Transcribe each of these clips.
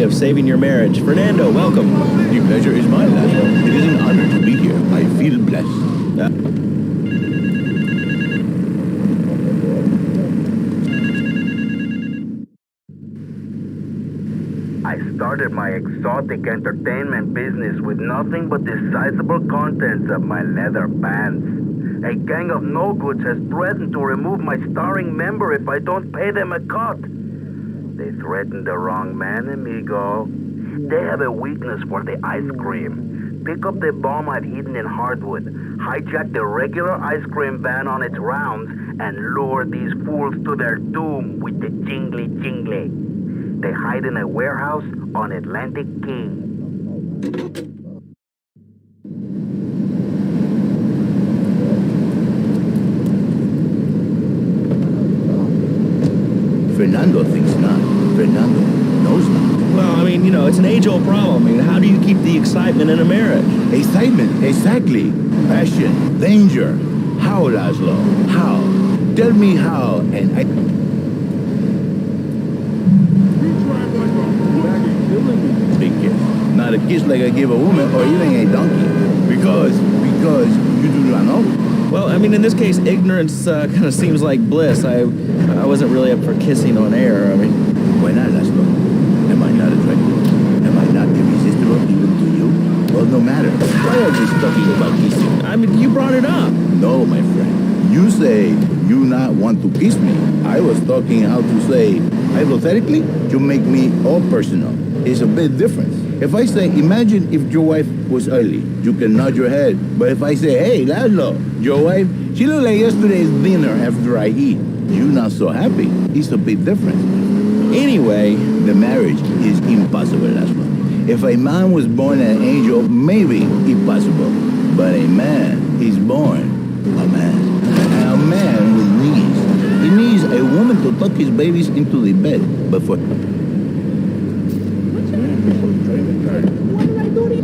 Of saving your marriage. Fernando, welcome. The pleasure is mine, Laszlo. It is an honor to be here. I feel blessed. I started my exotic entertainment business with nothing but the sizable contents of my leather pants. A gang of no-goods has threatened to remove my starring member if I don't pay them a cut. They threatened the wrong man, amigo. They have a weakness for the ice cream. Pick up the bomb I've hidden in hardwood, hijack the regular ice cream van on its rounds, and lure these fools to their doom with the jingly jingly. They hide in a warehouse on Atlantic Key. Fernando thinks not. Fernando knows not. Well, I mean, you know, it's an age-old problem. I mean, how do you keep the excitement in a marriage? Excitement, exactly. Passion, danger. How, Laszlo? How? Tell me how, and I... Big kiss. Not a kiss like I give a woman or even a donkey. Because you do not know. Well, I mean, in this case, ignorance kind of seems like bliss. I wasn't really up for kissing on air. I mean, why not, Laszlo? Am I not attractive? Am I not irresistible even to you? Well, no matter. Why are we talking about kissing? I mean, you brought it up. No, my friend. You say you not want to kiss me. I was talking how to say, hypothetically, to make me all personal. It's a bit different. If I say, imagine if your wife was early, you can nod your head. But if I say, hey, Laszlo, your wife, she looked like yesterday's dinner after I eat. You not so happy. It's a bit different. Anyway, the marriage is impossible, Laszlo. If a man was born an angel, maybe impossible. But a man is born a man. And a man with knees. He needs a woman to tuck his babies into the bed. But for... What did I do to you?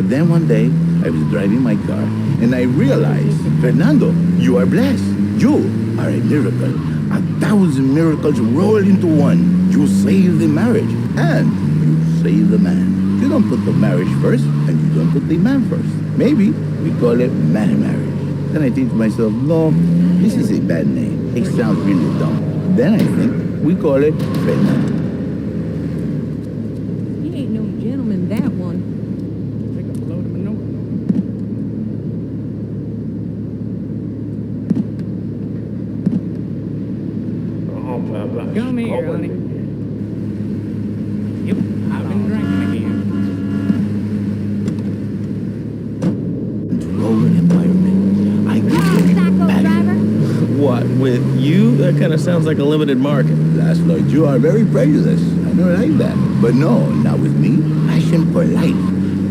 But then one day, I was driving my car, and I realized, Fernando, you are blessed. You are a miracle. 1,000 miracles rolled into one. You save the marriage, and you save the man. You don't put the marriage first, and you don't put the man first. Maybe we call it man marriage. Then I think to myself, no, this is a bad name. It sounds really dumb. Then I think we call it Fernando. He ain't no gentleman, that one. Take a load of manure. Oh, Papa. Come here, honey. Yep, I've been drinking again. Control environment. I get very passionate. What, with you? That kind of sounds like a limited market. Last Lord, you are very prejudiced. I don't like that. But no, not with me. Passion for life.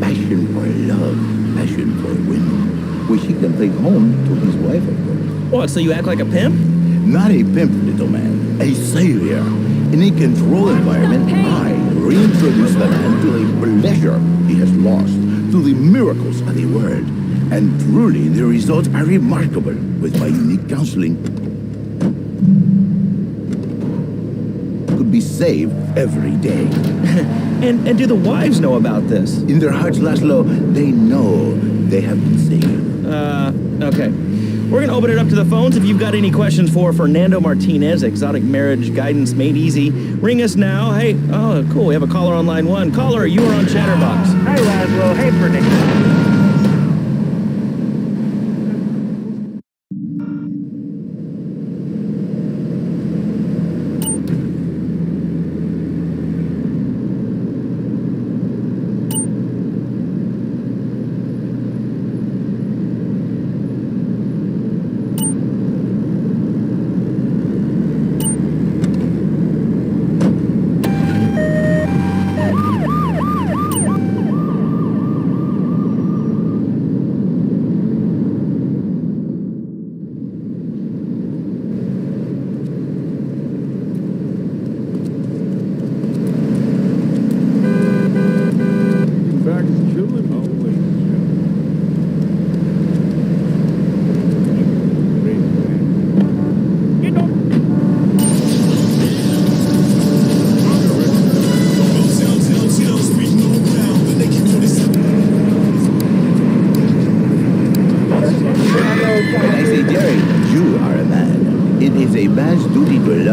Passion for love. Passion for women. Which he can take home to his wife, of course. What, so you act like a pimp? Not a pimp, little man. A savior. In a controlled environment, I reintroduce the man to the pleasure he has lost, to the miracles of the world. And truly, the results are remarkable with my unique counseling. Could be saved every day. And do the wives know about this? In their hearts, Laszlo, they know they have been saved. Okay. We're gonna open it up to the phones. If you've got any questions for Fernando Martinez, exotic marriage guidance made easy, ring us now. Hey, oh, cool, we have a caller on line one. Caller, you are on Chatterbox. Hey, Laszlo. Hey, Fernando.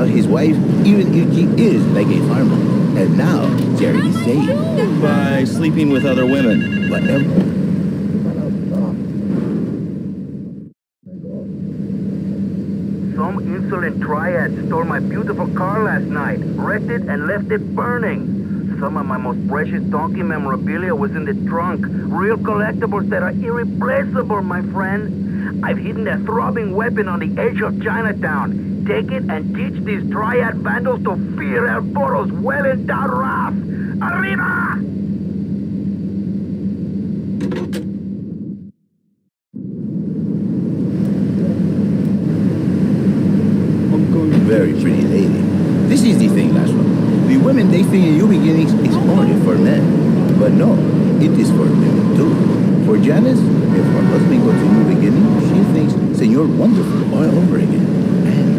His wife, even if she is like a farmer. And now, Jerry is saved. By sleeping with other women. Whatever. Some insolent triad stole my beautiful car last night, wrecked it and left it burning. Some of my most precious donkey memorabilia was in the trunk. Real collectibles that are irreplaceable, my friend. I've hidden a throbbing weapon on the edge of Chinatown. Take it and teach these triad vandals to fear El Poro's well-endowed wrath. Arriba! Very pretty lady. This is the thing, Laszlo. The women, they think new beginnings is only for men. But no, it is for women too. For Janice, if her husband goes to new beginning, she thinks Senor Wonderful all over again.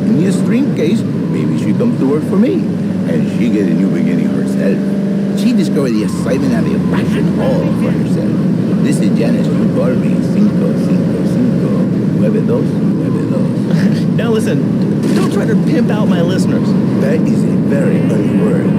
In the extreme case, maybe she comes to work for me, and she get a new beginning herself. She discovered the excitement and the passion all for herself. This is Janice, you call me 5559292. Now listen, don't try to pimp out my listeners. That is a very ugly word.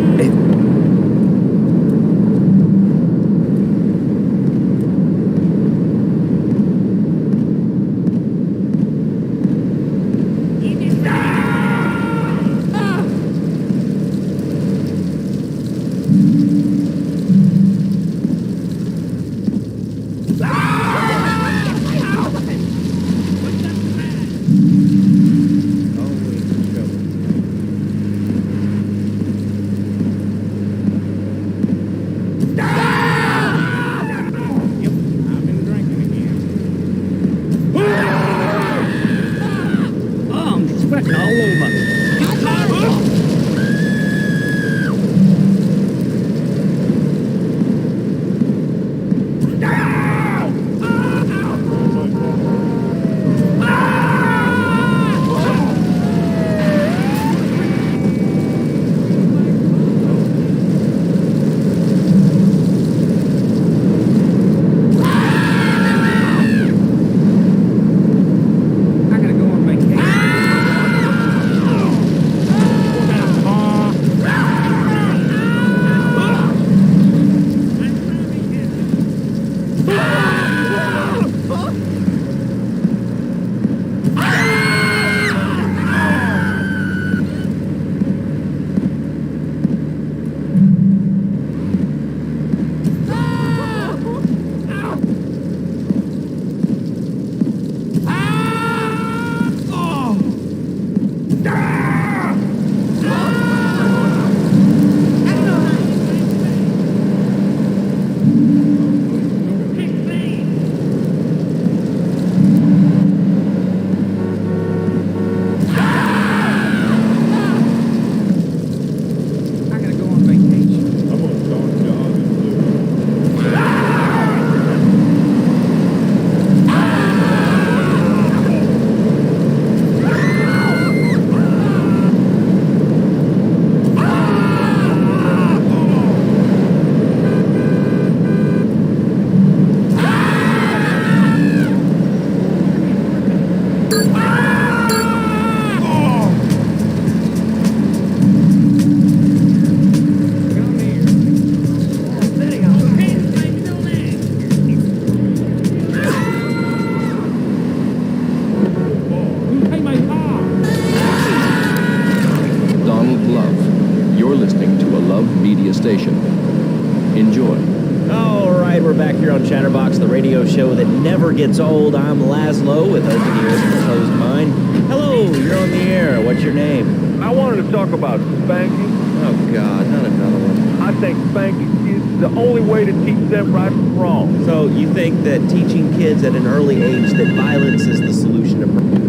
the radio show that never gets old. I'm Laszlo with open ears and a closed mind. Hello, you're on the air. What's your name? I wanted to talk about spanking. Oh, God, not another one. I think spanking is the only way to teach them right from wrong. So you think that teaching kids at an early age that violence is the solution to problems?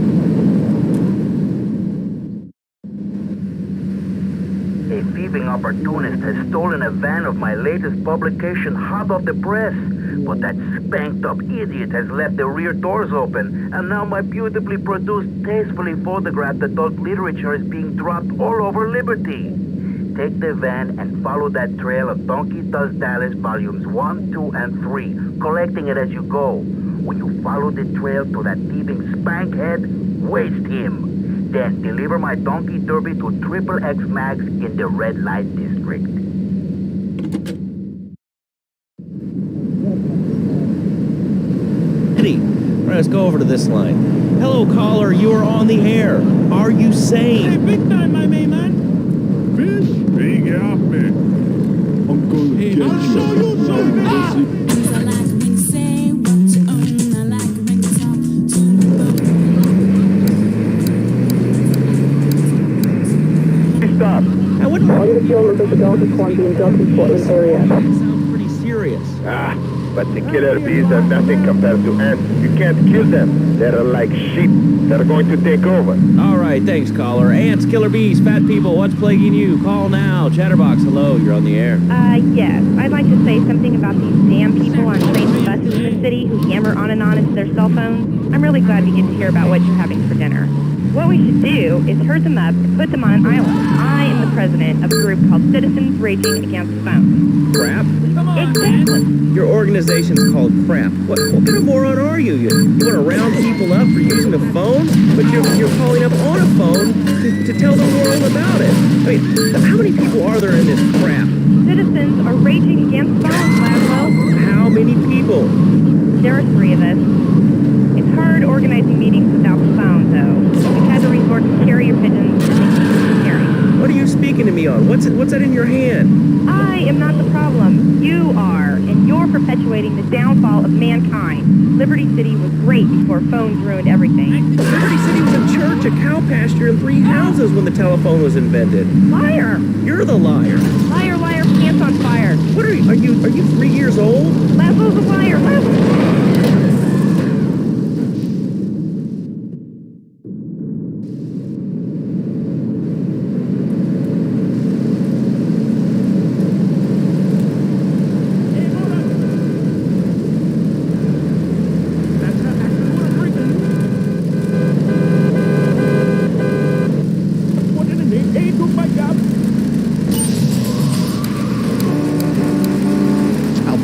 A thieving opportunist has stolen a van of my latest publication hot off the press. But that spanked-up idiot has left the rear doors open, and now my beautifully produced, tastefully photographed adult literature is being dropped all over Liberty. Take the van and follow that trail of Donkey Does Dallas volumes 1, 2, and 3, collecting it as you go. When you follow the trail to that thieving spankhead, waste him. Then deliver my Donkey Derby to XXX Max in the red light district. Let's go over to this line. Hello, caller. You are on the air. Are you sane? Hey, big time, my main man. Fish? Big off me. I'm gonna Hey, get I'll you. show you something. I like when you say what you own. I like when you talk to me. Stop. I wouldn't. All you feel is the Delta Columbia and Delta Portland area. Sounds pretty serious. But the killer bees are nothing compared to ants. You can't kill them. They're like sheep. They're going to take over. All right, thanks, caller. Ants, killer bees, fat people, what's plaguing you? Call now. Chatterbox, hello, you're on the air. Yes. I'd like to say something about these damn people on trains and buses in the city who yammer on and on into their cell phones. I'm really glad we get to hear about what you're having for dinner. What we should do is herd them up and put them on an island. I am the president of a group called Citizens Raging Against Phones. Crap? Exactly. Your organization's called Crap. What kind of moron are you? You want to round people up for using a phone? But you're calling up on a phone to tell the world about it. I mean, how many people are there in this crap? Citizens are raging against phones, Laszlo. How many people? There are 3 of us. It's hard organizing meetings without the phone, though. We've had to resort to carrier pigeons and things carrying. What are you speaking to me on? What's that in your hand? I am not the problem. You are, and you're perpetuating the downfall of mankind. Liberty City was great before phones ruined everything. Liberty City was a church, a cow pasture, and 3 houses when the telephone was invented. Liar! You're the liar. Liar, liar, pants on fire. What are you? Are you 3 years old? Laszlo's a liar. Laszlo.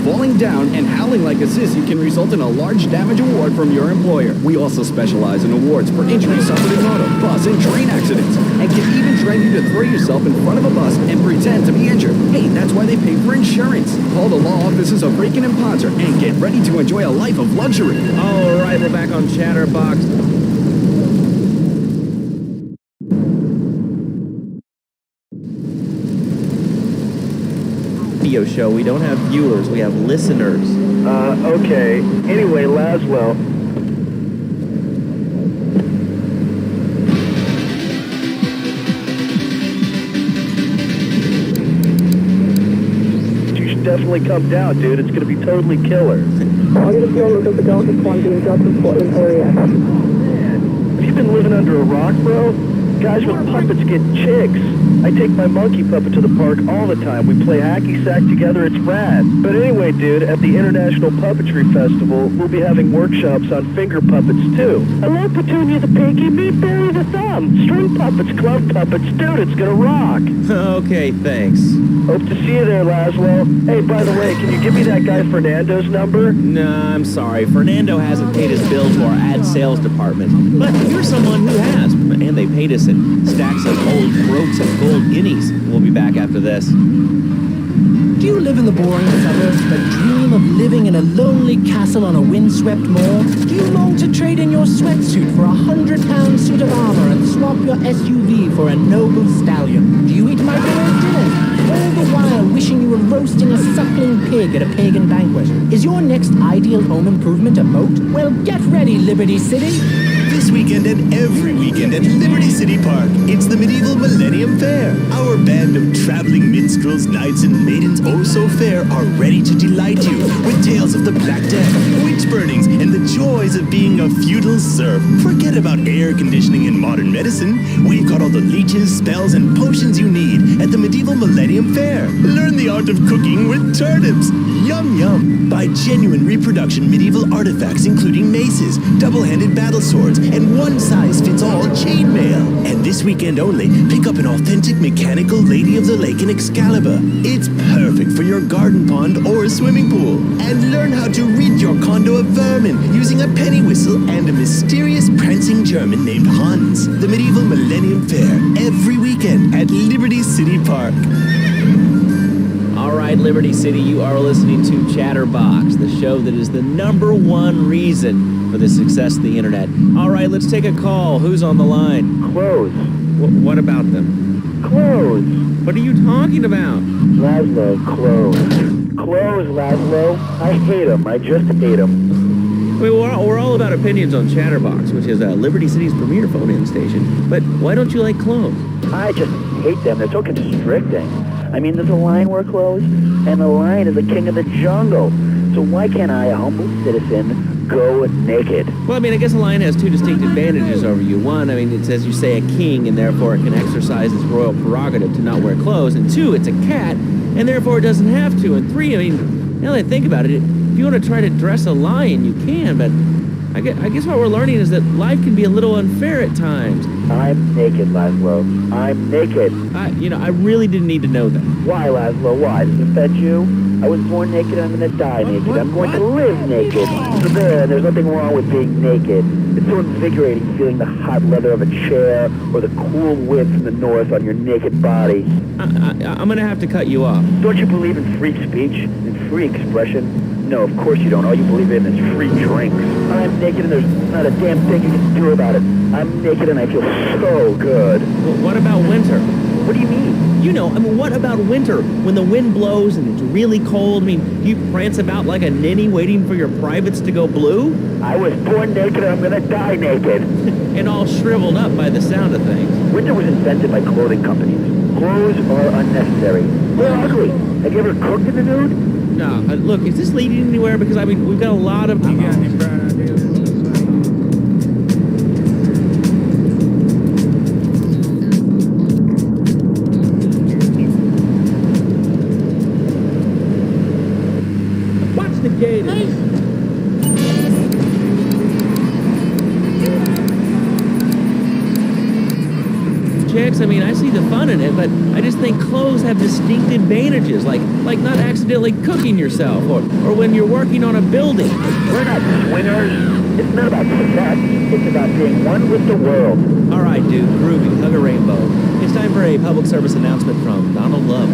Falling down and howling like a sissy can result in a large damage award from your employer. We also specialize in awards for injuries suffered in auto, bus, and train accidents, and can even train you to throw yourself in front of a bus and pretend to be injured. Hey, that's why they pay for insurance. Call the law offices of Braken and Ponzer and get ready to enjoy a life of luxury. All right, we're back on Chatterbox. Radio show. We don't have viewers, we have listeners. Okay. Anyway, Laszlo. You should definitely come down, dude. It's gonna be totally killer. All you feel is the Delta Columbia and Delta Portland area. Have you been living under a rock, bro? Guys with puppets get chicks. I take my monkey puppet to the park all the time. We play hacky sack together. It's rad. But anyway, dude, at the International Puppetry Festival, we'll be having workshops on finger puppets, too. Hello, Petunia the Pinky. Meet Barry the Thumb. String puppets, glove puppets. Dude, it's gonna rock. Okay, thanks. Hope to see you there, Laszlo. Hey, by the way, can you give me that guy Fernando's number? Nah, I'm sorry. Fernando hasn't paid his bill to our ad sales department. But you're someone who has, and they paid us in stacks of old groats and gold guineas. We'll be back after this. Do you live in the boring suburbs but dream of living in a lonely castle on a windswept moor? Do you long to trade in your sweatsuit for £100 suit of armor and swap your SUV for a noble stallion? Do you eat microwave dinners all the a while wishing you were roasting a suckling pig at a pagan banquet. Is your next ideal home improvement a moat? Well, get ready, Liberty City. This weekend and every weekend at Liberty City Park, it's the Medieval Millennium Fair. Our band of traveling minstrels, knights, and maidens oh so fair are ready to delight you with tales of the Black Death, witch burnings, and the joys of being a feudal serf. Forget about air conditioning and modern medicine. We've got all the leeches, spells, and potions you need at the Medieval Millennium Fair. Learn the art of cooking with turnips. Yum yum. Buy genuine reproduction medieval artifacts including maces, double-handed battle swords, and one-size-fits-all chainmail. And this weekend only, pick up an authentic mechanical Lady of the Lake in Excalibur. It's perfect for your garden pond or swimming pool. And learn how to rid your condo of vermin using a penny whistle and a mysterious prancing German named Hans. The Medieval Millennium Fair, every weekend at Liberty City Park. All right, Liberty City, you are listening to Chatterbox, the show that is the #1 reason for the success of the internet. All right, let's take a call. Who's on the line? Clothes. What about them? Clothes. What are you talking about? Laszlo, clothes. Clothes, Laszlo. I hate them. I just hate them. I mean, we're all about opinions on Chatterbox, which is Liberty City's premier phone-in station. But why don't you like clothes? I just hate them. They're so constricting. I mean, there's a lion wear clothes, and the lion is the king of the jungle. So why can't I, a humble citizen, go naked? Well, I mean, I guess a lion has two distinct advantages over you. One, I mean, it's, as you say, a king, and therefore it can exercise its royal prerogative to not wear clothes. And two, it's a cat, and therefore it doesn't have to. And three, I mean, now that I think about it, if you want to try to dress a lion, you can, but I guess what we're learning is that life can be a little unfair at times. I'm naked, Laszlo. I'm naked. I really didn't need to know that. Why, Laszlo? Why? Does it offend you? I was born naked, I'm going to die naked. I'm going to live naked. So there's nothing wrong with being naked. It's so invigorating feeling the hot leather of a chair or the cool wind from the north on your naked body. I'm going to have to cut you off. Don't you believe in free speech and free expression? No, of course you don't. All you believe in is free drinks. I'm naked and there's not a damn thing you can do about it. I'm naked and I feel so good. Well, what about winter? What do you mean? You know, I mean, what about winter? When the wind blows and it's really cold, I mean, you prance about like a ninny waiting for your privates to go blue? I was born naked and I'm gonna die naked. And all shriveled up by the sound of things. Winter was invented by clothing companies. Clothes are unnecessary. They're ugly. Have you ever cooked in the nude? No, look, is this leading anywhere? Because, I mean, we've got a lot of... You got any bright ideas? Watch the gators. Chicks, I mean, I see the fun in it, but I just think clothes have distinct advantages, like not accidentally cooking yourself, or when you're working on a building. We're not swingers. It's not about sex. It's about being one with the world. All right, dude, groovy, hug a rainbow. It's time for a public service announcement from Donald Love.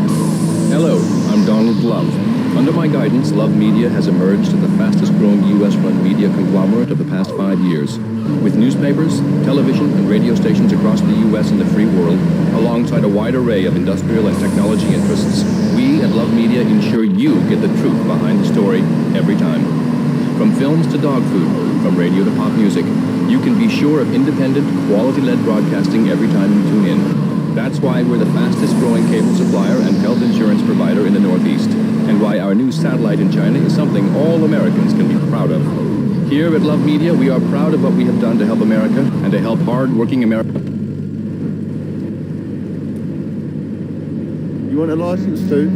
Hello, I'm Donald Love. Under my guidance, Love Media has emerged as the fastest-growing U.S.-run media conglomerate of the past 5 years. With newspapers, television, and radio stations across the U.S. and the free world, alongside a wide array of industrial and technology interests, we at Love Media ensure you get the truth behind the story every time. From films to dog food, from radio to pop music, you can be sure of independent, quality-led broadcasting every time you tune in. That's why we're the fastest-growing cable supplier and health insurance provider in the Northeast, and why our new satellite in China is something all Americans can be proud of. Here at Love Media, we are proud of what we have done to help America and to help hard-working America. You want a license too?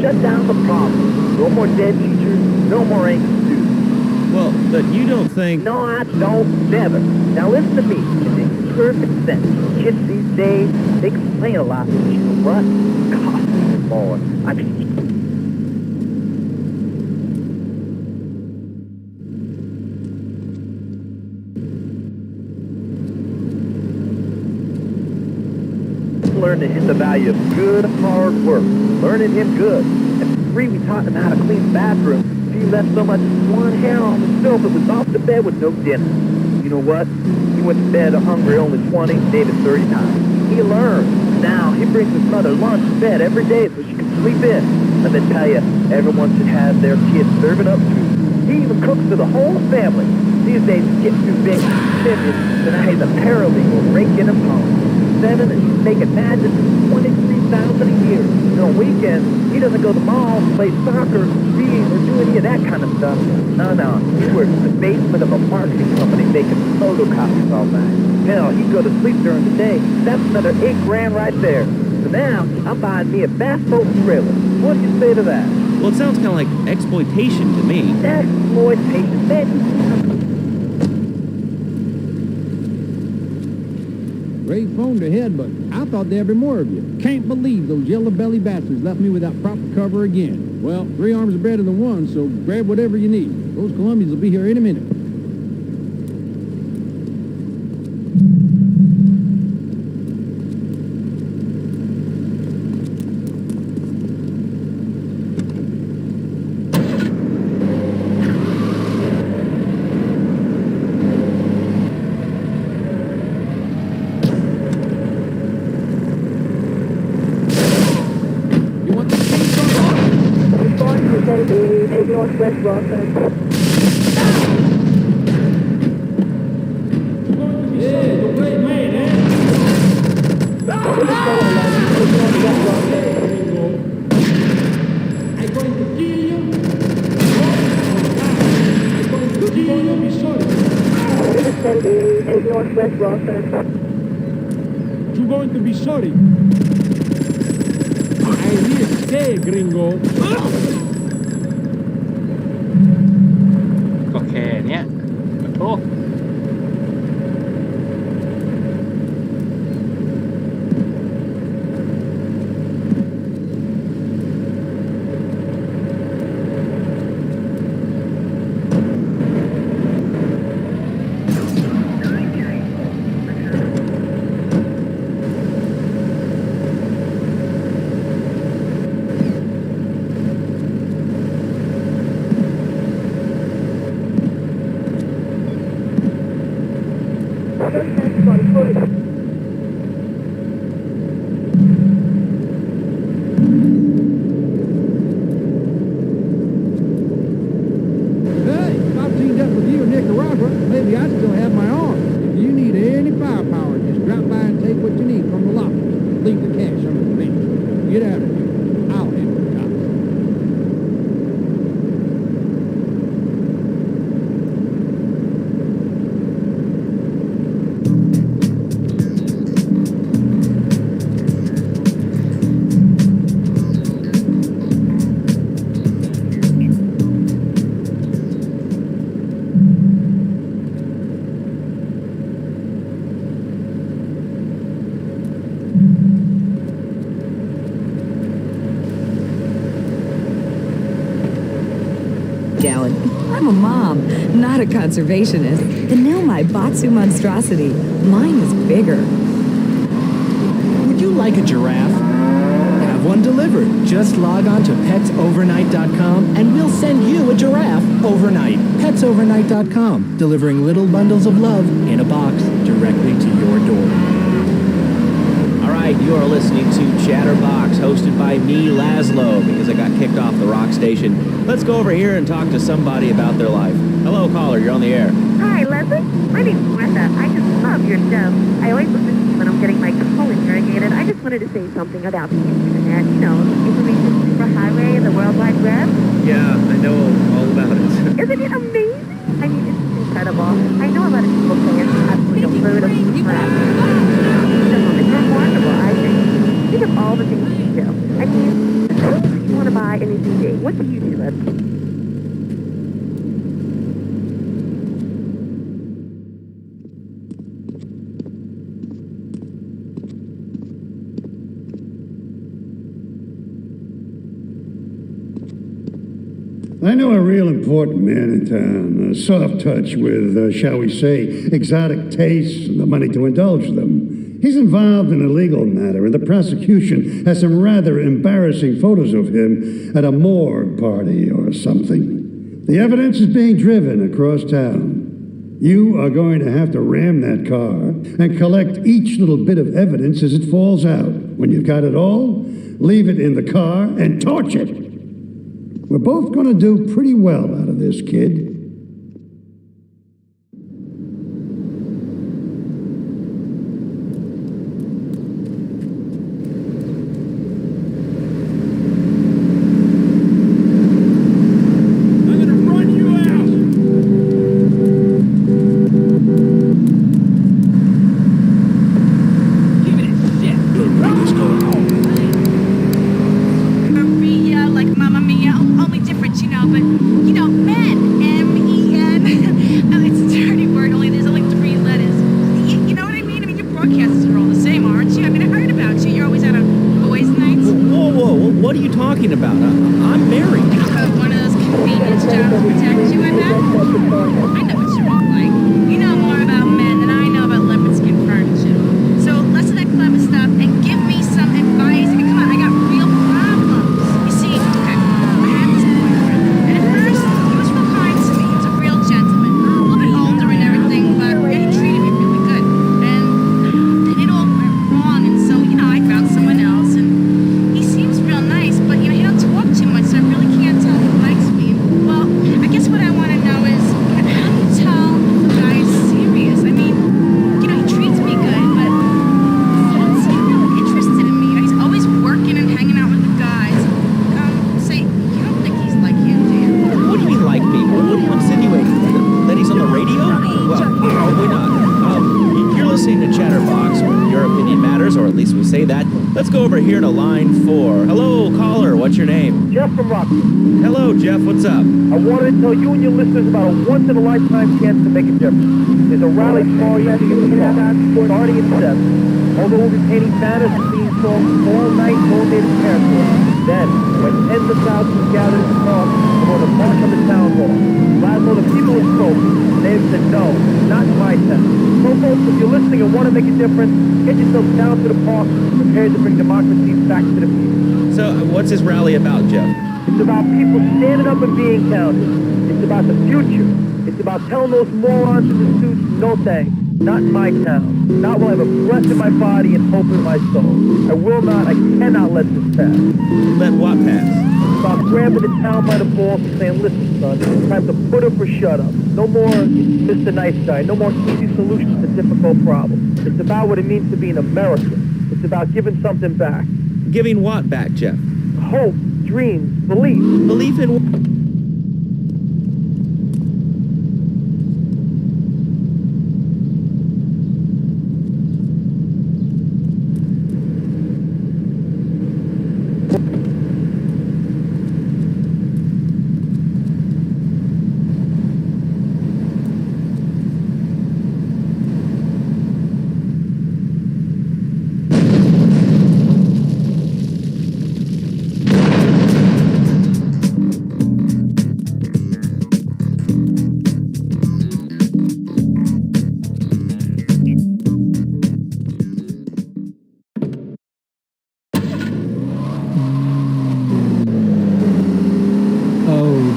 Shut down the problem. No more dead teachers, no more angry students. Well, but you don't think... No, I don't, never. Now listen to me. It makes perfect sense. Kids these days, they complain a lot, but you know what? God, more. I mean, learning him the value of good hard work. Learning him good. And 3, we taught him how to clean the bathroom. If he left so much as one hair on the sofa, was off to bed with no dinner. You know what? He went to bed hungry only 20, David 30 times. He learned. Now he brings his mother lunch to bed every day so she can sleep in. Let me tell you, everyone should have their kids serving up food. He even cooks for the whole family. These days he's getting too big for so now he's a paralegal raking a pond. 7 and he's making magic $23,000 a year. And on weekends, he doesn't go to the mall, play soccer, read, or do any of that kind of stuff. No. He works in the basement of a marketing company making photocopies all night. Hell, he'd go to sleep during the day. That's another $8,000 right there. So now, I'm buying me a bass boat and trailer. What do you say to that? Well, it sounds kind of like exploitation to me. Exploitation, man. Great phone to head, but I thought there'd be more of you. Can't believe those yellow belly bastards left me without proper cover again. Well, 3 arms are better than 1, so grab whatever you need. Those Colombians will be here any minute. Northwest Rockland. Northwest Rockland. You're going to be sorry. I hear say, gringo. ก็แค่เนี้ยโอ้ Maybe I still have my arm. If you need any firepower, just drop by and take what you need from the locker. Leave the cash under the bench. Get out of here. I'll handle the cops. I'm a mom, not a conservationist. And now my Batsu monstrosity. Mine is bigger. Would you like a giraffe? Have one delivered. Just log on to petsovernight.com and we'll send you a giraffe overnight. Petsovernight.com, delivering little bundles of love in a box directly to your door. Alright, you are listening to Chatterbox, hosted by me, Laszlo, because I got kicked off the rock station. Let's go over here and talk to somebody about their life. Hello, caller, you're on the air. Hi, Leslie. My name's Martha. I just love your show. I always listen to you when I'm getting my colon irrigated. I just wanted to say something about the internet. You know, the information superhighway and the World Wide Web. Yeah, I know all about it. Isn't it amazing? I mean, it's incredible. I know a lot of people say it's absolutely ludicrous. It's wonderful, I think. Think of all the things you do. I mean, if you want to buy an DVD, what do you do, Leslie? I know a real important man in town, a soft touch with, shall we say, exotic tastes and the money to indulge them. He's involved in a legal matter, and the prosecution has some rather embarrassing photos of him at a morgue party or something. The evidence is being driven across town. You are going to have to ram that car and collect each little bit of evidence as it falls out. When you've got it all, leave it in the car and torch it. We're both going to do pretty well out of this, kid. What are you talking about? I'm married. One of those convenience jobs to protect you, I bet? I know what you look like. You know more about men than I know about leopard skin furniture. So less of that clever stuff and give me some advice. I mean, come on, I got real problems. You see, okay, I had this boyfriend, and at first, he was real kind to me. He was a real gentleman. A little bit older and everything, but he treated me really good. And then it all went wrong, and so, I found someone else, and he seems real nice, but, he don't talk too much, so I really can't tell if he likes me. Well, I guess what I want to know is, how do you tell if a guy is serious? I mean, he treats me good, but he doesn't seem real interested in me. He's always working and hanging out with the guys. Say, you don't think he's like you, do you? What do you mean, like me? What are you insinuating? That he's on the radio? Well, probably not. You're listening to Chatterbox, where your opinion matters, or at least we say that. Let's go over here to line 4. Hello, caller. What's your name? Jeff from Rockford. Hello, Jeff. What's up? I wanted to tell you and your listeners about a once-in-a-lifetime chance to make a difference. There's a rally tomorrow evening at the park, starting at 7. Although we'll be painting banners and theme songs all night in all day to prepare for it. Then, when tens of thousands gather in the park, we're going to march on the town hall. Laszlo, the people have spoken. They've said no, not in my town. So, folks, if you're listening and want to make a difference, get yourself down to the park, prepared to bring democracy back to the people. So, what's this rally about, Jeff? It's about people standing up and being counted. It's about the future. It's about telling those morons in the suits, no thanks. Not in my town. Not while I have a breath in my body and hope in my soul. I will not, I cannot let this pass. Let what pass? It's about grabbing the town by the balls and saying, listen, son, it's time to put up or shut up. No more Mr. Nice Guy. No more easy solutions to difficult problems. It's about what it means to be an American. It's about giving something back. Giving what back, Jeff? Hope, dreams, belief. Belief in what?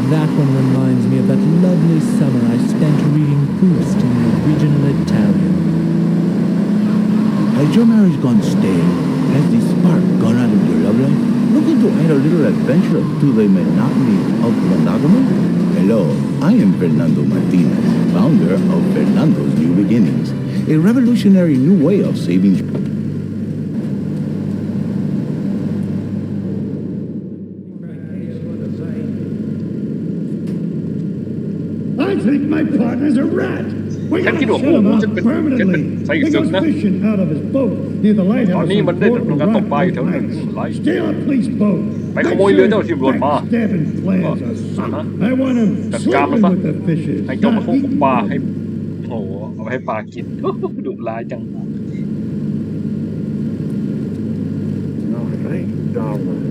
That one reminds me of that lovely summer I spent reading Proust in the original Italian. Has your marriage gone stale? Has the spark gone out of your love life? Looking to add a little adventure to the monotony of monogamy? Hello, I am Fernando Martinez, founder of Fernando's New Beginnings, a revolutionary new way of saving. I think my partner's a rat. We ฉัน gotta คิดว่า shut พวก him มึง out จะเป็น permanently. ไส้ He ศึก goes นะ fishing out of his boat near the ตอน lighthouse นี้ on มันได้ Fort กำลังตกปลาอยู่แถว Rock นั้น most หลาย nights. Steal a police boat. ไปขโมยเรือเจ้าที่ตำรวจมา Backstabbing plans are sunk. I want him จัดการมัน sleeping ซะ with the fishes, ให้เจ้ามา not พวก eating ปลา them. ให้โอ้โหเอาไปให้ปลากิน ดุร้ายจัง Oh, thank darling.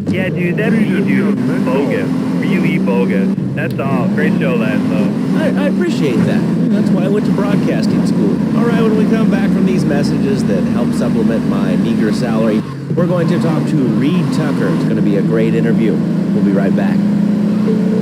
Yeah, dude, that's me, dude. Bogus. Really bogus. That's all. Great show, Laszlo. I appreciate that. That's why I went to broadcasting school. All right, when we come back from these messages that help supplement my meager salary, we're going to talk to Reed Tucker. It's going to be a great interview. We'll be right back.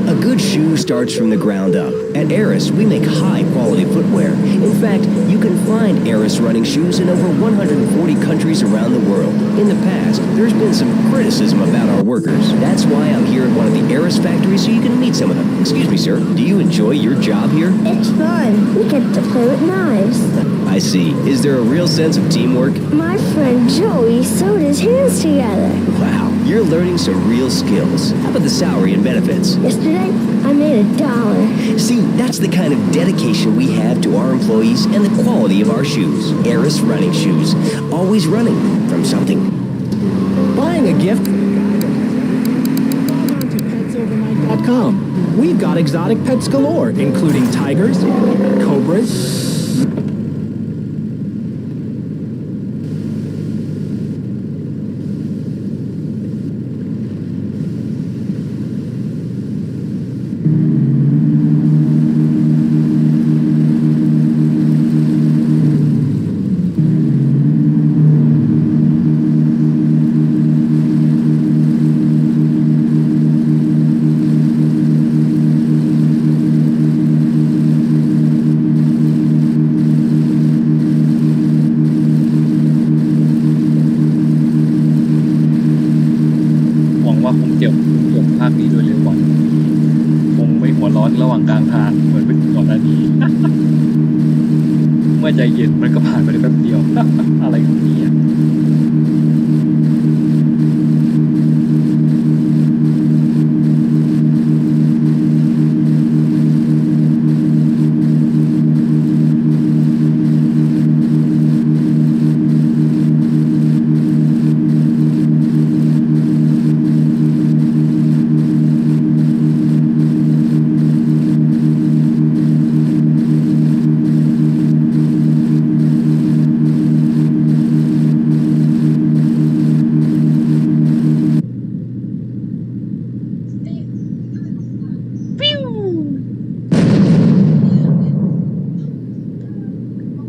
A good shoe starts from the ground up. At Eris, we make high-quality footwear. In fact, you can find Eris running shoes in over 140 countries around the world. In the past, there's been some criticism about our workers. That's why I'm here at one of the Eris factories so you can meet some of them. Excuse me, sir. Do you enjoy your job here? It's fun. We get to play with knives. I see. Is there a real sense of teamwork? My friend Joey sewed his hands together. Wow, you're learning some real skills. How about the salary and benefits? Yesterday, I made $1. See, that's the kind of dedication we have to our employees and the quality of our shoes. Eris running shoes. Always running from something. Buying a gift? Log on to petsovernight.com. We've got exotic pets galore, including tigers, cobras,หวังว่าคงจบภาคนี้โดยเร็ววันคงไม่หัวร้อนระหว่างกลางทางเหมือนเป็นก่อนหน้านี้ เมื่อใจเย็นมันก็ผ่านไปได้แป๊บเดียว อะไรของนี่อ่ะ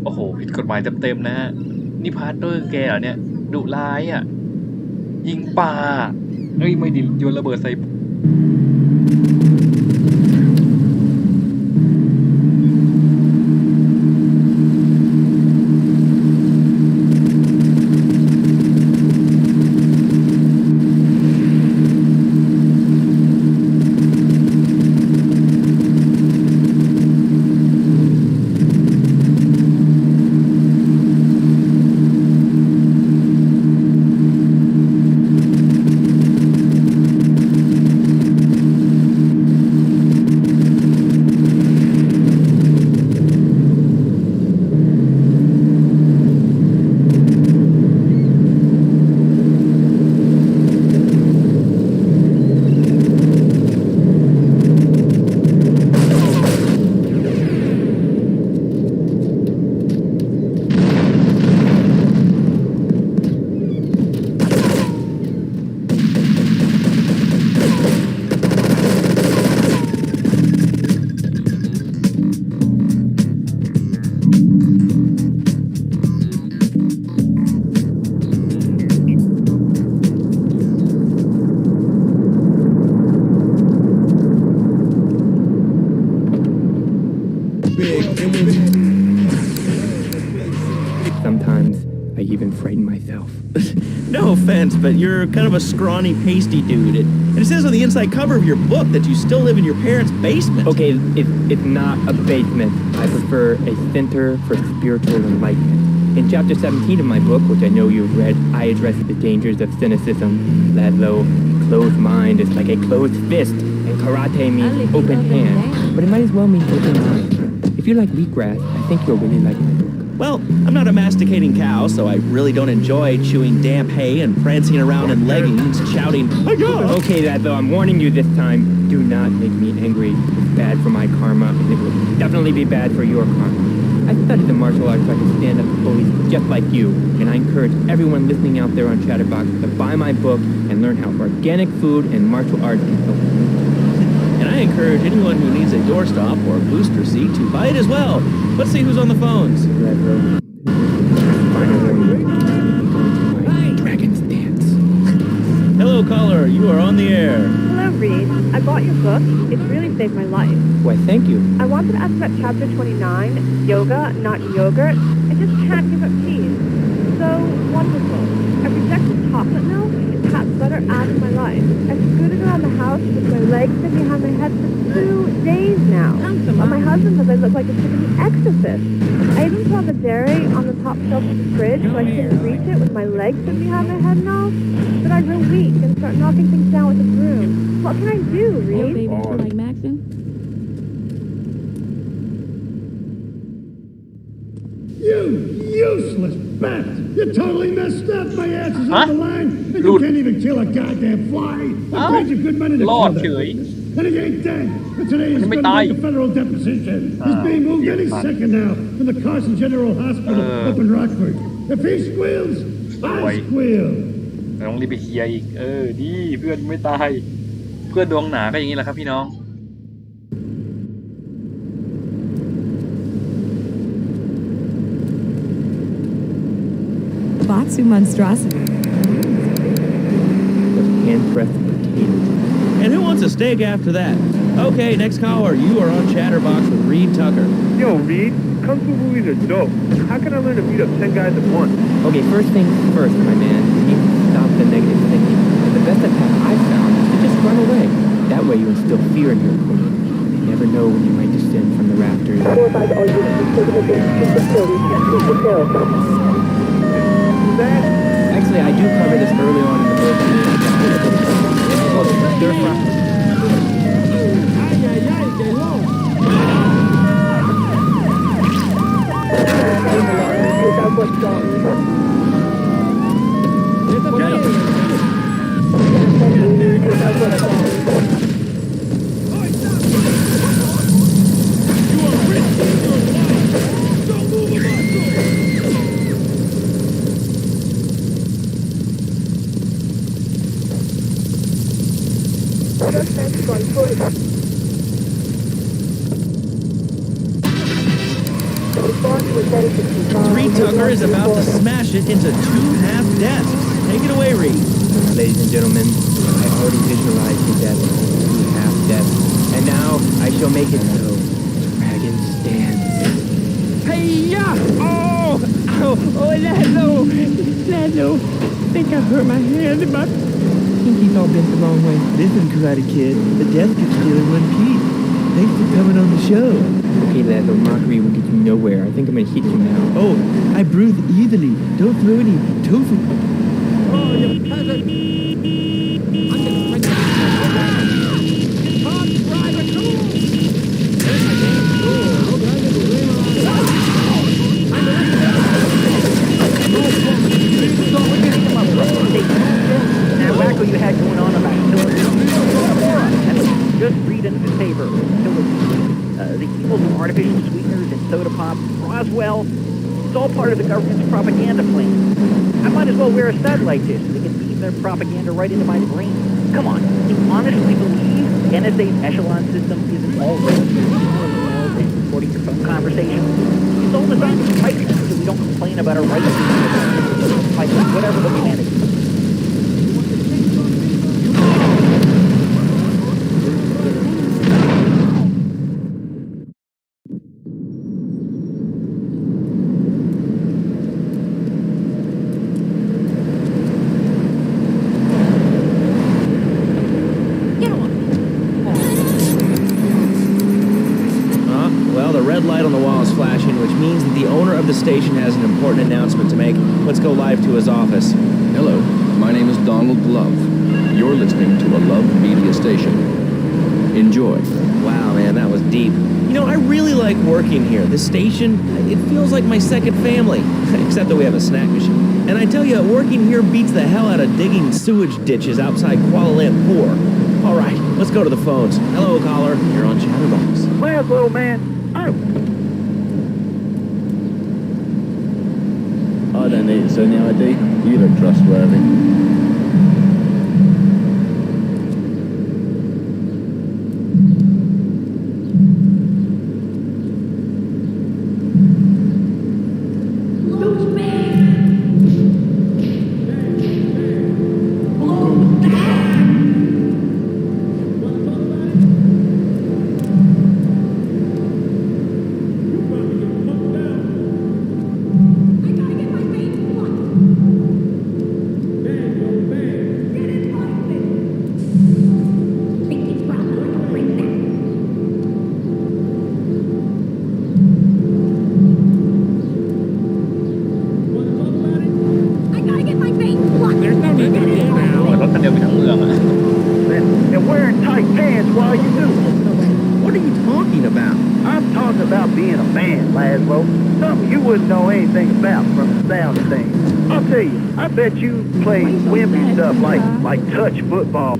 โอ้โหผิดกฎหมายเต็มๆนะฮะนี่พาร์ทเนอร์แกเหรอเนี่ยดุร้ายอ่ะยิงป่าเอ้ยไม่ดิโยนระเบิดใส่ Sometimes I even frighten myself. No offense, but you're kind of a scrawny, pasty dude. And it says on the inside cover of your book that you still live in your parents' basement. Okay, it's not a basement. I prefer a center for spiritual enlightenment. In chapter 17 of my book, which I know you've read, I address the dangers of cynicism. Laszlo, closed mind is like a closed fist, and karate means open hand. But it might as well mean open mind. If you like wheatgrass, I think you'll really like my book. Well, I'm not a masticating cow, so I really don't enjoy chewing damp hay and prancing around in leggings, shouting, Okay, Laszlo, I'm warning you this time. Do not make me angry. It's bad for my karma, and it will definitely be bad for your karma. I studied the martial arts so I can stand up to bullies just like you. And I encourage everyone listening out there on Chatterbox to buy my book and learn how organic food and martial arts can help you. And I encourage anyone who needs a doorstop or booster seat to buy it as well. Let's see who's on the phones. Dragon's Dance. Hello, caller. You are on the air. Hello, Reed. I bought your book. It's really saved my life. Why, thank you. I wanted to ask about chapter 29, yoga, not yogurt. I just can't give up cheese. So wonderful. I rejected chocolate milk and cat butter out of my life. I scooted around the house with my legs pinned behind my head for 2 days now. But my husband says I look like a chicken exorcist. I even saw the dairy on the top shelf of the fridge so I couldn't reach it with my legs pinned behind my head and all. But I grew weak and start knocking things down with a broom. What can I do, Reed? Oh, baby, you like Maxon? You useless bat! You're totally messed up! My ass is on the line, and you can't even kill a goddamn fly! I paid you good money to kill that business, and he ain't dead! And today he's going to make a federal deposition! He's being moved any second now from the Carson General Hospital up in Rockford. If he squeals, I squeal! ต้องรีบไปเคลียร์อีกดีเพื่อนไม่ตายเพื่อนดวงหนาก็อย่างนี้แหละครับพี่น้อง Batsu monstrosity. Hand-pressed potatoes. And who wants a steak after that? Okay, next caller. You are on Chatterbox with Reed Tucker. Yo, Reed, Kung Fu movies are dope. How can I learn to beat up 10 guys at once? Okay, first things first, my man. You need to stop the negative thinking. And the best attack I've found is to just run away. That way you instill fear in your opponent. You never know when you might descend from the rafters. Actually, I do cover this early on in the book. It's called stir fry. Reed Tucker is about to smash it into 2 half deaths. Take it away, Reed. Ladies and gentlemen, I already visualized the death of 2 half deaths, and now I shall make it so. Dragon's Dance. Hey-ya! Oh! Oh, Lando! Think I hurt my hand, but Pinky's all bent the wrong way. Listen, Karate Kid, the death gets still in one piece. Thanks for coming on the show. Okay, Lando, mockery will get you nowhere. I think I'm gonna hit you now. Oh, I breathe evenly. Don't throw any tofu. Oh, you peasant! I'm gonna bring you Pop, drive a tool! There's my damn tool. Look, I'm gonna bring That wacko you had going on about just read in the paper. The evils of artificial sweeteners and soda pop, Roswell, it's all part of the government's propaganda plan. I might as well wear a satellite dish so they can beam their propaganda right into my brain. Come on, you honestly believe NSA's echelon system isn't already recording your phone conversation? It's all designed to fight so we don't complain about our rights. Like whatever the plan is. The station has an important announcement to make. Let's go live to his office. Hello, my name is Donald Love. You're listening to a Love Media station. Enjoy. Wow, man, that was deep. You know, I really like working here. This station, it feels like my second family. Except that we have a snack machine. And I tell you, working here beats the hell out of digging sewage ditches outside Kuala Lumpur. All right, let's go to the phones. Hello, caller. You're on Chatterbox. Lance, little man. seen the ID? You look trustworthy. And wearing tight pants while you do it. What are you talking about? I'm talking about being a man, Laszlo. Something you wouldn't know anything about from the sound of things. I'll tell you, I bet you play wimpy stuff like touch football.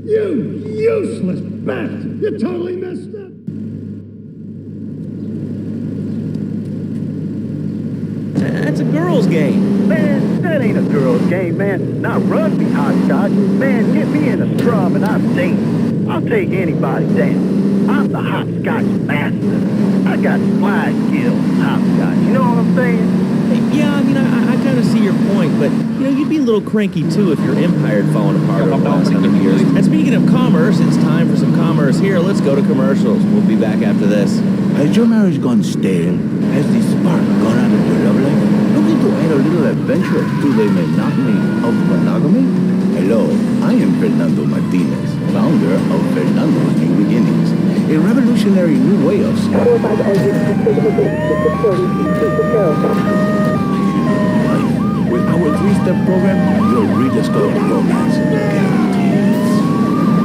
You useless bastard! You're totally messed up! That's a girl's game. Man, that ain't a girl's game, man. Not rugby, hopscotch. Man, get me in a scrum and I'm safe. I'll take anybody down. I'm the hopscotch master. I got slide skills, hopscotch. You know what I'm saying? Yeah, I mean, I kind of see your point, but, you know, you'd be a little cranky, too, if your empire had fallen apart over the last 100 years. And speaking of commerce, it's time for some commerce here. Let's go to commercials. We'll be back after this. Has your marriage gone stale? Has the spark gone out of your love life? Looking to add a little adventure to the monotony of monogamy? Hello, I am Fernando Martinez, founder of Fernando's New Beginnings, a revolutionary new way of With our 3-step program, you'll rediscover romance.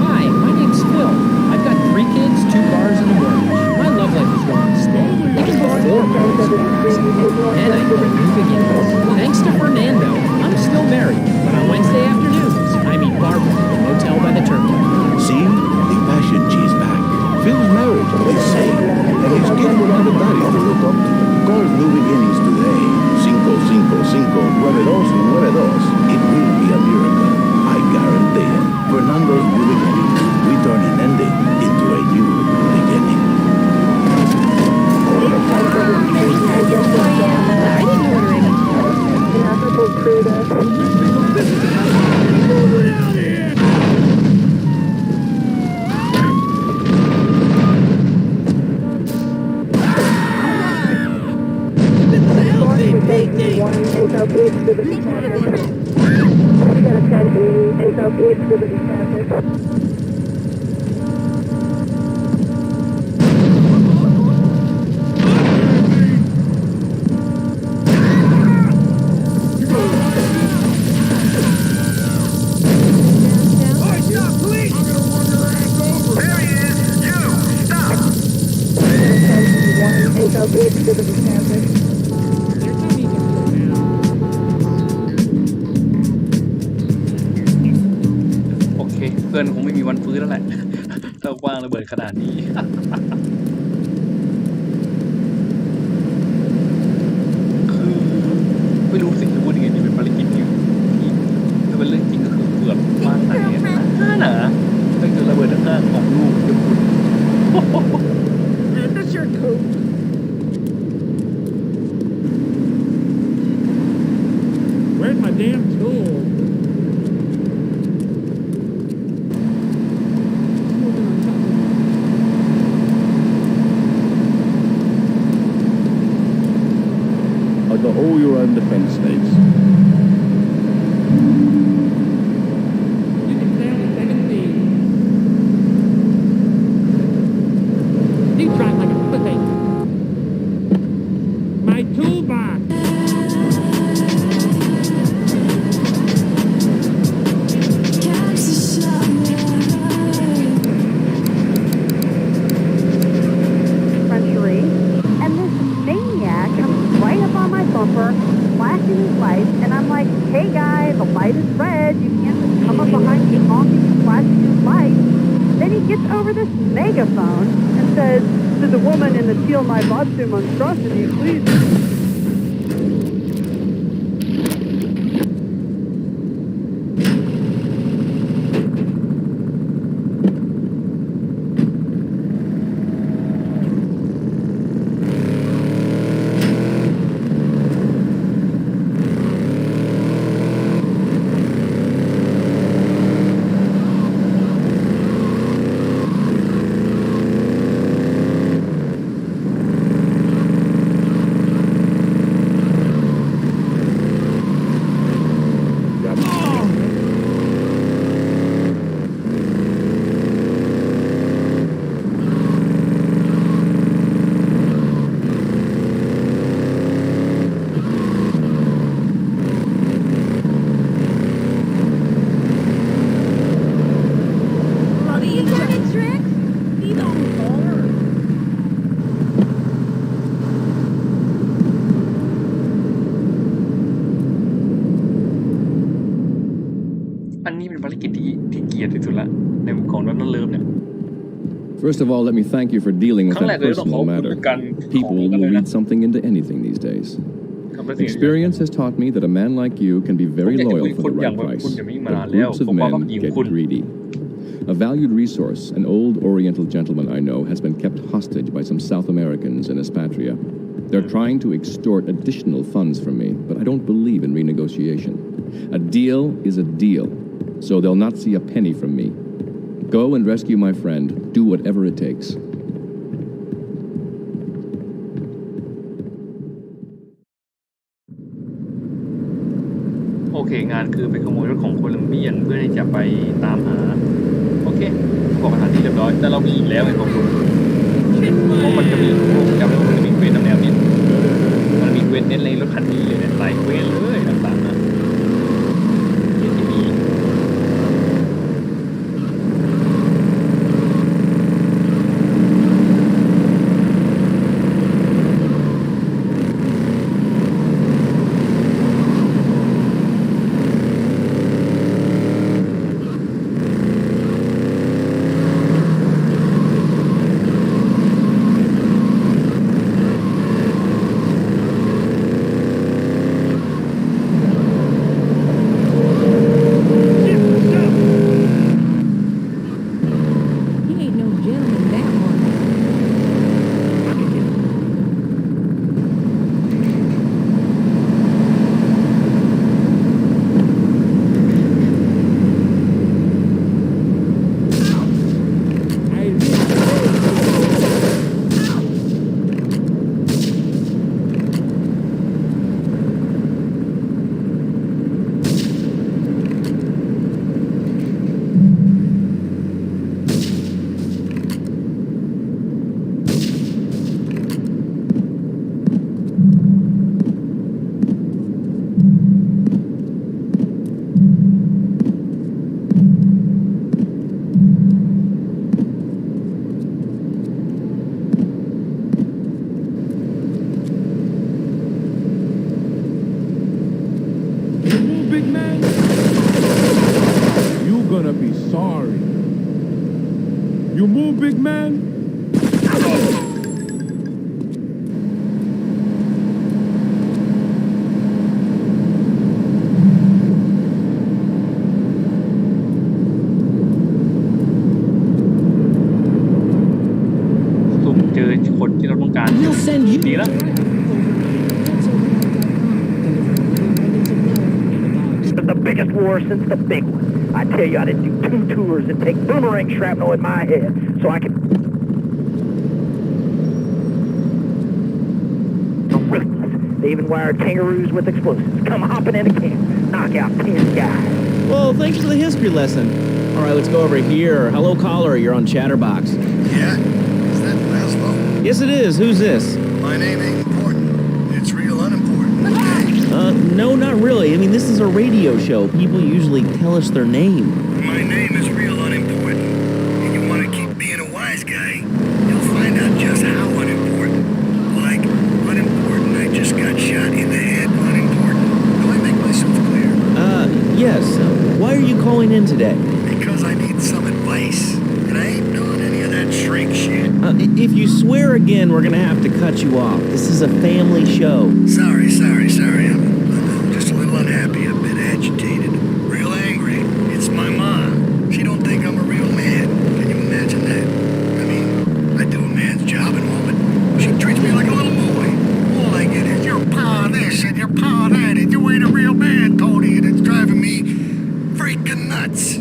Hi, my name's Phil. I've got 3 kids, 2 cars, and a mortgage. My love life is going steady. It can go 4 months. And I go new beginnings. Thanks to Fernando, I'm still married. But on Wednesday afternoons, I meet Barbara at the motel by the turnpike. See? The passion cheese back. Phil's marriage is safe, and he's getting everybody to look up to. Call New Beginnings today. 555-992-92. It will be a miracle. I guarantee it. Fernando's New Beginnings. We turn an ending into a new beginning.โอเคเพื่อนคงไม่มีวันฟื้นแล้วแหละถ้ากว้างระเบิดขนาดนี้ คือไม่รู้สิจะพูดยังไงดีเป็นภารกิจที่ถ้าเป็นเรื่องจริงก็คือเกือบมากแต่หนาตั้งแต่ระเบิดข้างของลูกจะคุณ That's your coat. Where's my damn tool? I got all your own defense needs. You can tell the second thing. You drive like a pussy. My toolbox. Century, and this maniac comes right up on my bumper, flashing his lights, and I'm like, hey guy, the light is red, you can't just come up behind me honking and flashing his lights. Then he gets over this megaphone and says, to the woman in the teal my Batsu monstrosity, please. Tricks? He don't care. อันนี้เป็นภารกิจที่เกลียดที่สุดละในของนั้นเลิฟเนี่ย First of all, let me thank you for dealing with that personal matter. People will read something into anything these days. Experience has taught me that a man like you can be very loyal for the right price, but groups of men get greedy. A valued resource, an old Oriental gentleman I know, has been kept hostage by some South Americans in Espatria. They're trying to extort additional funds from me, but I don't believe in renegotiation. A deal is a deal, so they'll not see a penny from me. Go and rescue my friend. Do whatever it takes. โอเคงานคือไปขโมยรถของโคลัมเบียนเพื่อที่จะไปตามหาโอเคบอกสถานที่เรียบร้อยแต่เรามีอีกแล้วไงของคุณเพราะมันจะมีจำได้ว่ามันจะมีเควสแนวนี้มันมีเควสเน้นเลยรถคันนี้เลยเนี่ยหลายเควสเลยต่างๆนะที่มีYou move, big man. สุ่มเจอคนที่เราต้องการดีแล้ว The biggest war since the big one. I tell you, I didn't do 2 tours and take boomerang shrapnel in my head so I could... Ruthless. They even wired kangaroos with explosives. Come hopping in a camp, knock out 10 guys. Well, thanks for the history lesson. All right, let's go over here. Hello, caller. You're on Chatterbox. Yeah? Is that Laszlo? Yes, it is. Who's this? My name ain't important. It's real unimportant. No, not really. I mean, this is a radio show. People usually tell us their name. My name is real unimportant. And you want to keep being a wise guy, you'll find out just how unimportant. Like, unimportant, I just got shot in the head, unimportant. Do I make myself clear? Yes. Why are you calling in today? Because I need some advice. And I ain't doing any of that shrink shit. if you swear again, we're gonna have to cut you off. This is a family show. Sorry. I'm just a little unhappy, a bit agitated, real angry. It's my mom. She don't think I'm a real man. Can you imagine that? I mean, I do a man's job and all, but she treats me like a little boy. All I get is your pa this and your pa that, and you ain't a real man, Tony, and it's driving me freaking nuts.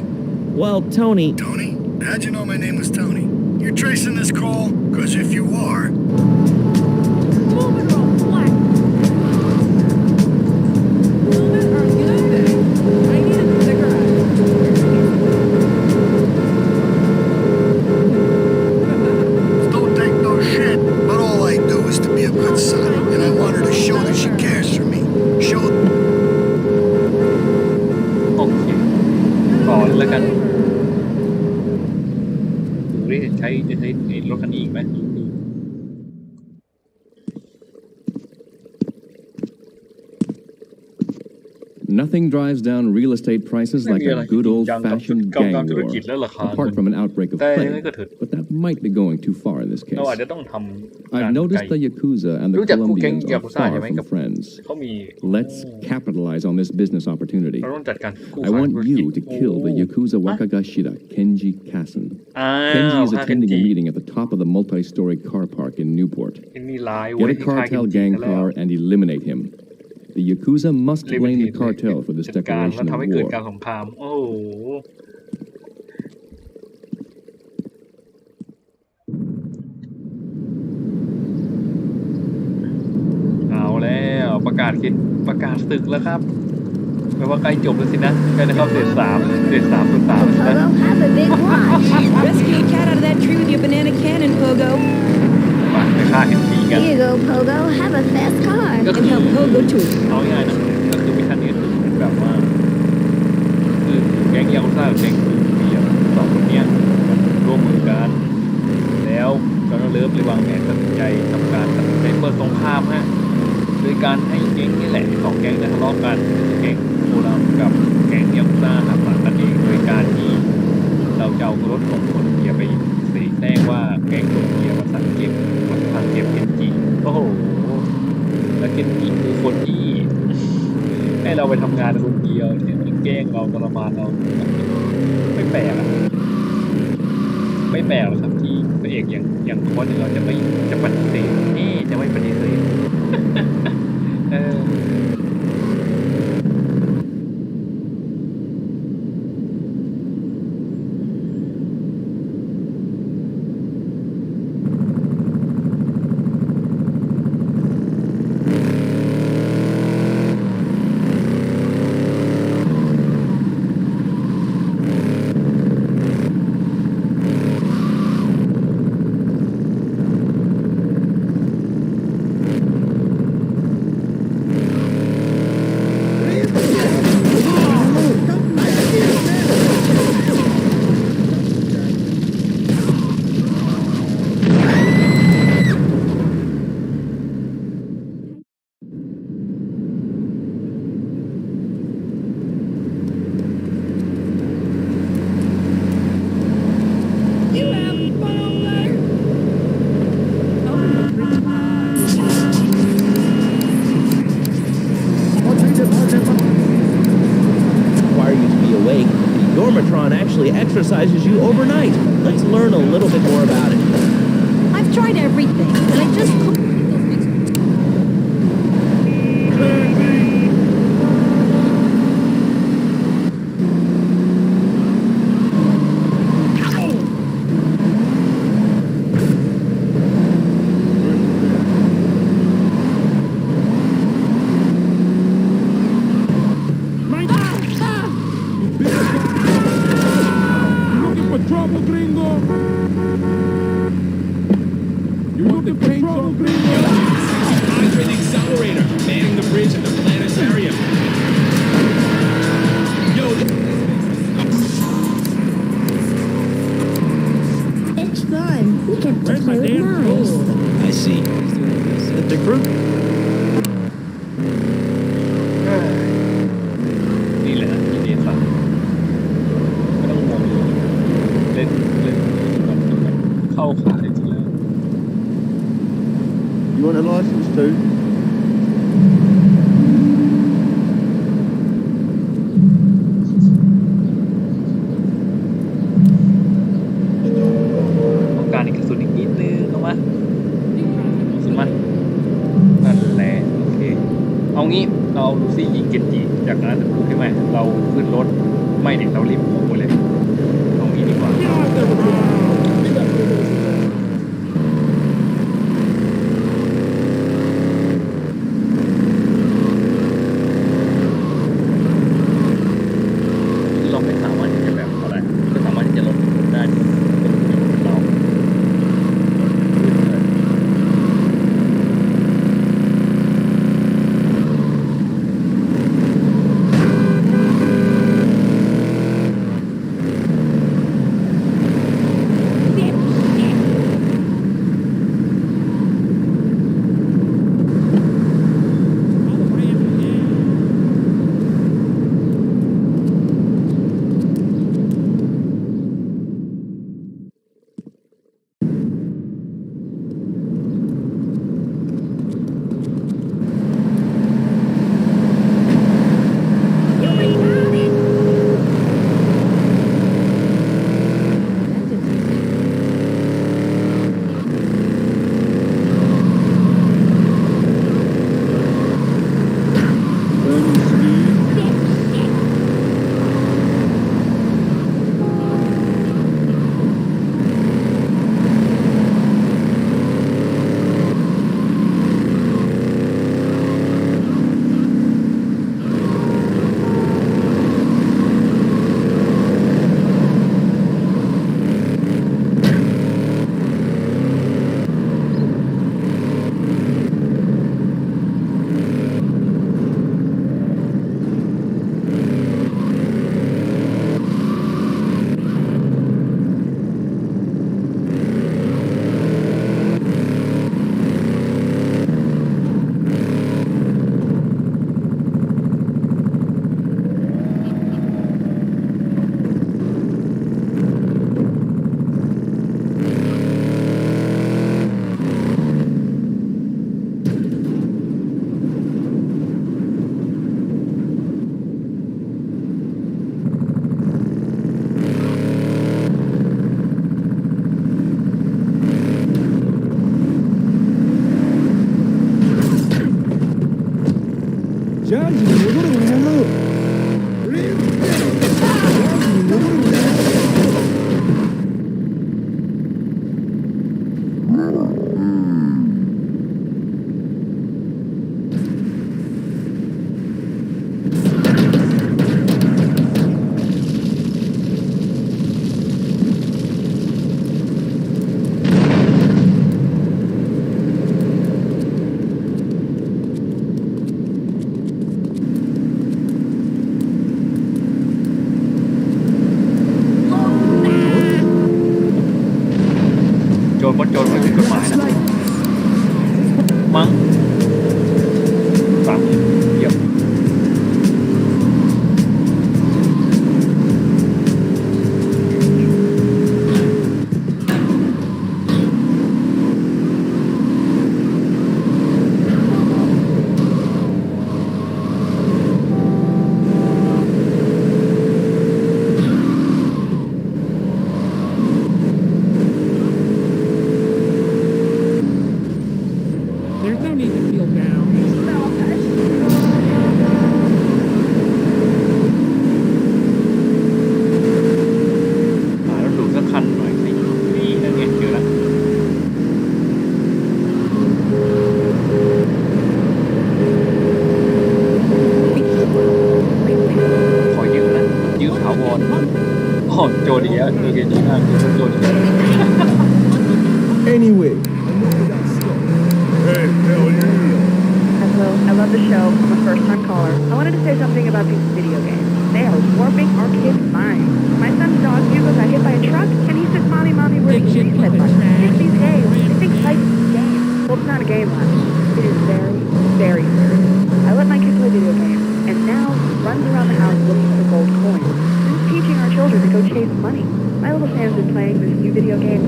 Well, Tony... Tony? How'd you know my name was Tony? You're tracing this call? Because if you are... Don't take no shit, but all I do is to be a good son, and I want her to show that she cares for me. Show... โอเคต่อเลยแล้วกันดูดิจะใช้รถคันนี้อีกไหม Nothing drives down real estate prices like a good old-fashioned gang war, apart from an outbreak of plague. But that might be going too far in this case. I've noticed the Yakuza and the Colombians are far from friends. Let's capitalize on this business opportunity. I want you to kill the Yakuza Wakagashira, Kenji Kassen. Kenji is attending a meeting at the top of the multi-story car park in Newport. Get a cartel gang car and eliminate him. The Yakuza must blame the cartel for this declaration of war. เอาแล้วประกาศศึกแล้วครับแปลว่าใกล้จบแล้วสินะใกล้จะเข้าเฟส3สุดท้ายแล้วนะ Have a big watch. Rescue a cat out of that tree with your banana cannon, Pogo. ไปฆ่าเห็นผีกัน Here you go, Pogo. Have a fast car. And help Pogo too. เอาง่ายๆนะก็คือมิชชั่นนี้คือแบบว่าคือแก๊งยากุซ่ากับแก๊งผีสองคนเนี้ยร่วมมือกันแล้วจอห์นเลิฟเลยวางแผนตัดสินใจทำการเปิดสงครามฮะโดยการให้แก๊งนี่แหละสองแก๊งทะเลาะกันคือแก๊งโครากับแก๊งยากุซ่าหักหลังกันเองโดยการที่เราจะเอารถของคนเกียร์ไปสีแจ้งว่าแก๊งคนเกียร์มาสั่งเก็บเคนจิโอ้โหแล้วเคนจิคือคนที่ให้เราไปทำงานคนเดียวเนี่ยมันแกล้งเราทรมานเราไม่แปลกหรอกครับที่พระเอกอย่างคนหนึ่งเราจะปฏิเสธจะไม่ปฏิเสธexercises you overnight. Let's learn a little bit more about it. I've tried everything, but I just couldn't. I see. The group. นี่แหละที่เดซ่าไม่ต้องห่วงเล่นเข้าขาจริงๆแล้ว You want a license too? Cóการอีกกระสุนอีกนิดนึงเอามาเอาสุนมานั่นแหละโอเคเอางี้เราเอาลูซี่ยิงเกนจิจากนั้นโอเคไหมเราขึ้นรถไม่เด็กเรารีบพุ่งไปเลยเอางี้ดีกว่าเราไม่สามารถที่จะแบบอะไรไม่สามารถที่จะลดได้เรา Anyway. Hey, hell yeah. Hello, I love the show. I'm a first-time caller. I wanted to say something about these video games. They are warping our kids' minds. My son's dog Hugo got hit by a truck, and he says, Mommy, where's the reset button? Think these days, they think life is a game. Well, it's not a game, honey. It is very, very serious. I let my kid play video games, and now he runs around the house looking for gold coins. Who's teaching our children to go chase money? My little Sam's been playing this new video game.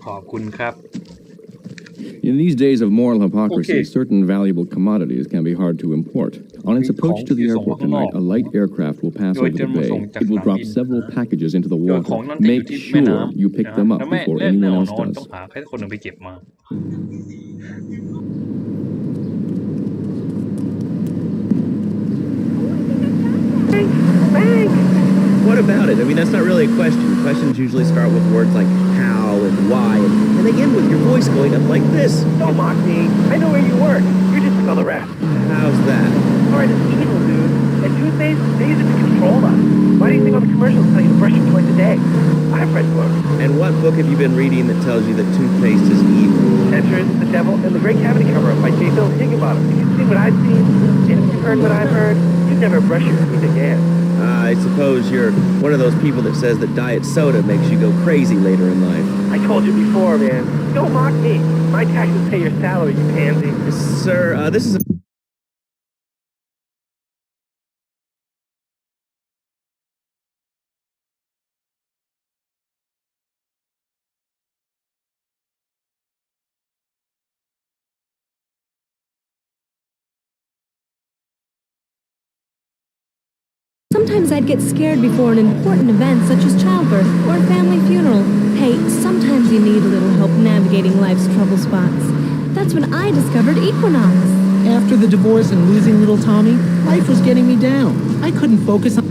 ขอบคุณครับ In these days of moral hypocrisy, Okay. certain valuable commodities can be hard to import. On its approach to the airport tonight, a light aircraft will pass over the bay. It will drop several packages into the โดย water. ของนั่นจะอยู่ Make ที่แม่ sure น้ำ you pick นะ them แล้ว up แม่ before แน่ anyone นอน else ต้อง does. หาใครสักคนหนึ่งไปเก็บมา What about it? I mean, that's not really a question. Questions usually start with words like how and why, and they end with your voice going up like this. Don't mock me. I know where you work. You're just another rat. How's that? Alright, it's evil, dude. And toothpaste, they use it to control us. Why do you think all the commercials tell you to brush your twice a day? I've read books. And what book have you been reading that tells you that toothpaste is evil? Tetris, The Devil, and The Great Cavity Cover-Up by J. Phil Higginbottom. If you've seen what I've seen, and if you've heard what I've heard, you'd never brush your teeth again. I suppose you're one of those people that says that diet soda makes you go crazy later in life. I told you before, man. Don't mock me. My taxes pay your salary, you pansy. Sir, this is a... Sometimes I'd get scared before an important event such as childbirth or a family funeral. Hey, sometimes you need a little help navigating life's trouble spots. That's when I discovered Equinox. After the divorce and losing little Tommy, life was getting me down. I couldn't focus on...5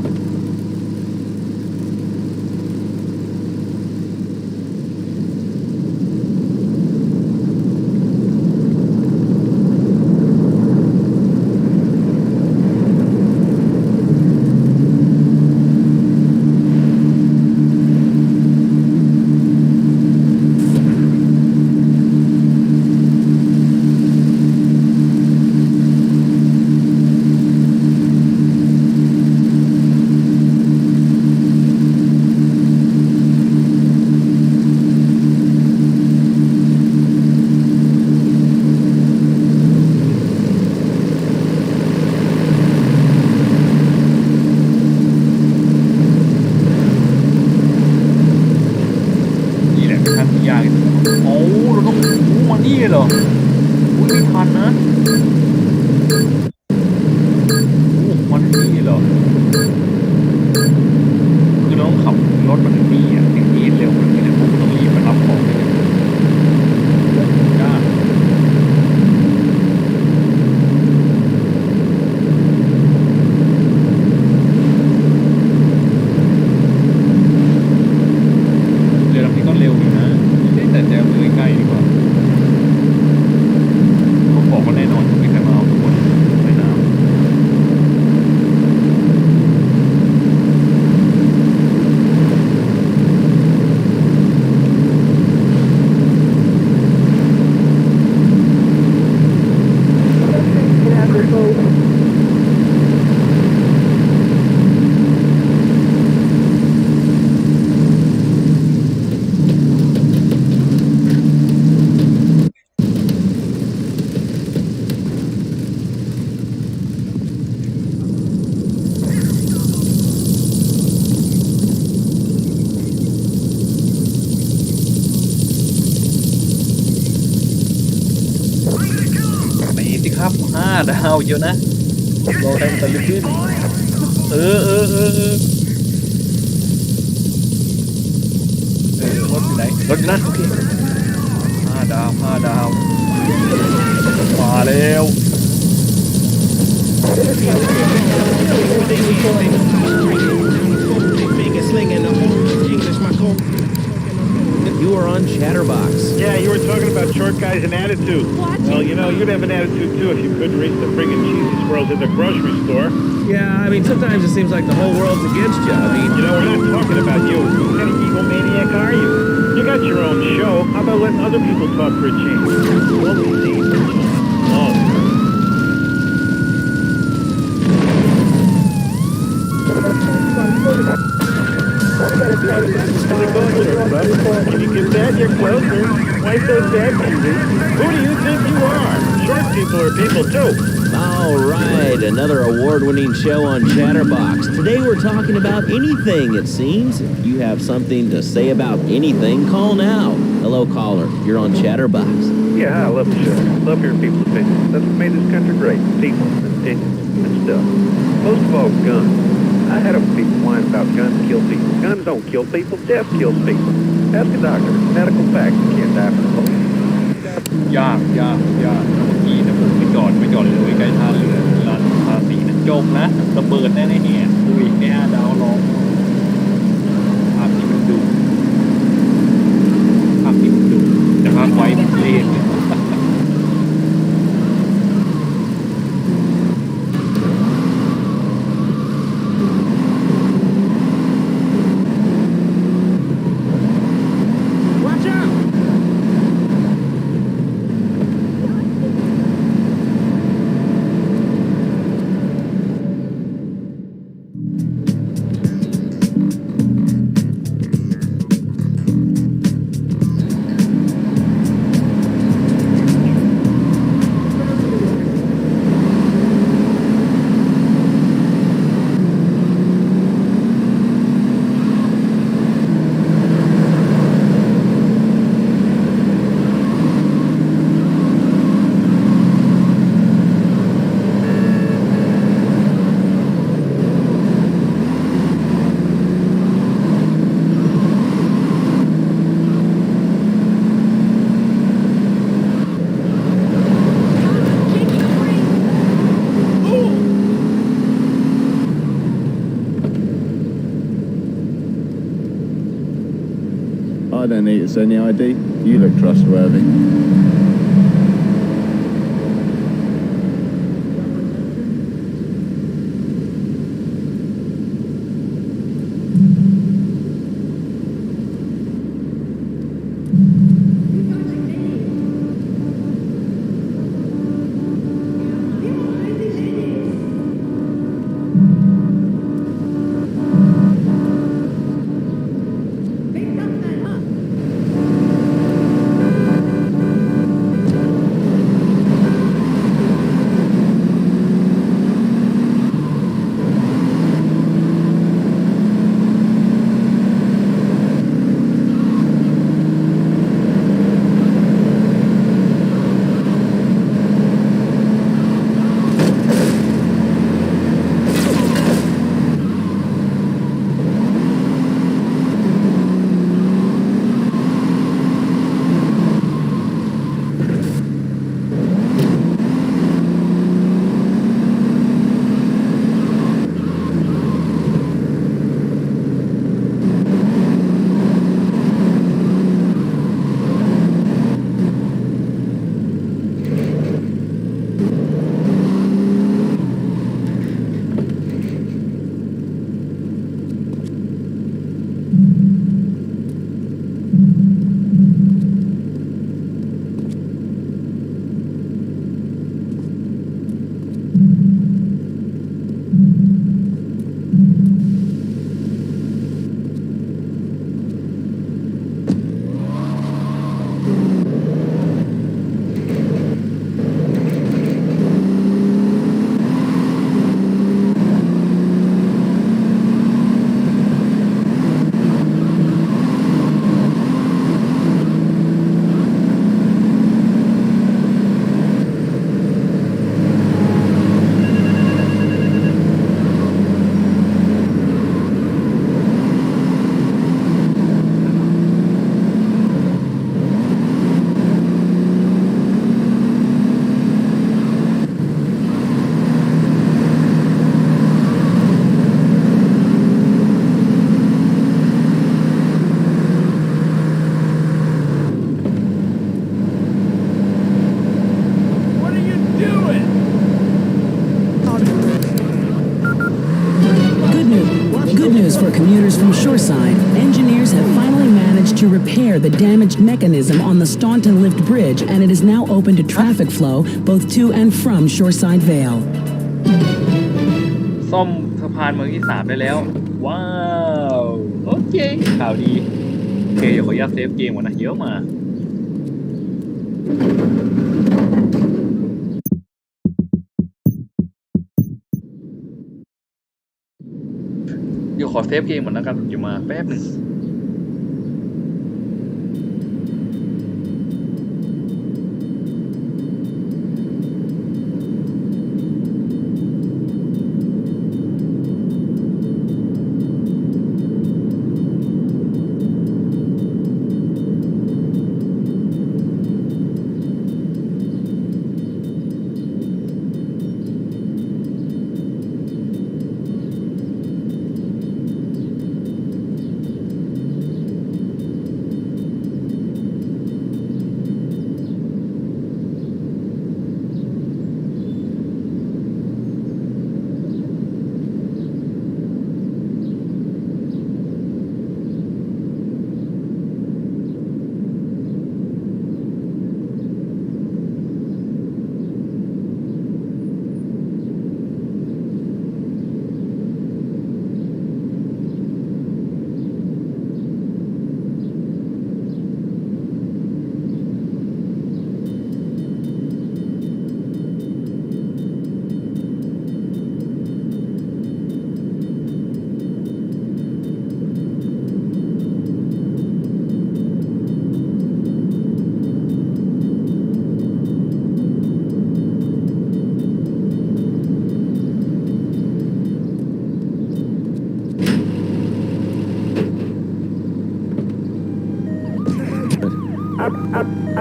ดาวเยอะนะรอได้มันจะลึกขึ้นรถอยู่ไหนรถอยู่นั่นโอเค5 ดาวมาแล้ว You were on Chatterbox. Yeah, you were talking about short guys and attitude. What? Well, you know, you'd have an attitude too if you couldn't reach the friggin' cheesy squirrels at the grocery store. Yeah, I mean, sometimes it seems like the whole world's against you. I mean, you know, we're not talking about you. What kind of egomaniac are you? You got your own show. How about letting other people talk for a change? What we see. Oh. If you get that, you're closer. Why so sad, Peter? Who do you think you are? Short people are people too. Oh, All right, another award-winning show on Chatterbox. Today we're talking about anything, it seems. If you have something to say about anything, call now. Hello, caller. You're on Chatterbox. Yeah, I love the show. Love hearing people's opinions. That's what made this country great. People, opinions, and stuff. Most of all, guns. I had them people whine about guns kill people. Guns don't kill people. Death kills people. Ask a doctor. Medical facts. You can't die from the police. ยากเมื่อกี้นะผมไปจอดเลยใกล้ท่าเรือร้านภาษีนะจบนะระเบิดแน่ๆเนี่ยดูอีกแน่ดาวร้องภาพที่มันดูแต่ภาพไว้เล่นI don't need to send the ID. You look trustworthy. commuters from Shoreside, engineers have finally managed to repair the damaged mechanism on the Staunton Lift Bridge, and it is now open to traffic flow both to and from Shoreside Vale. ซ่อมสะพานเมืองที่3ได้แล้วว้าวโอเคข่าวดีโอเคเดี๋ยวขออนุญาตเซฟเกมก่อนนะเดี๋ยวมา ขอเซฟเกมก่อนแล้วกันเดี๋ยวมาแป๊บหนึ่ง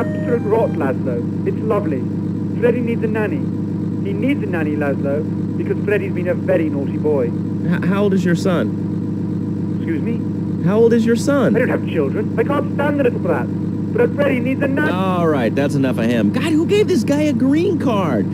Absolute rot, Laszlo. It's lovely. Freddy needs a nanny. He needs a nanny, Laszlo, because Freddy's been a very naughty boy. How old is your son? Excuse me? How old is your son? I don't have children. I can't stand the little brat. But Freddy needs a nanny. All right, that's enough of him. God, who gave this guy a green card?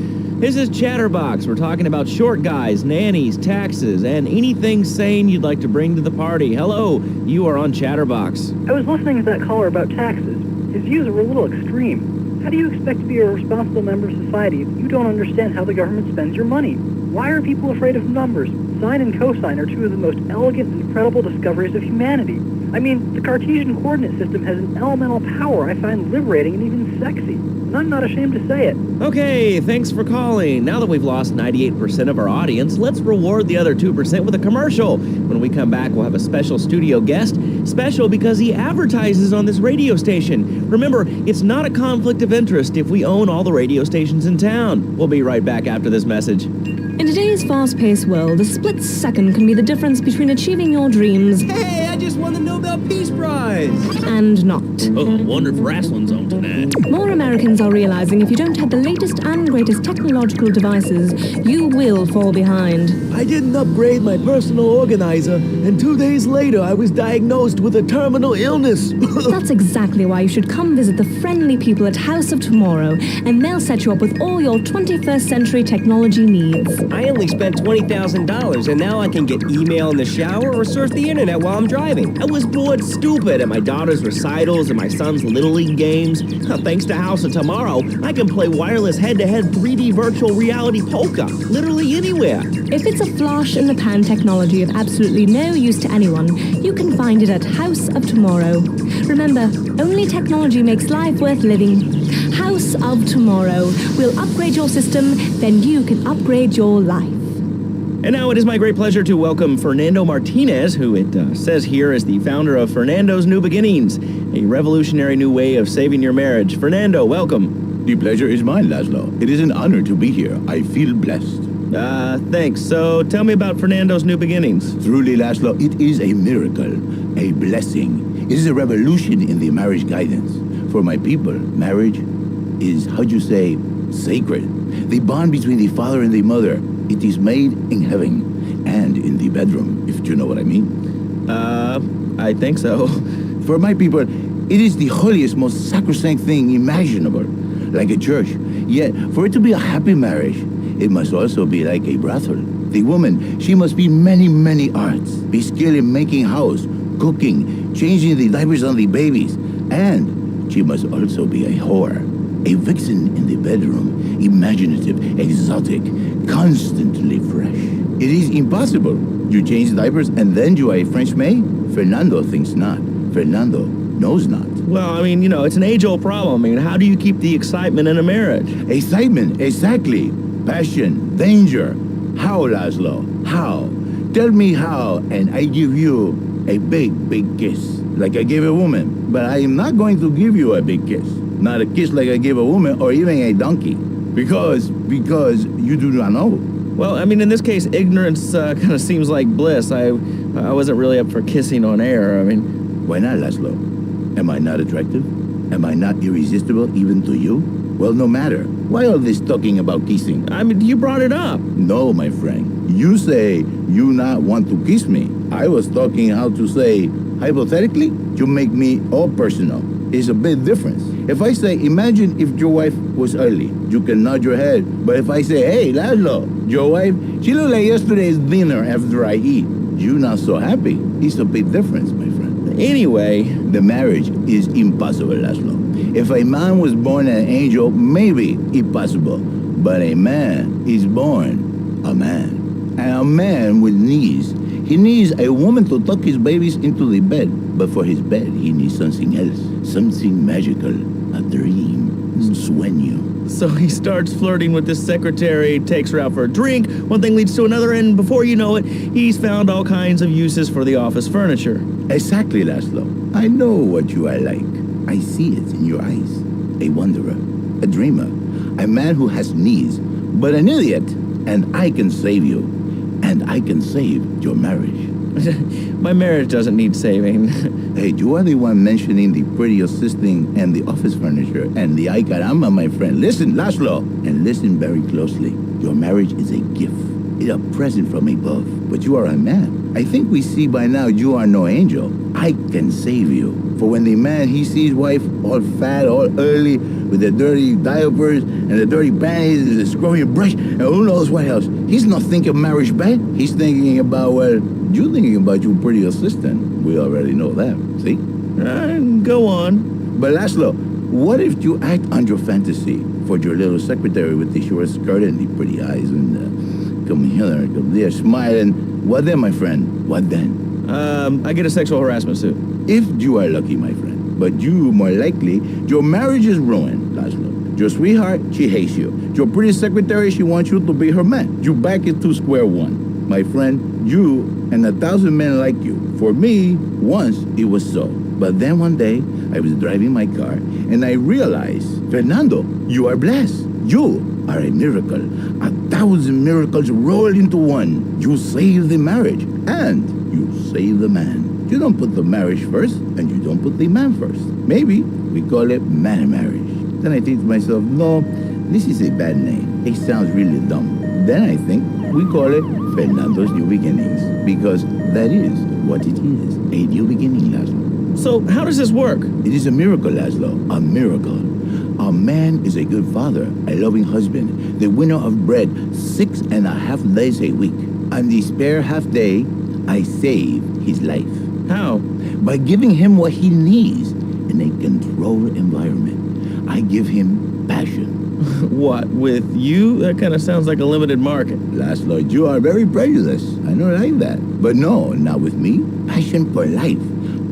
This is Chatterbox. We're talking about short guys, nannies, taxes, and anything sane you'd like to bring to the party. Hello, you are on Chatterbox. I was listening to that caller about taxes. His views are a little extreme. How do you expect to be a responsible member of society if you don't understand how the government spends your money? Why are people afraid of numbers? Sine and cosine are two of the most elegant and incredible discoveries of humanity. I mean, the Cartesian coordinate system has an elemental power I find liberating and even sexy. And I'm not ashamed to say it. Okay, thanks for calling. Now that we've lost 98% of our audience, let's reward the other 2% with a commercial. When we come back, we'll have a special studio guest. Special because he advertises on this radio station. Remember, it's not a conflict of interest if we own all the radio stations in town. We'll be right back after this message. In today's fast-paced world, a split second can be the difference between achieving your dreams... Hey, I just won the Nobel Peace Prize! ...and not. Oh, wonder if wrestling's on tonight. More Americans are realizing if you don't have the latest and greatest technological devices, you will fall behind. I didn't upgrade my personal organizer, and 2 days later I was diagnosed with a terminal illness. That's exactly why you should come visit the friendly people at House of Tomorrow, and they'll set you up with all your 21st century technology needs. I only spent $20,000, and now I can get email in the shower or surf the internet while I'm driving. I was bored stupid at my daughter's recitals and my son's Little League games. Thanks to House of Tomorrow, I can play wireless head-to-head 3D virtual reality poker, literally anywhere. If it's a flash-in-the-pan technology of absolutely no use to anyone, you can find it at House of Tomorrow. Remember, only technology makes life worth living. House of Tomorrow. We'll upgrade your system, then you can upgrade your life. And now it is my great pleasure to welcome Fernando Martinez, who it says here is the founder of Fernando's New Beginnings, a revolutionary new way of saving your marriage. Fernando, welcome. The pleasure is mine, Laszlo. It is an honor to be here. I feel blessed. Thanks. So tell me about Fernando's New Beginnings. Truly, Laszlo, it is a miracle, a blessing. It is a revolution in the marriage guidance. For my people, marriage is, how'd you say, sacred. The bond between the father and the mother, it is made in heaven and in the bedroom, if you know what I mean. I think so. For my people, it is the holiest, most sacrosanct thing imaginable, like a church. Yet, for it to be a happy marriage, it must also be like a brothel. The woman, she must be many, many arts, be skilled in making house, cooking, changing the diapers on the babies, and she must also be a whore. A vixen in the bedroom, imaginative, exotic, constantly fresh. It is impossible. You change diapers and then you are a French maid? Fernando thinks not. Fernando knows not. Well, I mean, it's an age-old problem. I mean, how do you keep the excitement in a marriage? Excitement, exactly. Passion, danger. How, Laszlo? How? tell me how, and I give you a big, big kiss, like I gave a woman. But I am not going to give you a big kiss. Not a kiss like I gave a woman or even a donkey. Because you do not know. Well, I mean, in this case, ignorance kind of seems like bliss. I wasn't really up for kissing on air. I mean... Why not, Laszlo? Am I not attractive? Am I not irresistible even to you? Well, no matter. Why all this talking about kissing? I mean, you brought it up. No, my friend. You say you not want to kiss me. I was talking how to say, hypothetically, you make me all personal. It's a big difference. If I say, imagine if your wife was early, you can nod your head. But if I say, hey, Laszlo, your wife, she looked like yesterday's dinner after I eat. You not so happy. It's a big difference, my friend. Anyway, the marriage is impossible, Laszlo. If a man was born an angel, maybe impossible. But a man is born a man. And a man with needs. He needs a woman to tuck his babies into the bed. But for his bed, he needs something else. Something magical. A dream. Sueño. So he starts flirting with this secretary, takes her out for a drink, one thing leads to another, and before you know it, he's found all kinds of uses for the office furniture. Exactly, Laszlo. I know what you are like. I see it in your eyes. A wanderer. A dreamer. A man who has needs, but an idiot. And I can save you. And I can save your marriage. My marriage doesn't need saving. Hey, you are the one mentioning the pretty assisting and the office furniture and the ay caramba, my friend. Listen, Laszlo, and listen very closely. Your marriage is a gift. It's a present from above. But you are a man. I think we see by now you are no angel. I can save you. For when the man, he sees wife all fat, all early, with the dirty diapers and the dirty panties and the screwy brush, and who knows what else. He's not thinking marriage bad. He's thinking about, well, you thinking about your pretty assistant. We already know that, see? Go on. But Laszlo, what if you act on your fantasy for your little secretary with the short skirt and the pretty eyes and come here, come there, smiling. What then, my friend? What then? I get a sexual harassment suit. If you are lucky, my friend. But you, more likely, your marriage is ruined, Laszlo. Your sweetheart, she hates you. Your pretty secretary, she wants you to be her man. You back it to square one. My friend, you and 1,000 men like you. For me, once it was so. But then one day, I was driving my car, and I realized, Fernando, you are blessed. You are a miracle. 1,000 miracles rolled into one. You save the marriage, and you save the man. You don't put the marriage first, and you don't put the man first. Maybe we call it man marriage. Then I think to myself, no, this is a bad name. It sounds really dumb. Then I think we call it Fernando's New Beginnings, because that is what it is, a new beginning, Laszlo. So how does this work? It is a miracle, Laszlo, a miracle. A man is a good father, a loving husband, the winner of bread 6.5 days a week. On the spare half day, I save his life. How? By giving him what he needs in a controlled environment. I give him passion. What, with you? That kind of sounds like a limited market. Laszlo, you are very prejudiced. I don't like that. But no, not with me. Passion for life.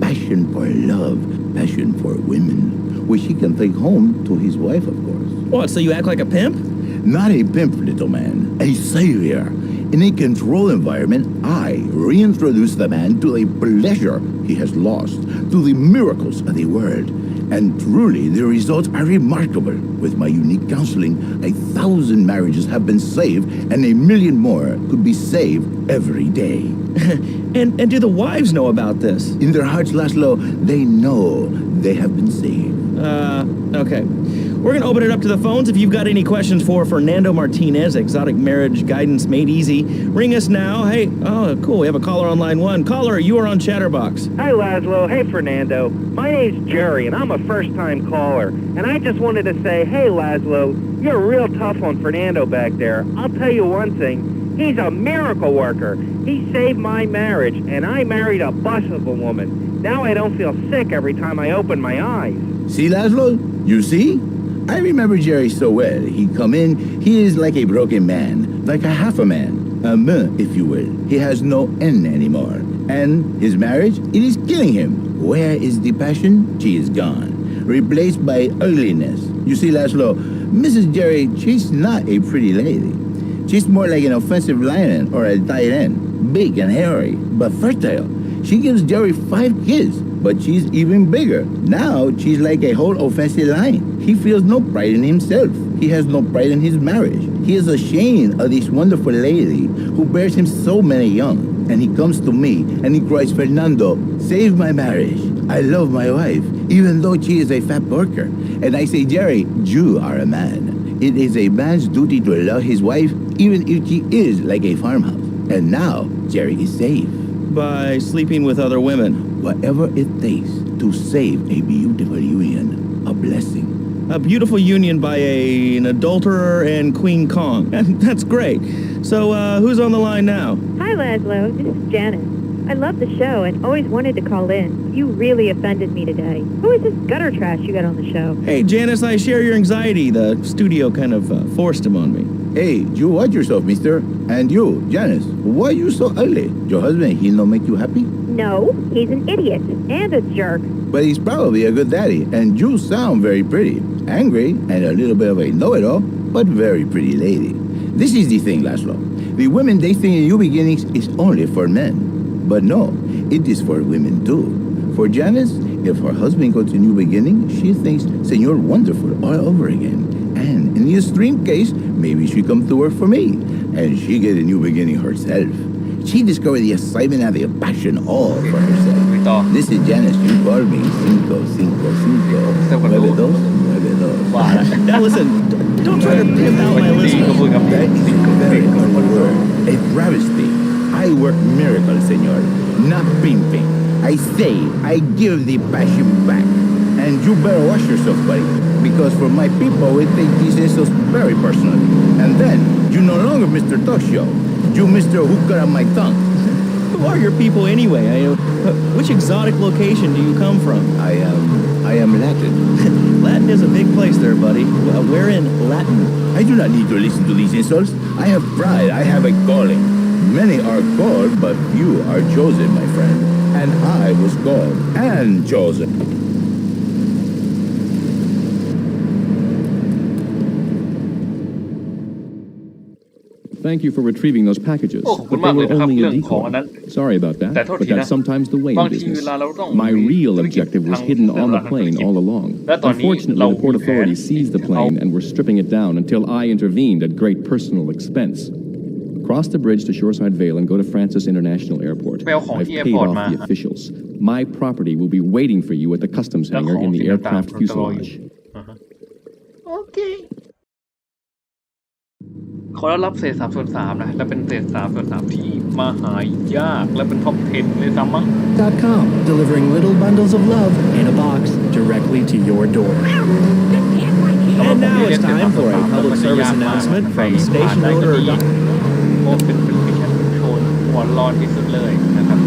Passion for love. Passion for women. Which he can take home to his wife, of course. What, so you act like a pimp? Not a pimp, little man. A savior. In a controlled environment, I reintroduce the man to the pleasure he has lost, to the miracles of the world. And truly, the results are remarkable. With my unique counseling, 1,000 marriages have been saved, and 1,000,000 more could be saved every day. And do the wives know about this? In their hearts, Laszlo, they know they have been saved. Okay. We're going to open it up to the phones. If you've got any questions for Fernando Martinez, exotic marriage guidance made easy, ring us now. Hey, oh, cool. We have a caller on line 1. Caller, you are on Chatterbox. Hi, Laszlo. Hey, Fernando. My name's Jerry, and I'm a first-time caller. And I just wanted to say, hey, Laszlo, you're real tough on Fernando back there. I'll tell you one thing. He's a miracle worker. He saved my marriage, and I married a bus of a woman. Now I don't feel sick every time I open my eyes. See, Laszlo? You see? I remember Jerry so well. He come in, he is like a broken man, like a half a man, a me, if you will. He has no N anymore. And his marriage, it is killing him. Where is the passion? She is gone, replaced by ugliness. You see, Laszlo, Mrs. Jerry, she's not a pretty lady. She's more like an offensive lion or a tight end. big and hairy, but fertile. She gives Jerry 5 kids, but she's even bigger. Now she's like a whole offensive line. He feels no pride in himself. He has no pride in his marriage. He is ashamed of this wonderful lady who bears him so many young. And he comes to me and he cries, Fernando, save my marriage. I love my wife, even though she is a fat worker. And I say, Jerry, you are a man. It is a man's duty to love his wife, even if she is like a farmhouse. And now, Jerry is safe. By sleeping with other women. Whatever it takes to save a beautiful union, a blessing. A beautiful union by an adulterer and Queen Kong. That's great. So, who's on the line now? Hi, Laszlo. This is Janice. I love the show and always wanted to call in. You really offended me today. Who is this gutter trash you got on the show? Hey, Janice, I share your anxiety. The studio kind of forced him on me. Hey, you watch yourself, mister. And you, Janice, why are you so ugly? Your husband, he not make you happy? No, he's an idiot and a jerk. But he's probably a good daddy, and you sound very pretty. Angry, and a little bit of a know-it-all, but very pretty lady. This is the thing, Laszlo. The women they think in New Beginnings is only for men. But no, it is for women too. For Janice, if her husband goes to New Beginning, she thinks Senor Wonderful all over again. And in the extreme case, maybe she come to work for me, and she get a new beginning herself. She discovered the excitement and the passion all for herself. This is Janice. You call me 555. Now listen, don't try to pimp out my listeners. That is a very good word. A travesty. I work miracles, senor, not pimping. I say, I give the passion back. And you better watch yourself, buddy, because for my people, we take these insults very personally. And then, you no longer Mr. Talk Show. You Mr. Who Cut Out My Tongue. Who are your people anyway? Which exotic location do you come from? I am Latin. Latin is a big place there, buddy. We're in Latin. I do not need to listen to these insults. I have pride. I have a calling. Many are called, but few are chosen, my friend. And I was called and chosen. Thank you for retrieving those packages. Oh, But they were only a decoy. Sorry about that, but that's sometimes the way in business. My real objective was hidden on the plane all along. Unfortunately, the Port Authority seized the plane and were stripping it down until I intervened at great personal expense. Cross the bridge to Shoreside Vale and go to Francis International Airport. I've paid off the officials. My property will be waiting for you at the customs hangar in the aircraft fuselage. Okay. เขาได้รับเศษ3/3นะและเป็นเศษ3/3ที่มาหายากและเป็นท็อป 10 เลยซ้ำมั้ง .com, delivering little bundles of love in a box directly to your door. And now it's time for a public service announcement from station owner. โมเป็นมิชชั่นโชนหัวร้อนที่สุดเลยนะครับ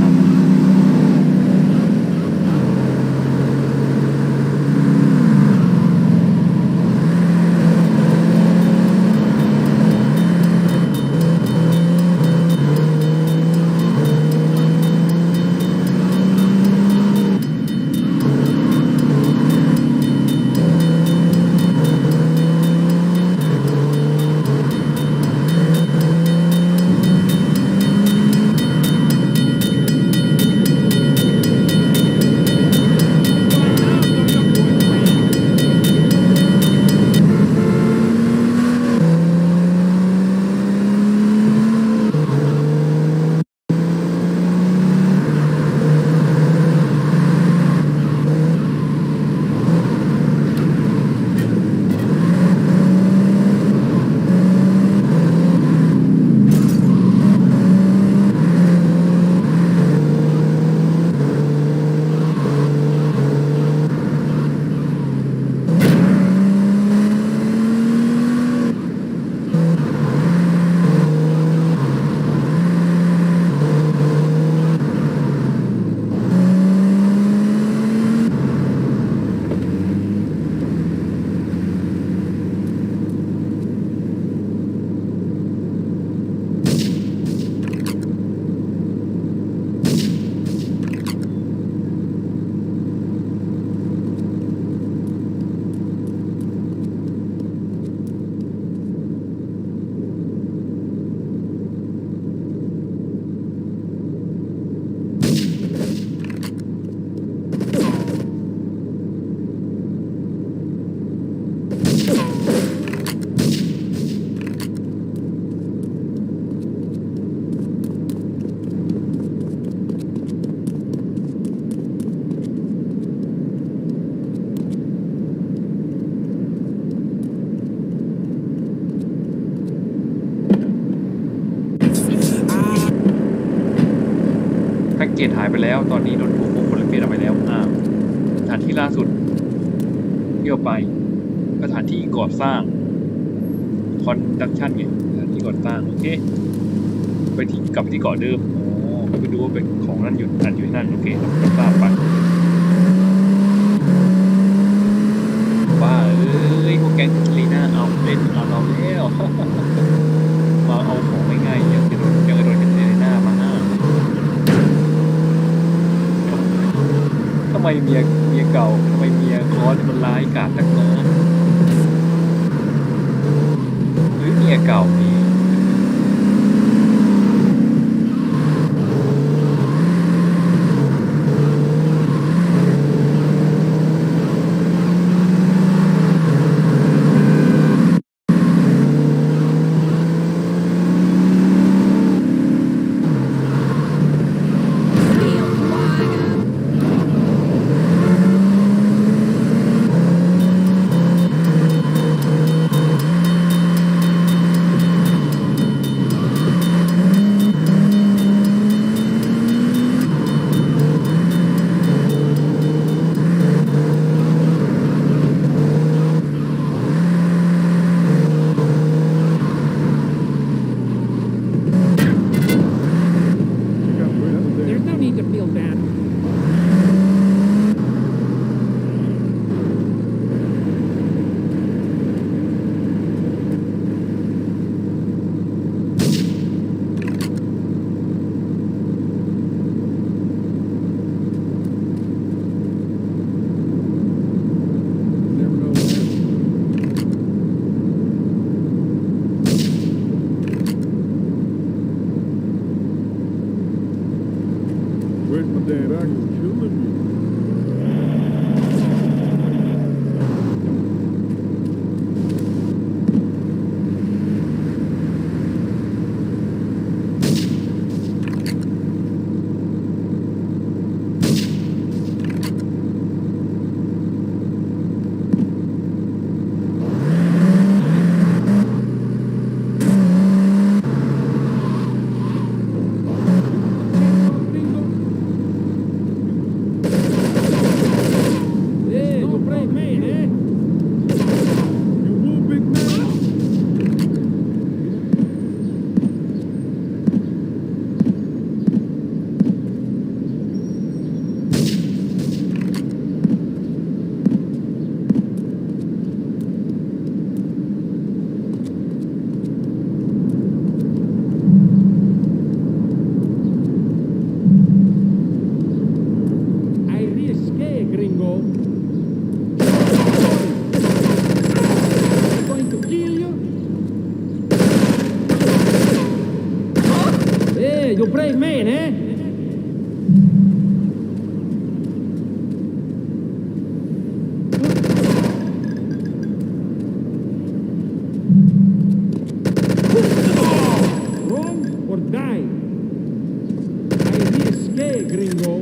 แล้วตอนนี้โดนถูกโคลัมเบียเอาไปแล้วสถานที่ล่าสุดเที่ยวไปสถานที่ก่อสร้างคอนสตรักชั่นไงสถานที่ก่อสร้างโอเคไปที่กลับไปที่เกาะเดิมไปดูว่าเป็นของนั่นอยู่นั่นโอเครับทราบไปว่าพวกแก๊งลีน่าเอาเล่นเอาเราแล้วมาเอาของง่ายๆยังโดนเป็นลีน่ามาทำไมเมียเก่าทำไมเมียคอสมันร้ายกาจนักหนาหรือเมียเก่ามีYou brave man, eh? Wrong or die? I risque, gringo.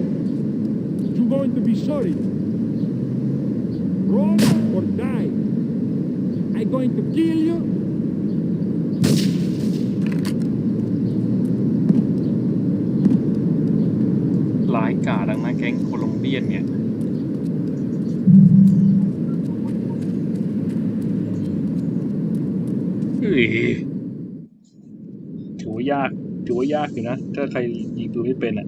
You're going to be sorry. Wrong or die? I'm going to kill you. ร้ายกาจดังนะแก๊งโคลอมเบียนเนี่ยถือว่ายากอยู่นะถ้าใครยิงปืนไม่เป็นอ่ะ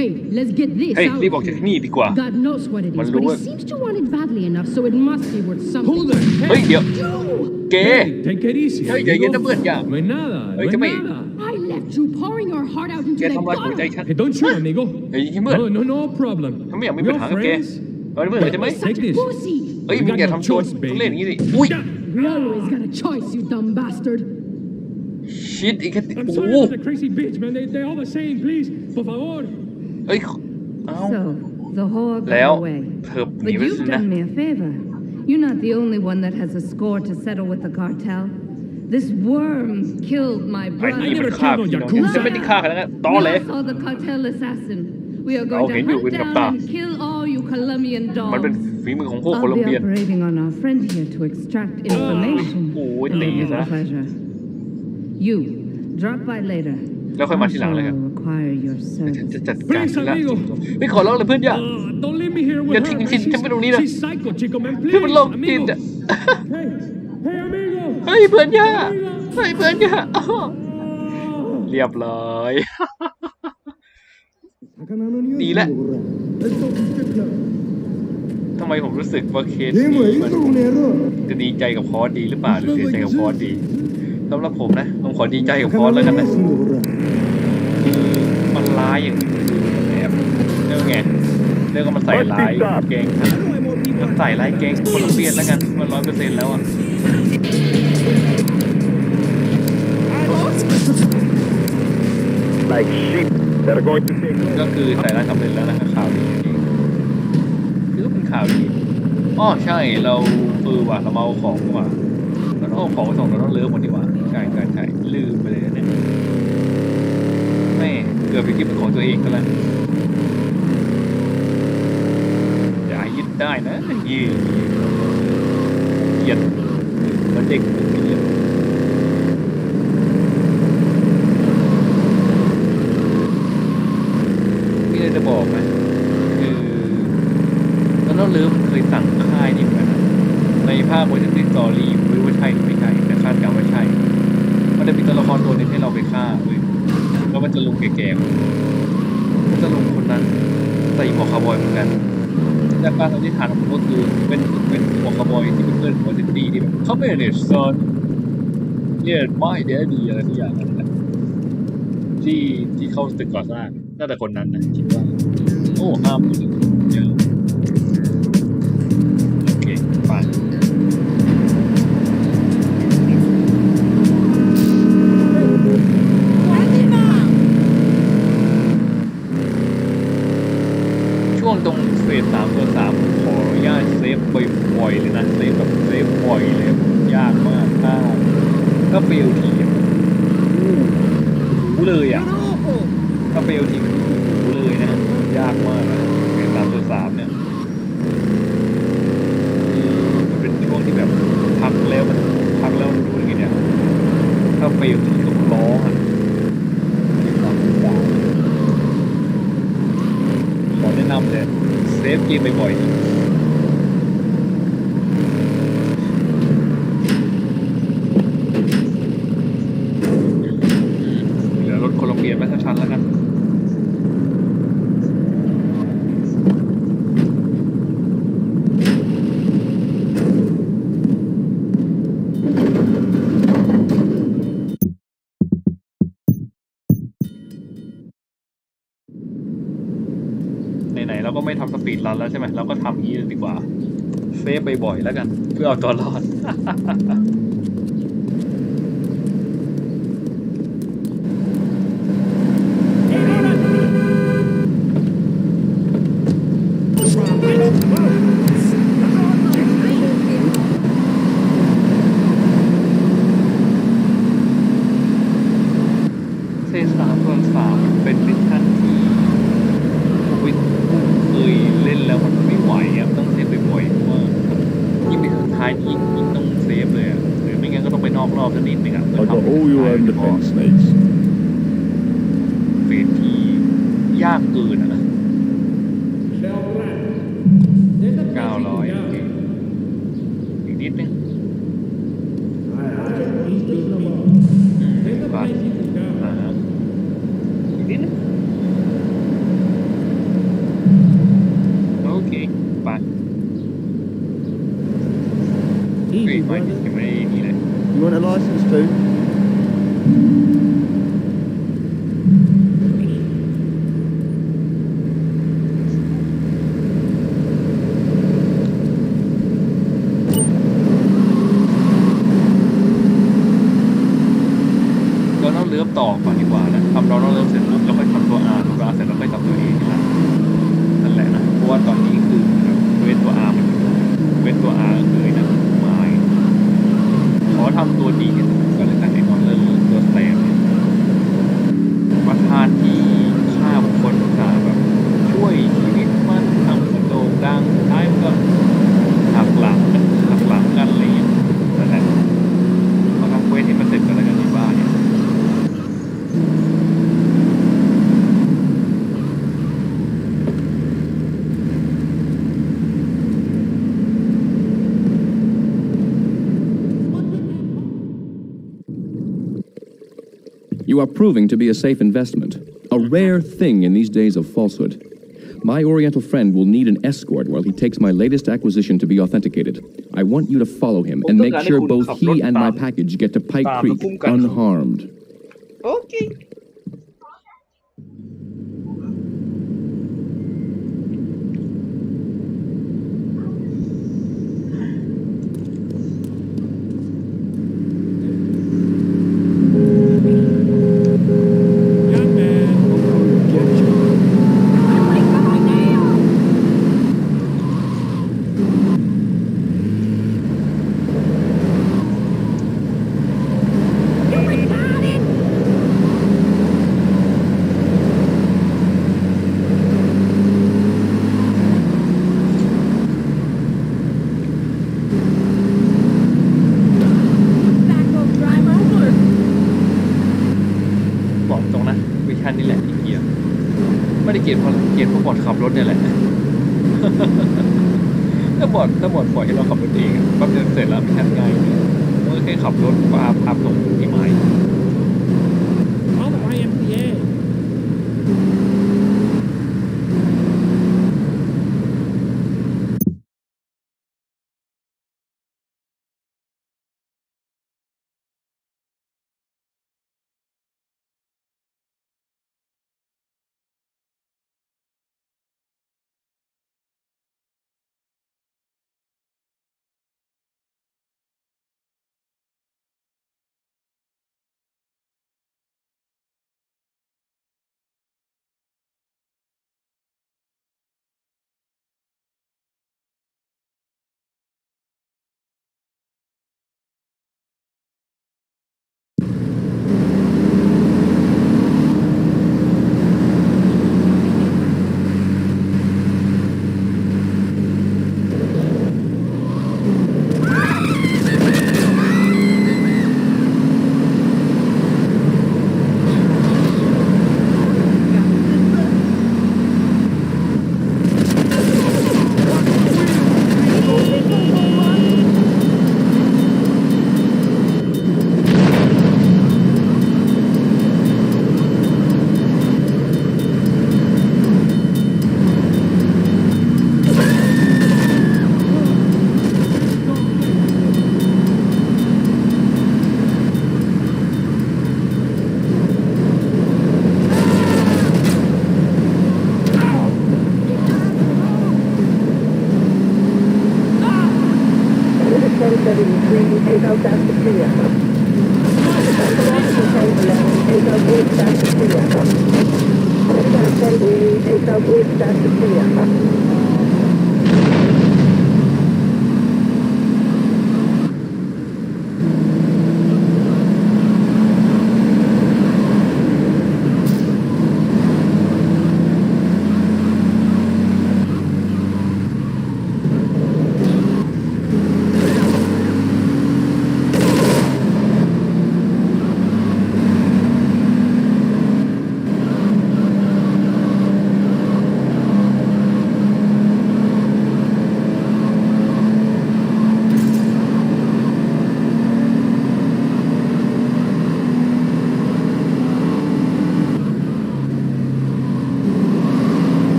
Hey, let's get this out. รีบออกจากที่นี่ดีกว่า God knows what it is, but he seems to want it badly enough, so it must be worth something. Hold on. เฮ้ยเดี๋ยวเก๋ Take it easy. เฮ้ยอย่าเย็นนะเพื่อนอย่า No hay nada. I left you pouring your heart out into แก that ทำลายหัวใจ bottle. ฉัน Hey, don't shoot, amigo. เฮ้ยเพื่อน No problem. ฉันไม่อยากมีปัญหากับแก friends? เพื่อนใช่ไหม Take this. เฮ้ยมึงอย่าทำตัวเล่นอย่างนี้ดิอุ้ย We always got a choice, you dumb bastard. ชิดอีกแค่ I'm โอ้ sorry about the crazy bitch, man. They all the same, please. Por favor. เฮ้ยเอ้า So, the whore แล้ว got away. เธอหนี But ไป you've สินะ done me a favor. You're not the only one that has a score to settle with the cartel. This worm killed my ไอ้ brother. นี่มันฆ่าพี่น้องจะไม่ได้ฆ่ากันนะตอ We เลย all saw the cartel assassin. We are เรา going เห็น to อยู่ hunt เป็นกับ down ตา and kill all you Colombian มันเป็น dogs. ฝี ฝีมือของพวกโคลอม I'll be เบียน operating on our friend here to extract information. โอ้ย It'll ตี be ซะ a pleasure. You drop by later. แล้วค่อยมาทีหลังเลยกัน Require your ฉัน service. จะจัดการทีละไม่ขอร้องเลยเพื่อนอย่า Don't leave me here with อย่า her. ทิ้ง man. ฉันไปตรงนี้นะ She's psycho, chico, man. เพื่อนมัน Please, โลกจิต amigo. อ่ะ Hey, amigo. เฮ้ยเพื่อนอย่าเฮ้ยเพื่อนอย่าเรียบร้อยดีแล้วทำไมผมรู้สึกว่าเคสนี้มันจะดีใจกับคอร์สดีหรือเปล่าหรือเสียใจกับคอร์สดีสำหรับผมนะผมขอดีใจกับคอร์สแล้วกันนะมันร้ายอย่างนี้แบบเรื่องไงเรื่องก็มันใส่ร้ายแกงมันใส่ร้ายแกงโคลอมเบียนแล้วกันมัน100%แล้วอ่ะก็คือใส่ร้ายสำเร็จแล้วนะครับข่าวดีจริงคือก็เป็นข่าวดีอ๋อใช่เราว่ะเราเอาของว่ะเราต้องเอาของไปส่งเราต้องเลิฟมันดีกว่าใช่ลืมไปเลยเนี่ยไม่เกือบไปคิดเป็นของตัวเองก็แล้วอย่ายึดได้นะยืดเหยียดมันเด็กเหยียดมีอะไรจะบอกไหมคือแล้วเลิฟเคยสั่งค่ายนี่เหมือนกันในภาพวอร์ชันสตอรี่ไม่รู้ว่าใช่หรือไม่ใช่แต่คาดการณ์ว่าใช่มันจะมีตัวละครตัวนึงให้เราไปฆ่าเลยแล้วมันจะลุงแก่ๆมันจะลุงคนนั้นใส่หมวกคาวบอยเหมือนกันจากการสันนิษฐานของผมก็คือเป็นหมวกคาวบอยที่เป็นเพื่อนของซิตี้ที่แบบเขาไม่ได้สอนเนี่ยไม่เดี๋ยวดีอะไรทุกอย่างนั่นแหละที่เข้าตึกก่อสร้างน่าแต่คนนั้นนะคิดว่าโอ้ห้ามเลยเยอะโอเคไปช่วงตรงเฟส3 ขออนุญาตเซฟบ่อยๆเลยนะเซฟแบบเซฟบ่อยเลยยากมากถ้าเฟลทีหูเลยอ่ะถ้าเฟลทีหูเลยนะยากมากนะเฟส3เนี่ยมันเป็นช่วงที่แบบพักแล้วมันรู้ยังไงเนี่ยถ้าเฟลทีก็ร้องอ่ะขอแนะนำเลยเซฟเกมบ่อยๆเหลือรถโคลอมเบียไว้สักชั้นแล้วกันไหนๆเราก็ไม่ทำสปีดรันแล้วใช่ไหมเราก็ทำนี้ดีกว่าเซฟบ่อยๆแล้วกันเพื่อเอาตัวรอด เซ3/3มันเป็นมิชชั่นที่เคยเล่นแล้วมันไม่ไหวอ่ะต้องเซฟบ่อยๆเพราะว่ายิ่งเป็นสุดท้ายยิ่งต้องเซฟเลยอ่ะหรือไม่งั้นก็ต้องไปนอกรอบสักนิดนึงอ่ะเพื่อทำเฟสที่ยากเกินอ่ะ900โอเคอีกนิดนึงบ้านอีกนิดนึงโอเคไปไม่ยังไม่นี่เลย You want a license too? เราต้องเลือกต่อก่อนดีกว่านะทำเราต้องเลือกเสร็จปุ๊บเราค่อยทำตัว R ทำตัว R เสร็จแล้วค่อยทำตัว A นี่แหละนั่นแหละนะเพราะว่าตอนนี้คือเว้นตัว R มันเว้นตัว R ก็คือนะไม่ขอทำตัวดีที่สุดก่อนเลยกันไอ้นอนเลยตัวแสบเนี่ยประธานที่ฆ่าบุคคลต่างแบบช่วยชีวิตมันทำมันโด่งดังท้ายมันก็ You are proving to be a safe investment, a rare thing in these days of falsehood. My Oriental friend will need an escort while he takes my latest acquisition to be authenticated. I want you to follow him and make sure both he and my package get to Pike Creek unharmed. Okay.บอกตรงนะวิชันนี่แหละที่เกลียดไม่ได้เกลียดเพราะบอดขับรถเนี่ยแหละ ถ้าบอดปล่อยให้เราขับรถเองแป๊บเดียวเสร็จแล้ววิชันง่ายเลยเมื่อแค่ขับรถพาส่งที่หมาย Call the YMCA.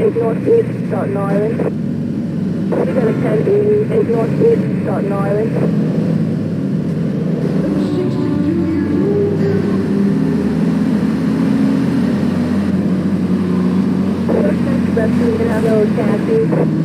Take 8 northeast, Staten Island. We've got a 10 8 northeast, Staten Island. That's we can have those taxis.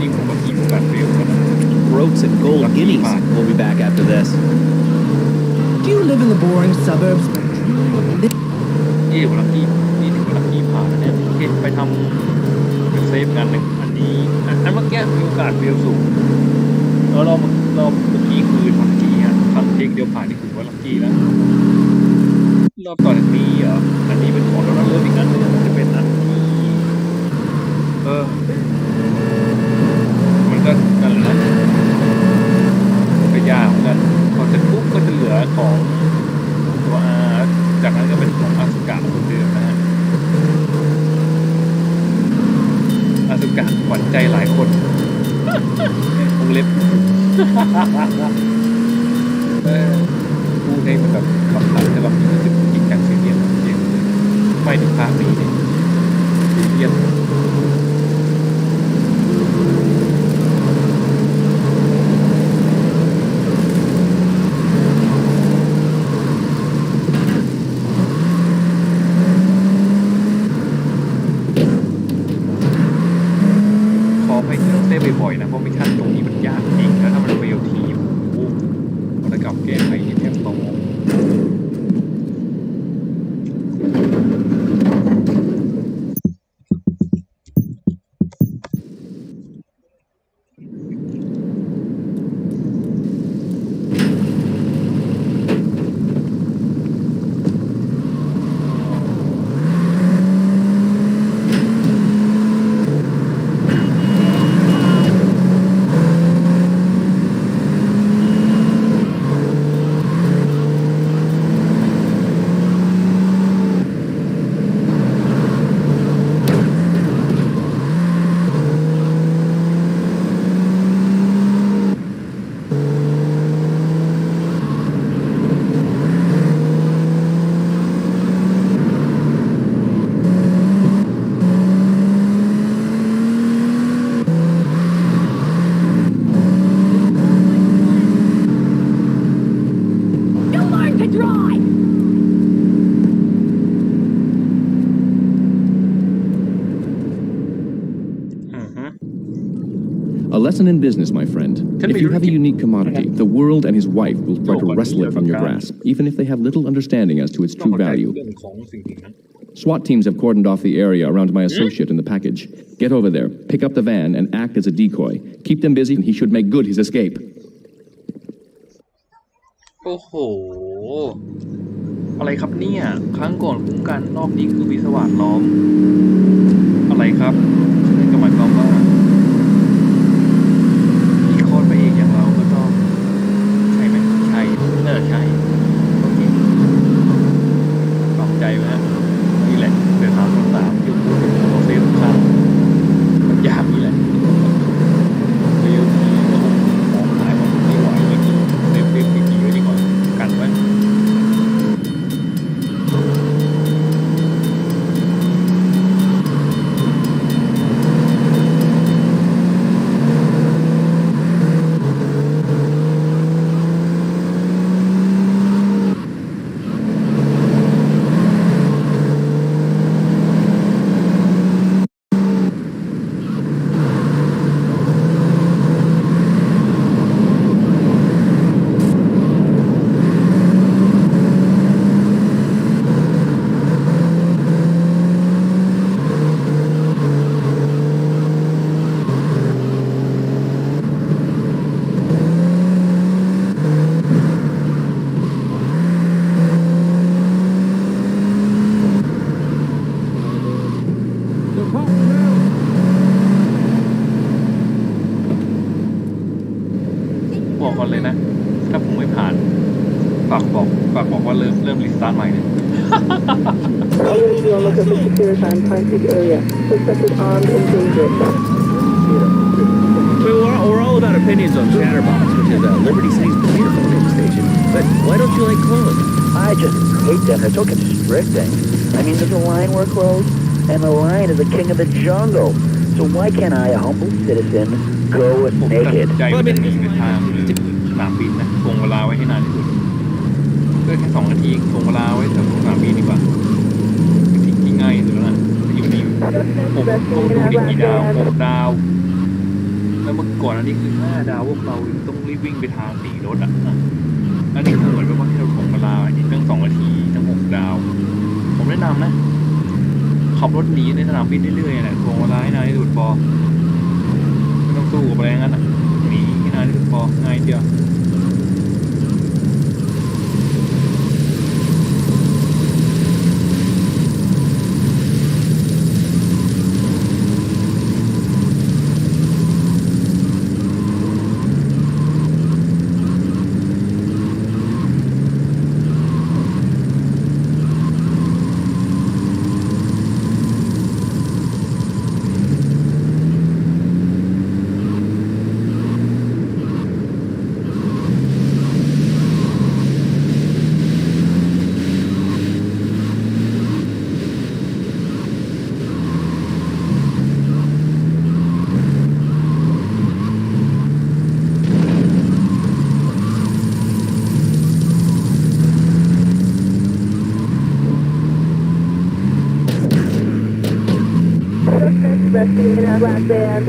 ริงๆผมก็ขี่แบบเร็วกันนะ Groats and gold guineas. We'll be back after this. Do you live in the boring suburbs? วันลักกี้นี่ถือว่าลักกี้ผ่านนะเนี่ยโอเคไปทำเป็นเซฟงานหนึ่งอันนี้อันเมื่อกี้มีโอกาสเร็วสูงแล้วเราเมื่อกี้คือลักกี้ฮะครั้งเทคเดียวผ่านนี่ถือว่าลักกี้แล้วรอบต่อจากนี้เหรออันนี้เป็นของเราเริ่มอีกอันนึงจะเป็นอันที่มันก็นั่นแหละก็ยากเหมือนกันพอเสร็จปุ๊บก็จะเหลือของตัวจากนั้นก็เป็นของอาสุกะคนเดิมนะฮะอาสุกะหวั่นใจหลายคนวงเล็บพูดให้มันแบบคำสั่งให้เรามีรู้สึกจริงจังเสียเรียนเองไม่ถึงภาคนี้เนี่ยเรียนบ่อยๆนะเพราะไม่ขั้นตรงนี้มันยากจริงแล้วถ้ามันเร็วทีโอ้โหมันจะกลับแก้ไขแทบตรงA lesson in business, my friend. If you have a unique commodity, the world and his wife will try to wrestle it from your grasp, even if they have little understanding as to its true value. SWAT teams have cordoned off the area around my associate in the package. Get over there, pick up the van, and act as a decoy. Keep them busy, and he should make good his escape. โอ้โหอะไรครับเนี่ยครั้งก่อนคุ้มกันรอบนี้คือวิศวะล้อมอะไรครับนั่นก็หมายความว่ามีโค้ดไปเองอย่างเราก็ต้องใช่ไหมใช่ใช่โอเคปรับใจไหมฮะนี่แหละเดินทางต่างๆที่พูดถึงโปรเซสข้างมันยากนี่แหละเร็วทีก็ของหายมันไม่ไหวเลยเร็วทีไว้ดีกว่ากันไว้บอกก่อนเลยนะถ้าผมไม่ผ่านฝากบอกว่าเริ่มรีสตาร์ทใหม่เลย Always be on lookout for secure time, concrete area. Suspect is armed and dangerous. We're all about opinions on Chatterbox, which is Liberty City's premier phone station. But why don't you like clones? I just hate them. They're so constricting. I mean, there's a line we're closed, and the lion is the king of the jungle. So why can't I, a humble citizen, go naked? ใจมันจะมีเป็นทางสนามบินนะคงเวลาไว้ให้นานที่สุดเพื่อแค่2 นาทีคงเวลาไว้แถวสนามบินดีกว่าเป็นสิ่งที่ง่ายสุดแล้วนะอยู่นี่ผมดูดิกี่ดาว6 ดาว แล้วเมื่อก่อนอันนี้คือ5 ดาวพวกเราต้องรีบวิ่งไปทางหนีรถอ่ะอันนี้คือเหมือนกับว่าที่เราถ่วงเวลาอีกตั้ง2 นาทีตั้ง6 ดาวผมแนะนำนะขับรถหนีในสนามบินเรื่อยๆแหละถ่วงเวลาให้นานที่สุดพอไม่ต้องสู้กับอะไรงั้นอ่ะหนีให้นานที่สุดพอง่ายเดียวResting in our black van.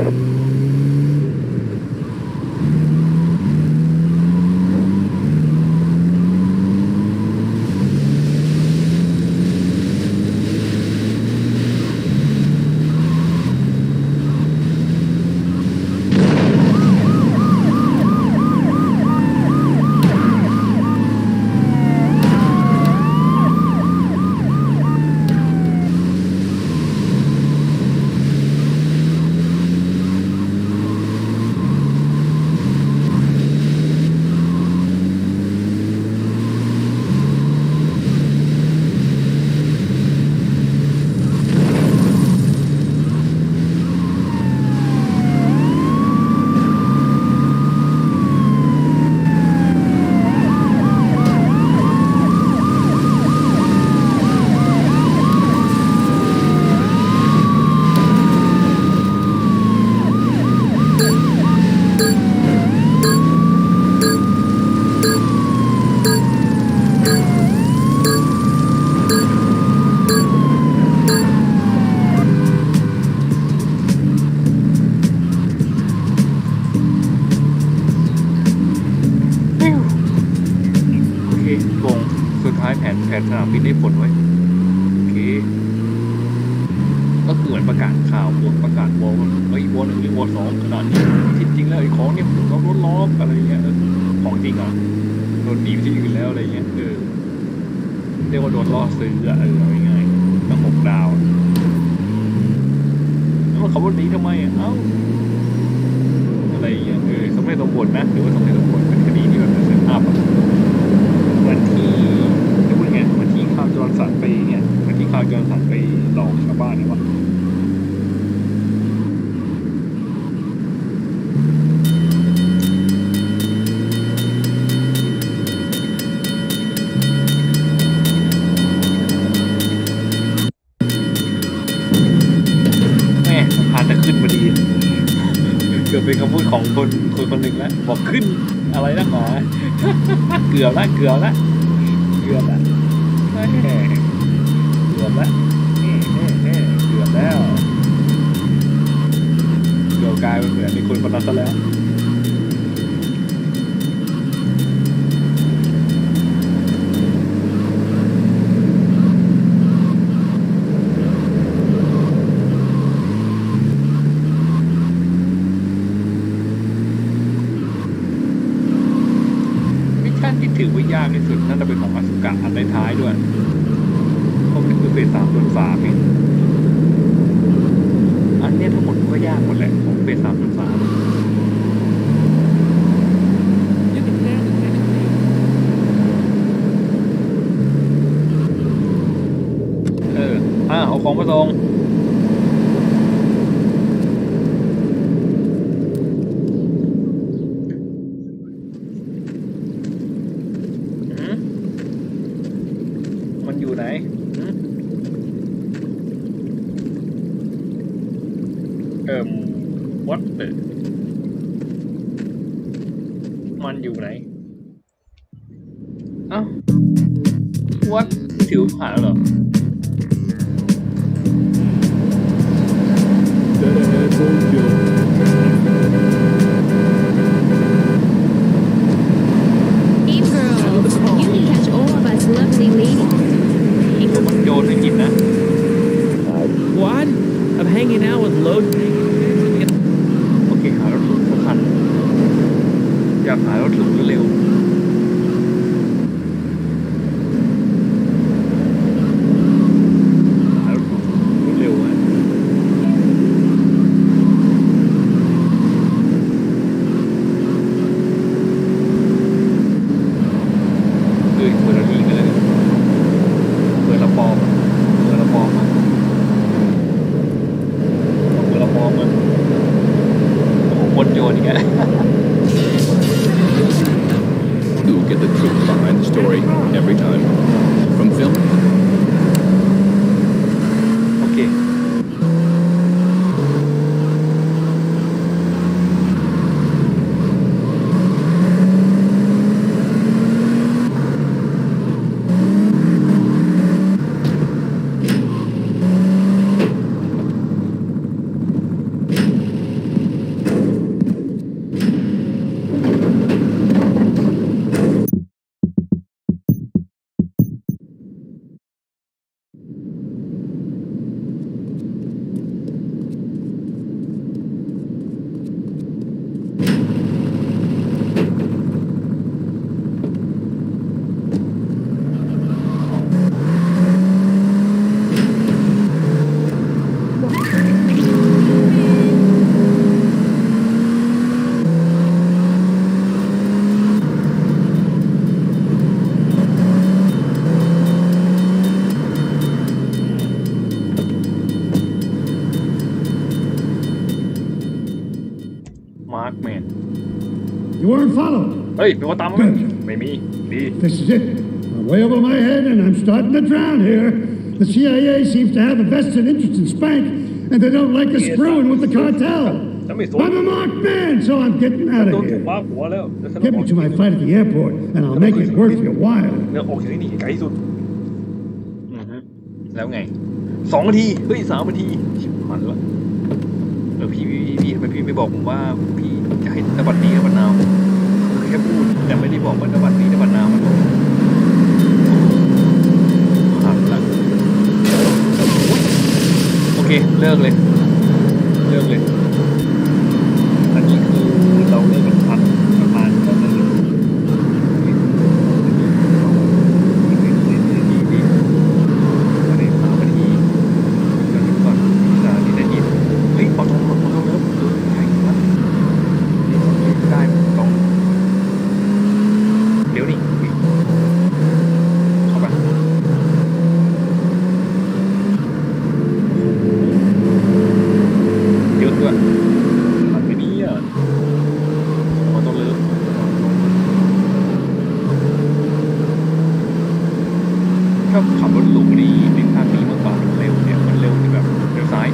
แผนสนามบินได้ผลไว้โอเคก็คือเหมือนประกาศข่าวพวกประกาศวอล1หรือวอ2ขนาดนี้จริงๆแล้วไอ้ของเนี่ยเราลดล็อกอะไรเงี้ยของจริงอ่ะโดนดีที่อื่นแล้วอะไรเงี้ยเรียกว่าโดนล่อซื้อเอาง่ายๆตั้ง6 ดาวแล้วมันขับรถหนีทำไมเอ้าอะไรเงี้ยสมเหตุสมผลนะหรือว่าสมเหตุสมผลเป็นคดีที่แบบเซตอัพวันที่จะพูดไงวันที่ข่าวจรสัตว์ไปเนี่ยวันที่ข่าวจรสัตว์ไปหลอกชาวบ้านนะว่าแม่สะพานจะขึ้นพอดีเกือบเป็นคำพูดของคนหนึ่งแล้วบอกขึ้นอะไรนะหมาเกือบละเกือบแล้วเกือบแล้วเกือบกลายเป็นเหมือนในคนคนนั้นซะแล้วที่ถือว่ายากที่สุดนั่นจะเป็นของอสุกะอันท้ายด้วยเพราะมันคือเฟส3.3เองอันนี้ทั้งหมดก็ยากหมดแหละของเฟส3.3เอาของมาส่งอยู่ไหนwhat the มันอยู่ไหนเอ้า what ถือผ่านแล้วเหรอBetter head won't kill. load. โอเคหารถหรูสักคันอยากหารถหรูเร็วหารถหรูเร็วฮะเฟอร์รารี่กันเลยเฟอร์ราปอมเฟอร์ราปอมเฟอร์ราปอมมันโอ้โหคนโยนอีกแล้ว You get the truth behind the story every time. From film. Okay. Markman. You weren't followed. เฮ้ยมีคนตามมั้ยไม่มีดี This is it. I'm way over my head and I'm starting to drown here. The CIA seems to have a vested interest in Spank and they don't like us screwing with the cartel. I'm a marked man, so I'm getting out of here. Get me to my flight at the airport and I'll make it worth your while. เนี่ยออกจากที่นี่ไกลสุดแล้วไง2 นาทีเฮ้ย3 นาทีมันละพี่ทำไมพี่ไม่บอกผมว่าพี่จะให้นบัตรนี้นบัตรนาวแค่พูดแต่ไม่ได้บอกว่านบัตรนี้นบัตรนาวมันหันละโอเคเลิกเลยอันนี้คือเราเลิกกันพันประมาณก็นั่นเลยขับรถหรูดีในภาคนี้เมื่อก่อนมันเร็วเนี่ยมันเร็วที่แบบเลี้ยวซ้าย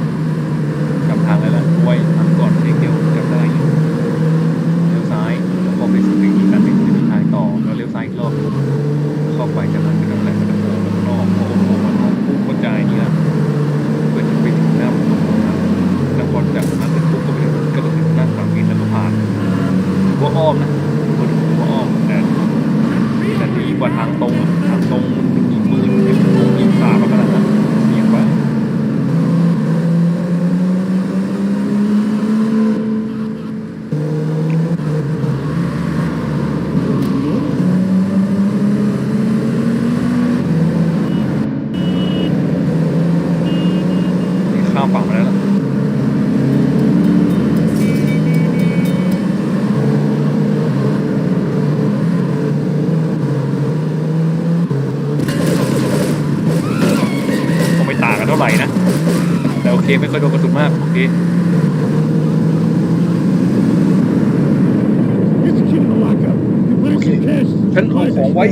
จำทางได้แล้วไว้ทางก่อนเดียวจำได้อยู่เลี้ยวซ้ายแล้วพอไปถึงอีกอันหนึ่งจะมีทางต่อแล้วเลี้ยวซ้ายอีกรอบเข้าไปจากนั้นเป็นอะไรมันจะโผล่ข้างนอกพอมันออกปุ๊บกระจายเนี่ยเพื่อจะไปถึงหน้าประตูนั้นแล้วพอจากนั้นเสร็จปุ๊บก็ไปถึงหน้าสนามบินแล้วก็ผ่านหัวอ้อมนะหัวอ้อมแต่ดีกว่าทางตรงยิงขามาขนาดนั้นเสียงวะข้ามฝั่งมาแล้วล่ะเท่าไหร่นะแต่โอเคไม่ค่อยโดนกระสุนมากโอเคฉันเอาของไว้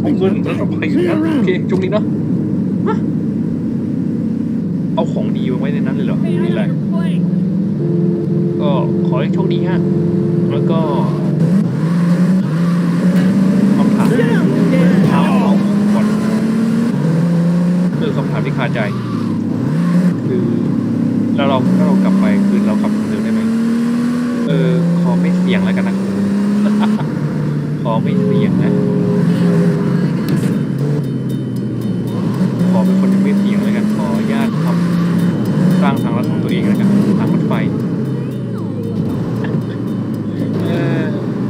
เอาเงินแล้วก็ไปนะโอเคจุกนี้เนาะเอาของดีไว้ในนั้นเลยเหรอนี่แหละก็ขอให้โชคดีฮะแล้วก็คำถามก่อนคำถามที่คาใจคือแล้วเรากลับไปคือเรากลับเดิมได้ไหมขอไม่เสี่ยงแล้วกันนะ ขอไม่เสี่ยงนะขอเป็นคนที่ไม่เสี่ยงแล้วกันขอญาติทำสร้างทางลัดของตัวเอง แล้วกันทางรถไฟ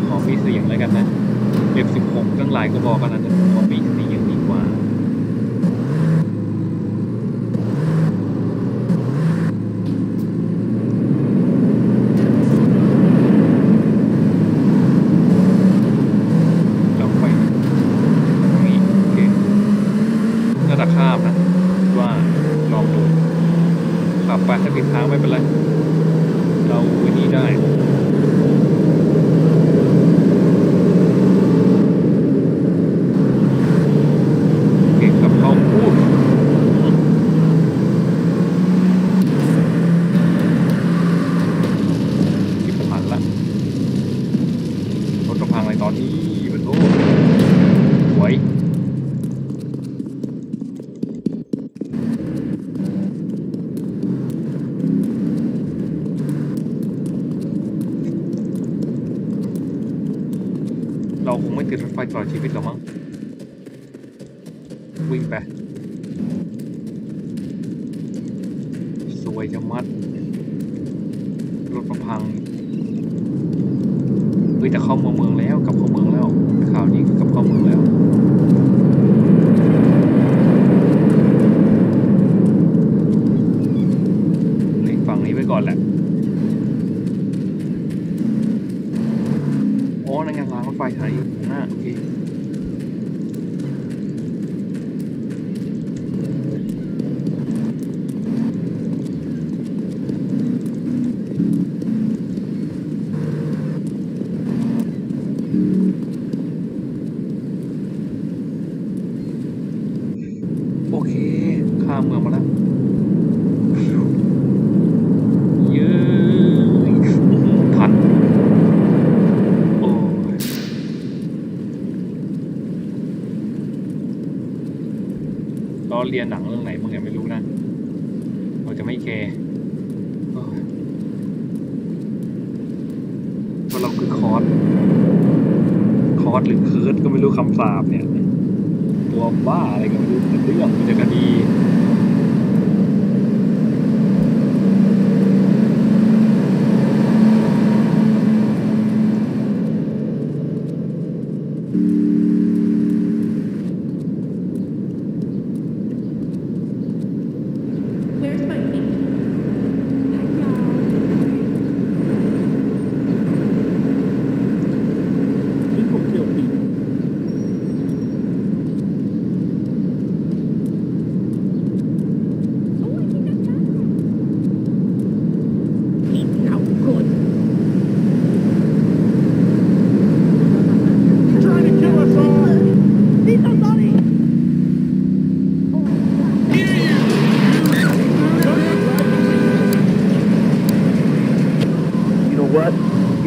ขอมีเสียงแล้วกันนะF16ตั้งหลายก็บอกกันนะแต่ขอมีเสียงดีกว่าเราไปนี่โอเคน่าจะข้ามนะว่าลองดูขับไปถ้าผิดทางไม่เป็นไรเราวินี่ได้เก่งกับเขาพูดที่ผ่านละรถกระพังอะไรตอนนี้มันโอ้สวยเราคงไม่ติดรถไฟตลอดชีวิตหรอกมั้งวิ่งไปสวยจะมัดรถประพังเฮ้ยแต่เข้าเมืองแล้วกลับเข้าเมืองแล้วข่าวนี้กลับเข้าเมืองแล้วในฝั่งนี้ไว้ก่อนแหละอ๋อนั่นไงรางรถไฟสถานีหน้าโอเคโอเคข้ามเมืองมาแล้วเยอะทันโอ้ยล้อเลียนหนังเรื่องไหนมึงยังไม่รู้นะเราจะไม่แคร์เพราะเราคือคอร์สหรือเคิร์ดก็ไม่รู้คำสาปเนี่ยตัวบ้าอะไรก็ไม่รู้แต่เรื่องมันจะคดี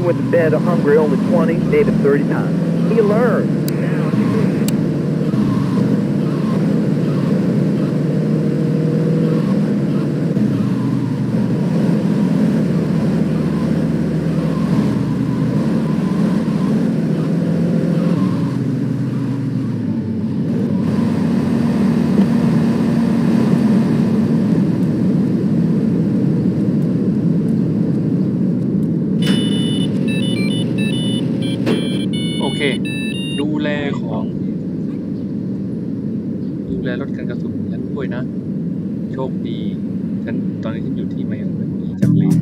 Went to bed hungry only 20, maybe 30 times. He learned. ดูแลรถกันกระสุนฉันด้วยนะโชคดีฉันตอนนี้ฉันอยู่ที่ไมอามี่จังเลย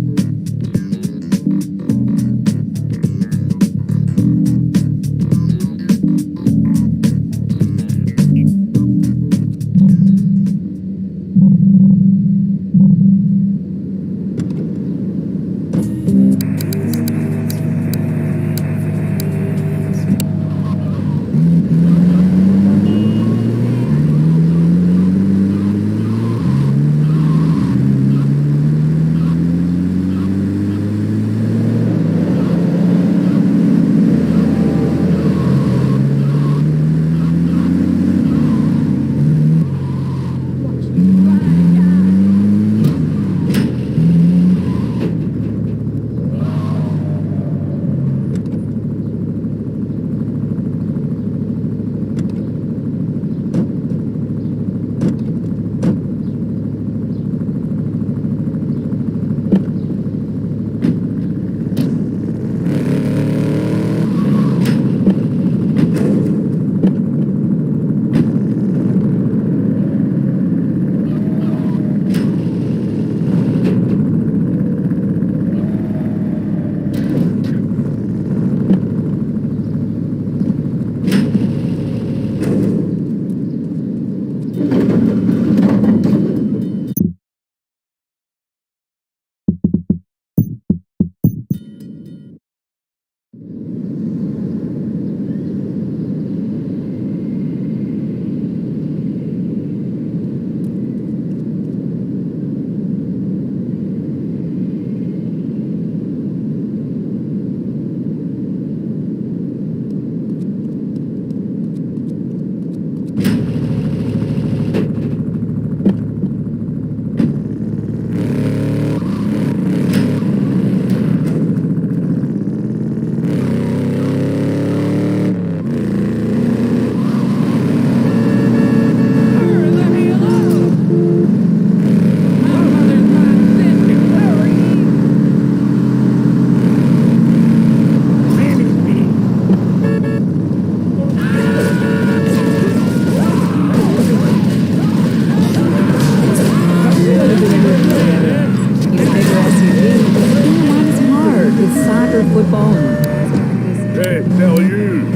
football. Hey, tell you.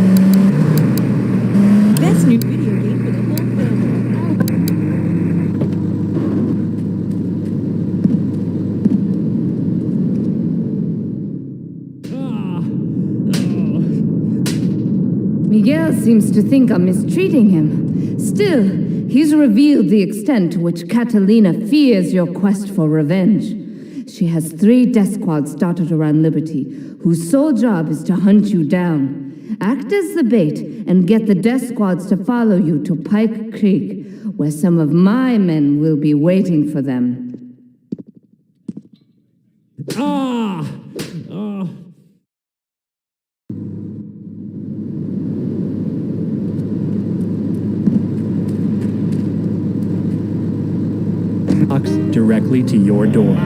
Best new video game for the whole family. Miguel seems to think I'm mistreating him. Still, he's revealed the extent to which Catalina fears your quest for revenge. She has 3 death squads dotted around Liberty, whose sole job is to hunt you down. Act as the bait and get the death squads to follow you to Pike Creek, where some of my men will be waiting for them. Directly to your door.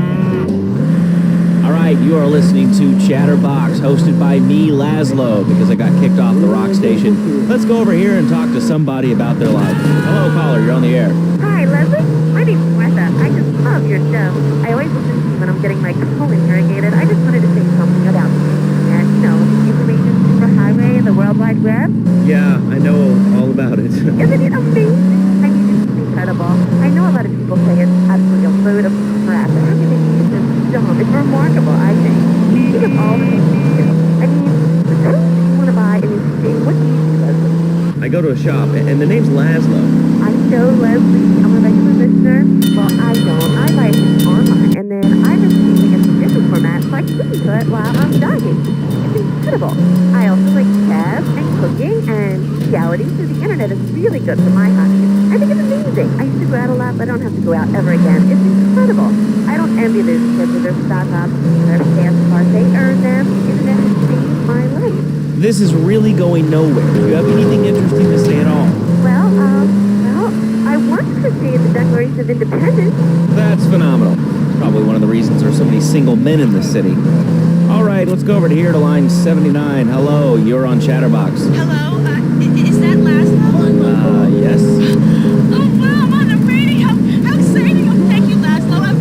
All right, you are listening to Chatterbox, hosted by me, Laszlo, because I got kicked off the rock station. Let's go over here and talk to somebody about their life. Hello, caller, you're on the air. Hi, Leslie. My name's Martha. I just love your show. I always listen to you when I'm getting my colon irrigated. I just wanted to say something about and the information superhighway and the World Wide Web. Yeah, I know all about it. Isn't it amazing? I mean, it's incredible. I know a lot of people say it's absolutely a load of crap, but how can they use this dumb? It's remarkable, I think. Think of all the things you do. I mean, who do you want to buy a new thing? What do you do, Leslie? I go to a shop, and the name's Laszlo. I know, Leslie. I'm a regular listener. Well, I don't. I buy things online, and then I just using it in different format so I can listen to it while I'm jogging. It's incredible. I also like chess and cooking and reality, so the internet is really good for my hobbies. I think it's amazing. I used to go out a lot, but I don't have to go out ever again. It's incredible. I don't envy those kids with their stock options and their dance cars. They earn them. The internet has changed my life. This is really going nowhere. Do you have anything interesting to say at all? Well, I once created the Declaration of Independence. That's phenomenal. Probably one of the reasons there are so many single men in this city. All right, let's go over to here to line 79. Hello, you're on Chatterbox. Hello, is that Laszlo? Yes. Oh, wow, I'm on the radio. How exciting. Oh, thank you, Laszlo.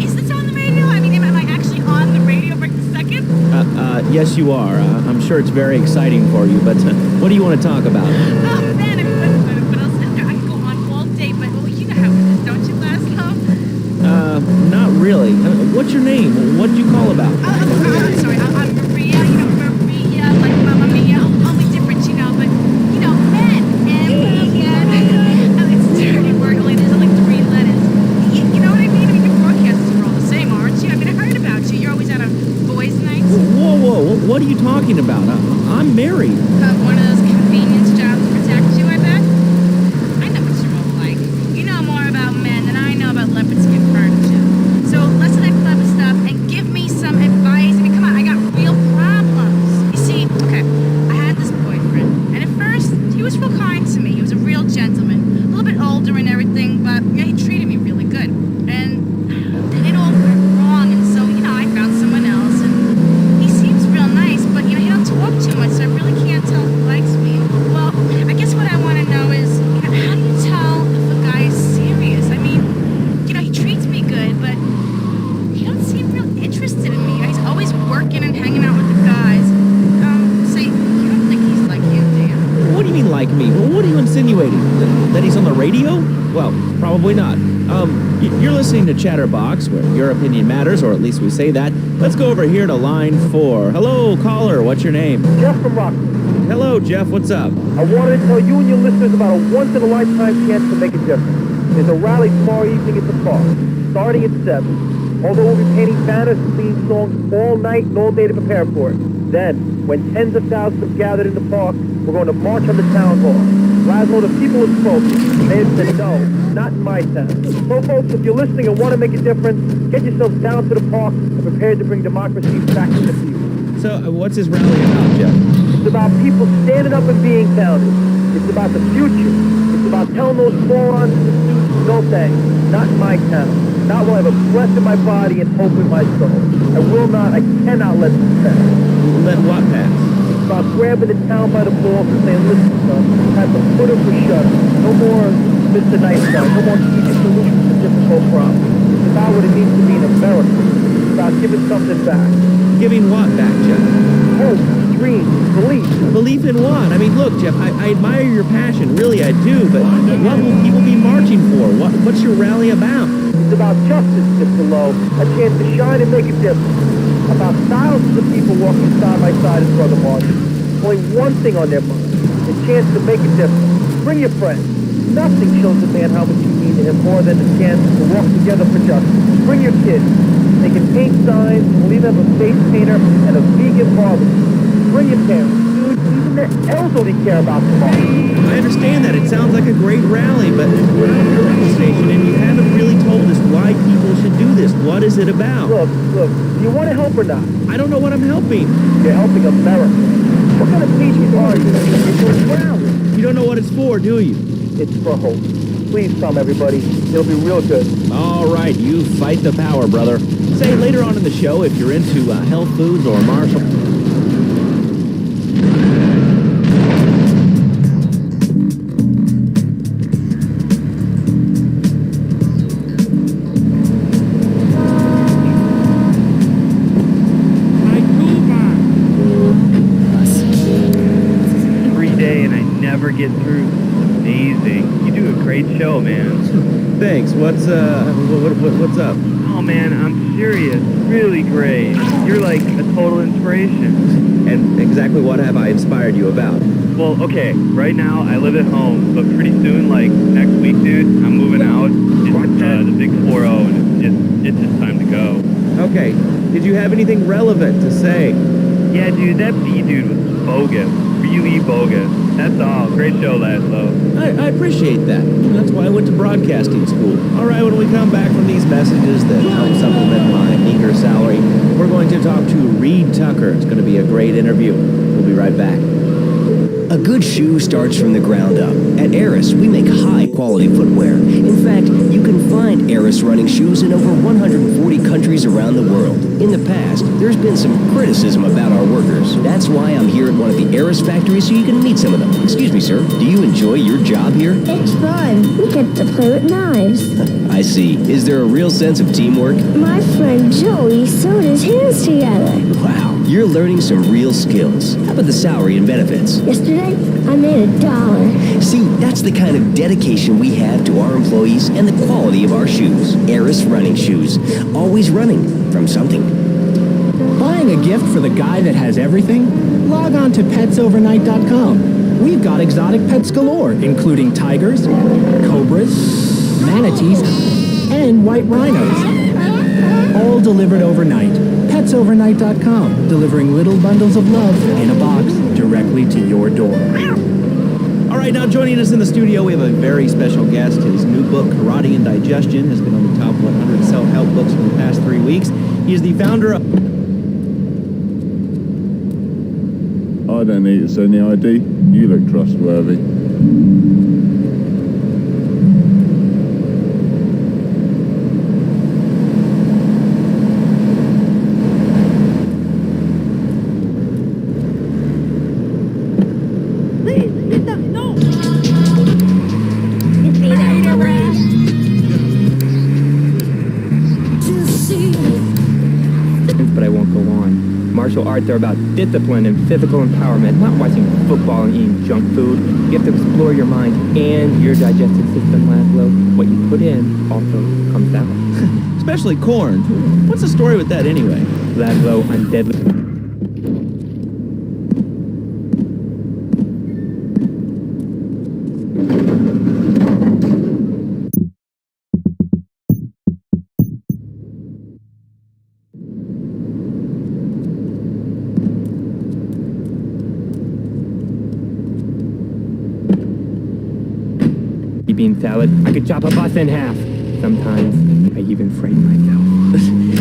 Is this on the radio? I mean, am I actually on the radio right this second? Yes, you are. I'm sure it's very exciting for you, but what do you want to talk about? Oh, man, I mean, what else is there? I can go on all day, but you know how it is, don't you, Laszlo? Not really. What's your name? What did you call about? I'm sorry, I'm Maria, Maria, like Mamma Mia, only different, but, men, it's a dirty word, only there's like 3 letters. You know what I mean? I mean, your broadcasters are all the same, aren't you? I mean, I heard about you. You're always out on boys' nights. Whoa, what are you talking about? I'm married. One of those convenience jobs to protect you, I bet? I know what you're all like. You know more about men than I know about leopard skin furniture. So listen to that clever stuff and give me some advice. I mean, come on, I got real problems. You see, okay, I had this boyfriend, and at first, he was real kind to me. He was a real gentleman, a little bit older and everything, but he treated me really good. And then it all went wrong, and so, I found someone else, and he seems real nice, but, he don't talk too much, so I really can't tell if he likes me. Well, I guess what I want to know is, how do you tell if a guy is serious? I mean, he treats me good, but he don't seem real interested in me. He's always working and hanging out with the guys. Say, you don't think he's like you, do you? What do you mean like me? What are you insinuating? That he's on the radio? Well, probably not. You're listening to Chatterbox, where your opinion matters, or at least we say that. Let's go over here to line 4. Hello, caller. What's your name? Jeff from Rockland. Hello, Jeff. What's up? I wanted to tell you and your listeners about a once-in-a-lifetime chance to make a difference. There's a rally tomorrow evening at the park, starting at 7. Although we'll be painting banners and singing songs all night and all day to prepare for it. Then, when tens of thousands have gathered in the park, we're going to march on the town hall. Laszlo, the people have spoken. They have said no, not in my town. So, folks, if you're listening and want to make a difference, get yourselves down to the park and prepare to bring democracy back to the people. So, what's this rally about, Jeff? It's about people standing up and being counted. It's about the future. It's about telling those morons in the suits, no thanks, not in my town. Not while I have a breath in my body and hope in my soul. I cannot let this pass. Let what pass? It's about grabbing the town by the balls and saying, listen, son, time to put up or shut up. No more Mr. Nice Guy. No more easy solutions to difficult problems. It's about what it means to be an American. about giving something back. Giving what back, Jeff? Hope, dreams, belief. Belief in what? I mean, look, Jeff, I admire your passion. Really, I do. But what will people be marching for? What's your rally about? It's about justice, Mr. Lowe. A chance to shine and make a difference. About thousands of people walking side by side in front of marches. Only one thing on their mind. A chance to make a difference. Bring your friends. Nothing shows a man how much you mean to him more than the chance to walk together for justice. Bring your kids. They can paint signs, and we'll even have a face painter and a vegan barbecue. Bring your parents, dude. Even the elderly care about tomorrow. I understand that. It sounds like a great rally, but we're not a radio station, and you haven't really told us why people should do this. What is it about? Look, do you want to help or not? I don't know what I'm helping. You're helping America. What kind of speeches are you? It's a rally. You don't know what it's for, do you? It's for hope. Please come, everybody. It'll be real good. All right, you fight the power, brother. Say, later on in the show, if you're into health foods or martial... Get through. Amazing. You do a great show, man. Thanks. What's up? Oh man, I'm serious. Really great. You're like a total inspiration. And exactly what have I inspired you about? Well, okay, right now I live at home, but pretty soon, like next week, dude, I'm moving out. It's the big 4-0, and it's just time to go. Okay. Did you have anything relevant to say? Yeah, dude, that B dude was bogus. Really bogus. That's all. Great show, Laszlo. I appreciate that. That's why I went to broadcasting school. All right, when we come back from these messages that help supplement my meager salary, we're going to talk to Reed Tucker. It's going to be a great interview. We'll be right back. A good shoe starts from the ground up. At Eris, we make high-quality footwear. In fact, you can find Eris running shoes in over 140 countries around the world. In the past, there's been some criticism about our workers. That's why I'm here at one of the Eris factories so you can meet some of them. Excuse me, sir. Do you enjoy your job here? It's fun. We get to play with knives. I see. Is there a real sense of teamwork? My friend Joey sewed his hands together. Wow. You're learning some real skills. How about the salary and benefits? Yesterday, I made $1. See, that's the kind of dedication we have to our employees and the quality of our shoes. Eris running shoes. Always running from something. Buying a gift for the guy that has everything? Log on to petsovernight.com. We've got exotic pets galore, including tigers, cobras, manatees, and white rhinos. All delivered overnight. petsovernight.com, delivering little bundles of love in a box directly to your door. All right, now joining us in the studio, we have a very special guest. His new book, Karate and Digestion, has been on the top 100 self-help books for the past 3 weeks. He is the founder of... I don't need to send the ID. You look trustworthy. But I won't go on. Martial arts are about discipline and physical empowerment, not watching football and eating junk food. You have to explore your mind and your digestive system, Laszlo. What you put in also comes out. Especially corn. What's the story with that anyway? Laszlo, I'm deadly. Bean salad. I could chop a bus in half. Sometimes I even frighten myself.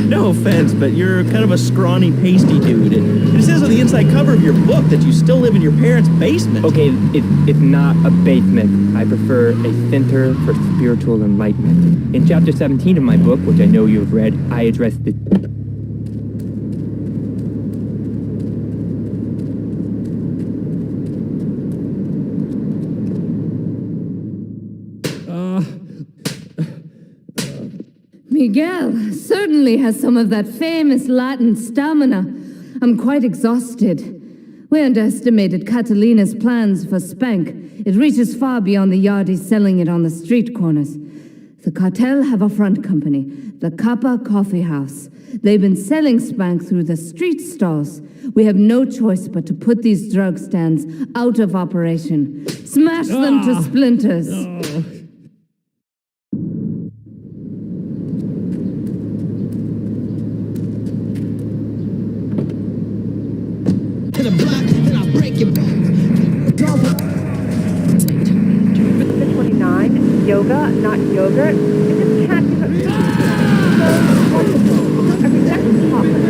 No offense, but you're kind of a scrawny, pasty dude. It says on the inside cover of your book that you still live in your parents' basement. Okay, it's not a basement. I prefer a center for spiritual enlightenment. In chapter 17 of my book, which I know you've read, I address the... Miguel certainly has some of that famous Latin stamina. I'm quite exhausted. We underestimated Catalina's plans for Spank. It reaches far beyond the yardies selling it on the street corners. The cartel have a front company, the Kappa Coffee House. They've been selling Spank through the street stalls. We have no choice but to put these drug stands out of operation. Smash them to splinters. To the block, then I'll break your bones. 29, yoga, not yogurt. I just can't give it. So wonderful. Every day is chocolate.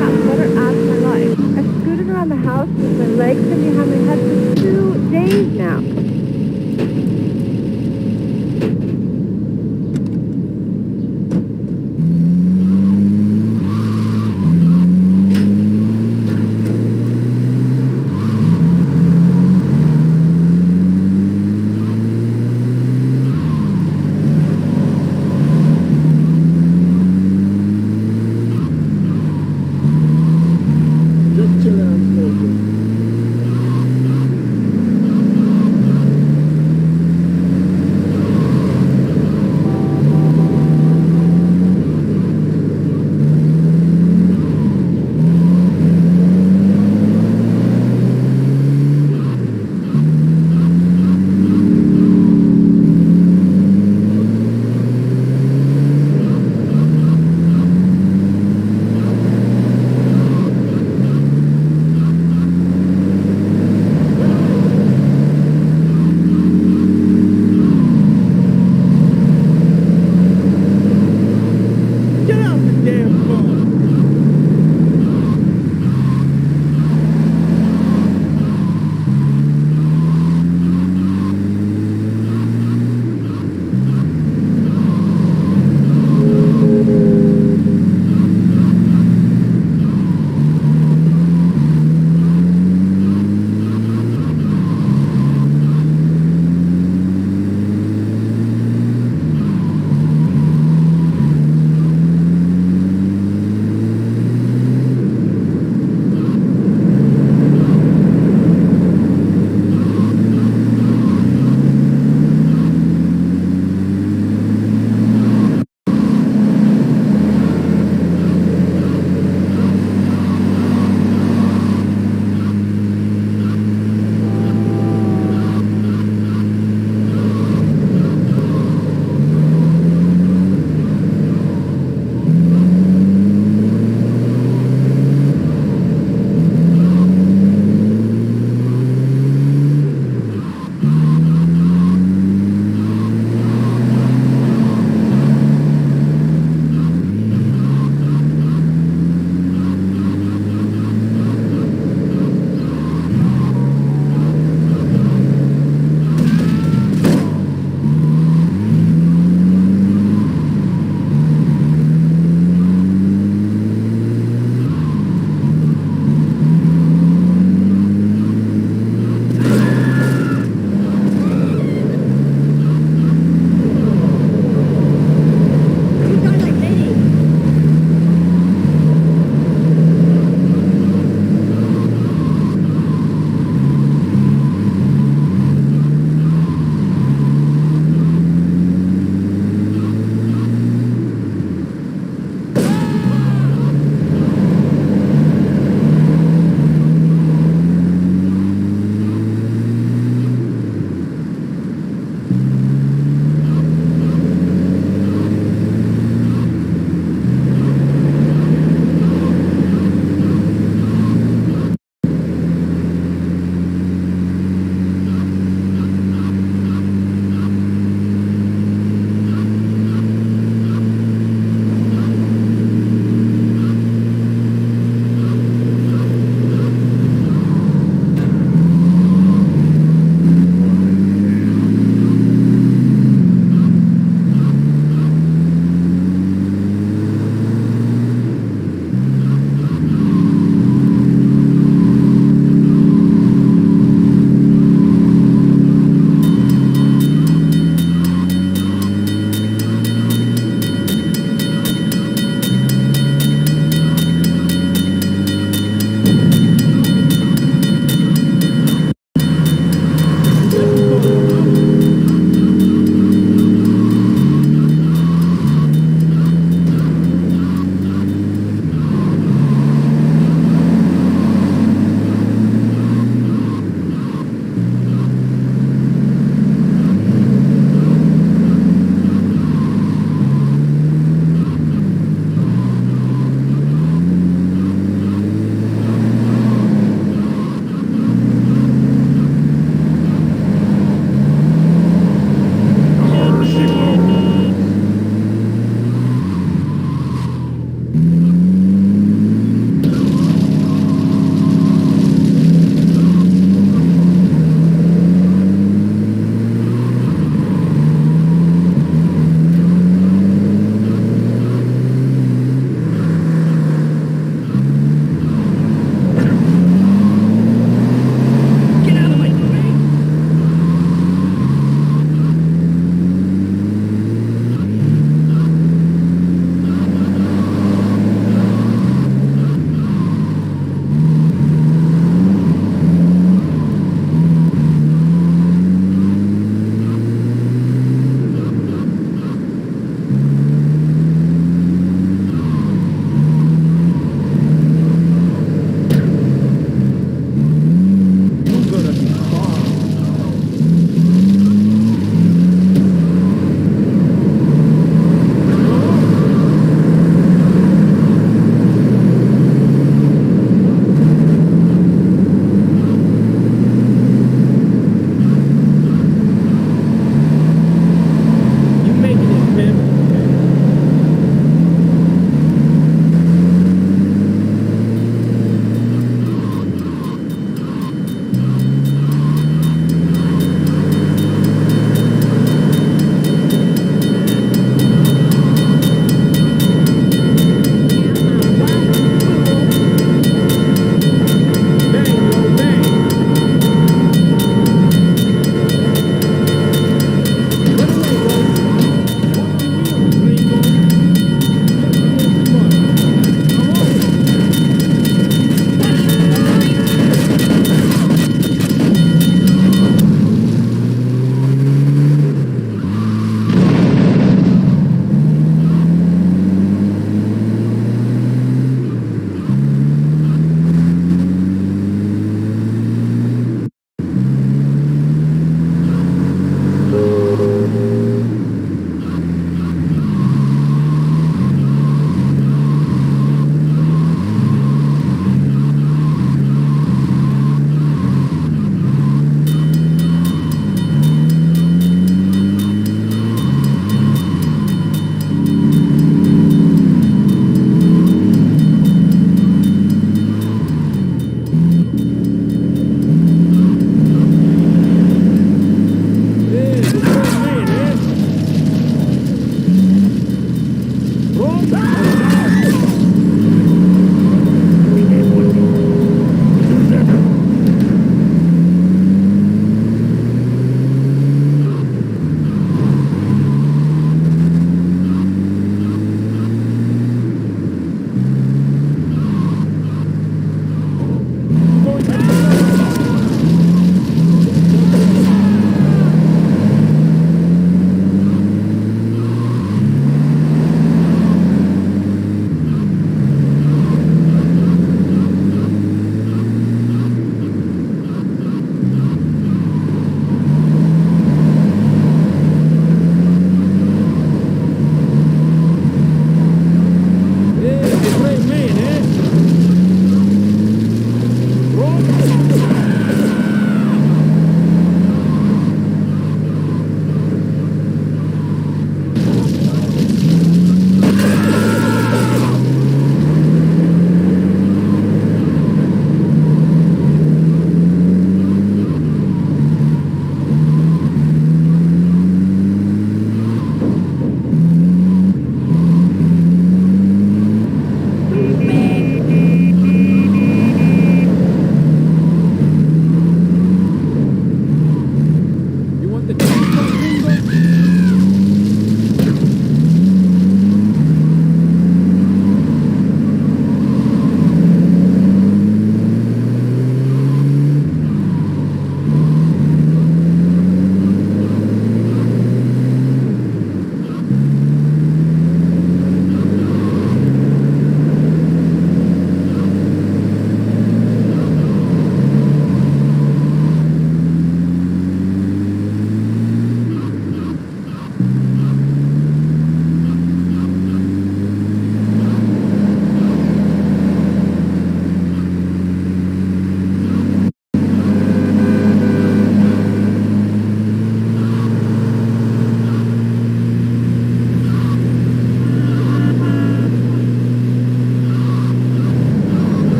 Got better ass in my life. I've scooted around the house with my legs and behind my head for 2 days now. Get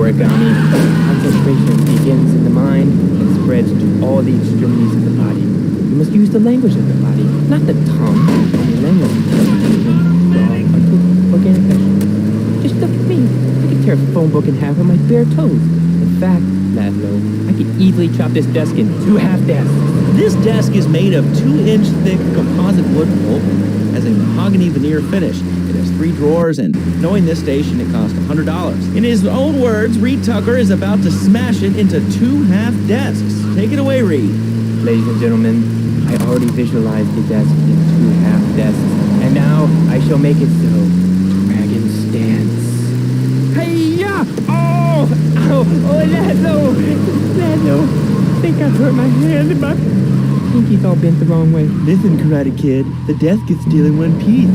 origami. Concentration begins in the mind and spreads to all the extremities of the body. You must use the language of the body, not the tongue. The language of the body until organic vegetables. Just look at me. I could tear a phone book in half with my bare toes. In fact, Laszlo, I could easily chop this desk in 2 half desks. This desk is made of 2-inch thick composite wood pulp, has a mahogany veneer finish. It has 3 drawers, and knowing this station, it cost $100. In his own words, Reed Tucker is about to smash it into 2 half desks. Take it away, Reed. Ladies and gentlemen, I already visualized the desk in 2 half desks, and now I shall make it so. Dragon stance. Hey-ya! Oh! Ow! Oh, Laszlo! Laszlo! I think I've hurt my hand and my pinky's all bent the wrong way. Listen, Karate Kid, the desk is still in one piece.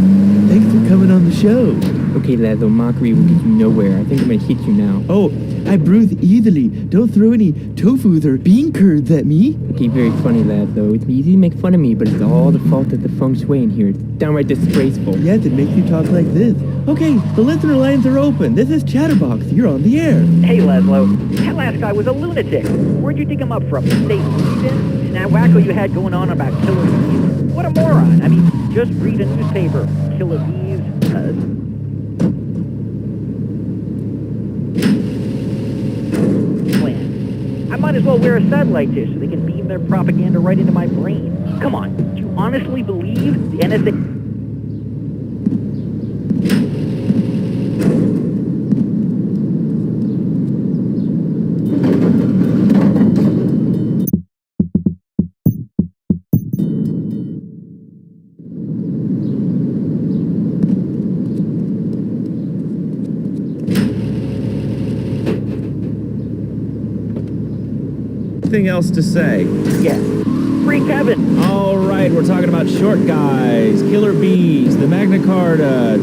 Thanks for coming on the show. Okay, Laszlo, mockery will get you nowhere. I think I'm gonna hit you now. Oh, I bruise easily. Don't throw any tofus or bean curds at me. Okay, very funny, Laszlo. It's easy to make fun of me, but it's all the fault of the feng shui in here. It's downright disgraceful. Yes, it makes you talk like this. Okay, the listener lines are open. This is Chatterbox. You're on the air. Hey, Laszlo. That last guy was a lunatic. Where'd you dig him up from? The state police? And that wacko you had going on about killer bees? What a moron. I mean, just read a newspaper. Killer bees. I might as well wear a satellite dish so they can beam their propaganda right into my brain. Come on, do you honestly believe the NSA... Anything else to say? Yeah. Free Kevin. All right, we're talking about short guys, killer bees, the Magna Carta,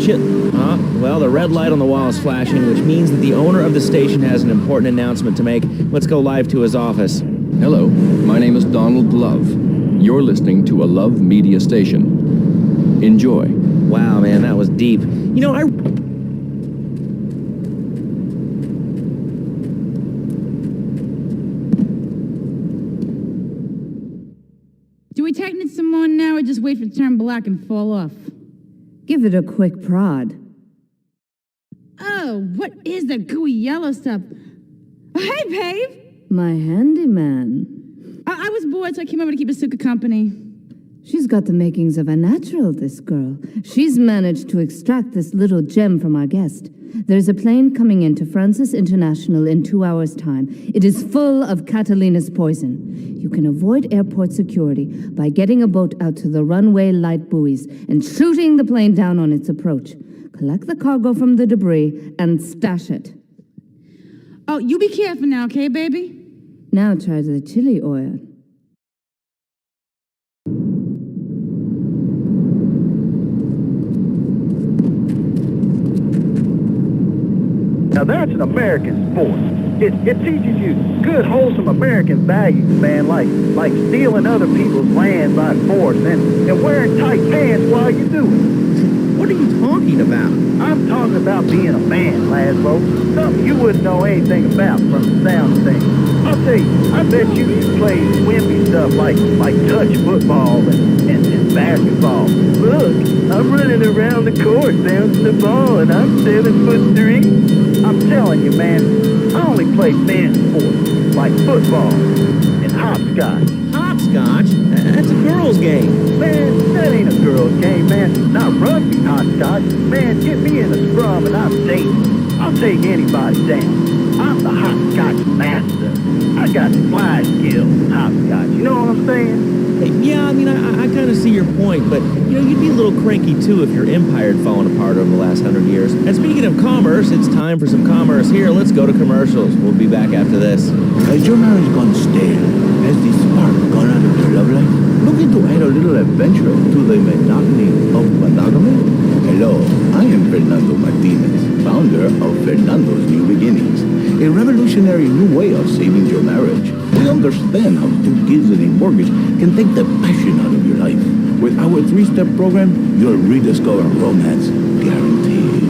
well, the red light on the wall is flashing, which means that the owner of the station has an important announcement to make. Let's go live to his office. Hello, my name is Donald Love. You're listening to a Love Media station. Enjoy. Wow, man, that was deep. You know, Do we tighten it some more now or just wait for it to turn black and fall off? Give it a quick prod. Oh, what is that gooey yellow stuff? Oh, hey, babe! My handyman. I was bored, so I came over to keep Asuka company. She's got the makings of a natural, this girl. She's managed to extract this little gem from our guest. There's a plane coming into Francis International in 2 hours' time. It is full of Catalina's poison. You can avoid airport security by getting a boat out to the runway light buoys and shooting the plane down on its approach. Collect the cargo from the debris and stash it. Oh, you be careful now, okay, baby? Now try the chili oil. Now that's an American sport. It teaches you good, wholesome American values, man, like stealing other people's land by force and wearing tight pants while you do it. What are you talking about? I'm talking about being a man, Laszlo. Something you wouldn't know anything about from the sound of things. I'll tell you, I bet you play wimpy stuff like touch football and basketball. Look, I'm running around the court bouncing the ball and I'm 7'3". I'm telling you, man, I only play man sports like football and hopscotch. Hopscotch? That's a girl's game. Man, that ain't a girl's game, man. Not rugby hopscotch. Man, get me in a scrum and I'm dangerous. I'll take anybody down. I'm the hopscotch master. I got fly skills in hopscotch. You know what I'm saying? Yeah, I mean, I kind of see your point, but, you know, you'd be a little cranky, too, if your empire had fallen apart over the last 100 years. And speaking of commerce, it's time for some commerce here. Let's go to commercials. We'll be back after this. Has your marriage gone stale? Has the spark gone out of your love life? Looking to add a little adventure to the monotony of monogamy? Hello, I am Fernando Martinez, founder of Fernando's New Beginnings, a revolutionary new way of saving your marriage. We understand how 2 kids and a mortgage can take the passion out of your life. With our 3-step program, you'll rediscover romance guaranteed.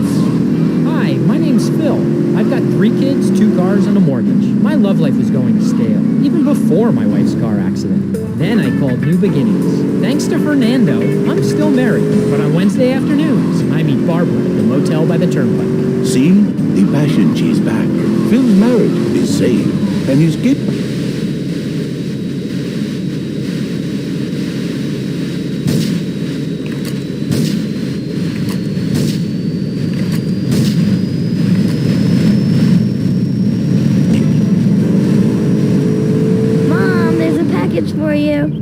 Hi, my name's Phil. I've got 3 kids, 2 cars, and a mortgage. My love life was going stale, even before my wife's car accident. Then I called New Beginnings. Thanks to Fernando, I'm still married. But on Wednesday afternoons, I meet Barbara at the motel by the turnpike. See? The passion, she's back. Phil's marriage is safe, and his kid. Mom, there's a package for you.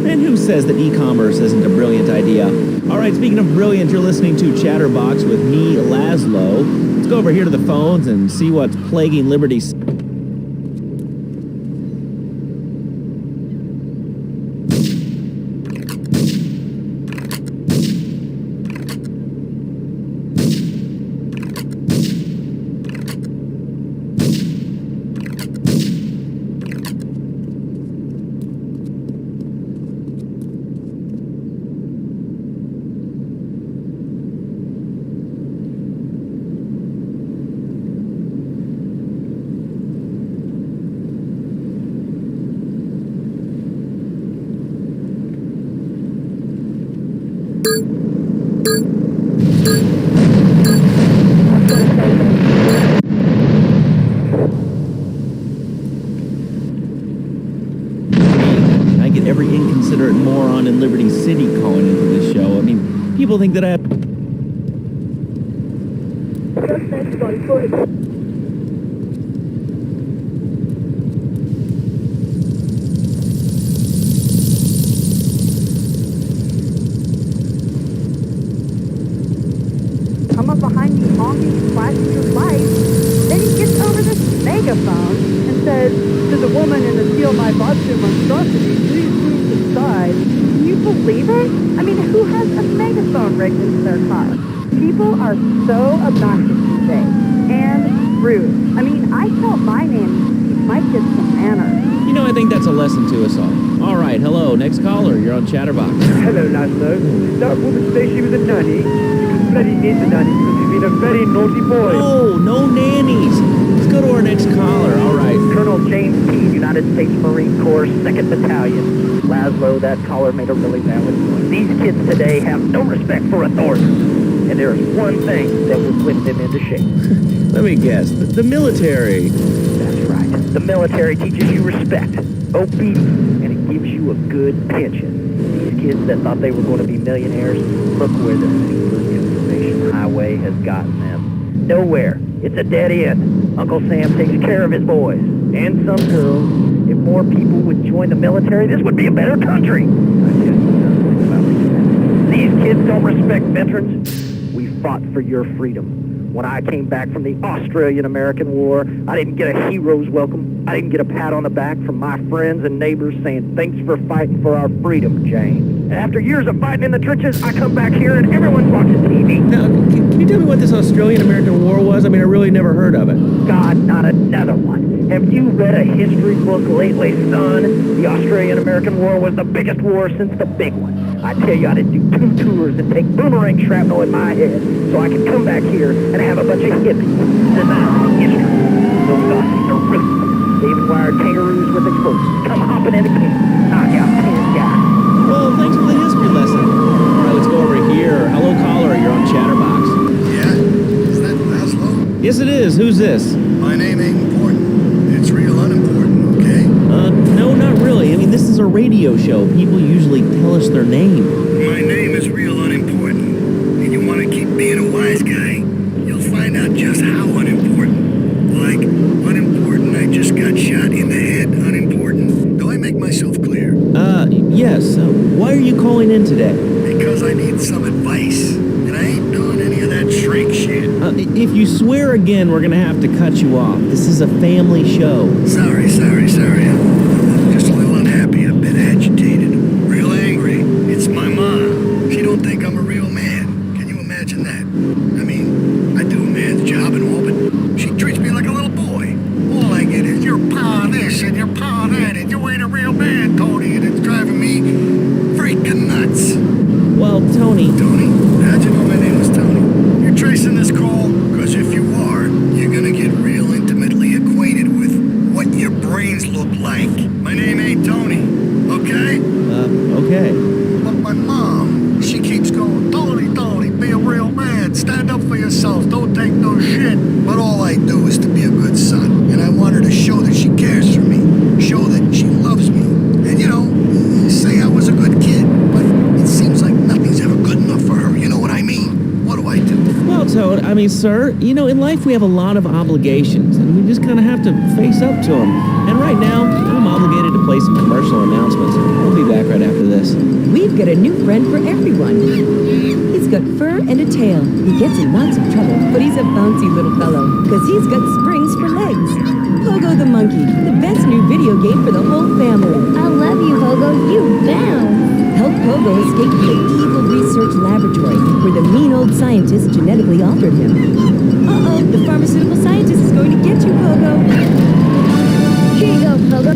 And who says that e-commerce isn't a brilliant idea? All right, speaking of brilliant, you're listening to Chatterbox with me, Laszlo. Let's go over here to the phones and see what's plaguing Liberty. I get every inconsiderate moron in Liberty City calling into this show. I mean, people think that I have... Come up behind me, honking, flashing his lights. Then he gets over this megaphone and says to the woman in the Steal My Botsu monstrosity, please move to the side. Can you believe it? I mean, who has a megaphone rigged into their car? People are so obnoxious these days. And rude. I mean, I tell my name, teach my kids some manners. You know, I think that's a lesson to us all. All right, hello, next caller. You're on Chatterbox. Hello, Laszlo. That woman say she was a nanny. You bloody need the nanny because he's been a very naughty boy. No, no nannies. Let's go to our next caller. All right. Colonel James P., United States Marine Corps, 2nd Battalion. Laszlo, that caller made a really valid point. These kids today have no respect for authority. And there is one thing that will whip them into shape. Let me guess. The military. That's right. The military teaches you respect, obedience, and it gives you a good pension. These kids that thought they were going to be millionaires, look where the super information highway has gotten them. Nowhere. It's a dead end. Uncle Sam takes care of his boys. And some girls. If more people would join the military, this would be a better country. These kids don't respect veterans. We fought for your freedom. When I came back from the Australian-American War, I didn't get a hero's welcome. I didn't get a pat on the back from my friends and neighbors saying, thanks for fighting for our freedom, James. And after years of fighting in the trenches, I come back here and everyone's watching TV. Now, can you tell me what this Australian-American War was? I mean, I really never heard of it. God, not another one. Have you read a history book lately, son? The Australian-American War was the biggest war since the big one. I tell you, I didn't do 2 tours and take boomerang shrapnel in my head so I could come back here and have a bunch of hippies denying history. Those Aussies are ruthless. They even wired kangaroos with explosives. Come hopping in a cage, knock out 10 guys. Well, thanks for the history lesson. All right, let's go over here. Hello, caller. You're on Chatterbox. Yeah? Is that Laszlo? Yes, it is. Who's this? My name ain't important. It's real unimportant, okay? No, not really. I mean, this is a radio show. People usually tell us their name. My name is real unimportant. And you want to keep being a wise guy, you'll find out just how unimportant. Like, unimportant, I just got shot in the head, unimportant. Do I make myself clear? Yes. Why are you calling in today? Because I need some advice. And I ain't doing any of that shrink shit. If you swear again, we're gonna have to cut you off. This is a family show. Sorry. I'm just a little unhappy, a bit agitated. Real angry. It's my mom. She don't think I'm a real man. do is to be a good son, and I want her to show that she cares for me, show that she loves me, and, you know, say I was a good kid, but it seems like nothing's ever good enough for her, you know what I mean? What do I do? Well, Toad, I mean, sir, you know, in life we have a lot of obligations, and we just kind of have to face up to them. And right now, I'm obligated to play some commercial announcements. We'll be back right after this. We've got a new friend for everyone. He's got fur and a tail. He gets in lots of trouble, but he's a bouncy little fellow, because he's got springs for legs. Pogo the Monkey, the best new video game for the whole family. I love you, Pogo. You bounce. Help Pogo escape from the evil research laboratory where the mean old scientist genetically altered him. Uh-oh, the pharmaceutical scientist is going to get you, Pogo. Here you go, Pogo.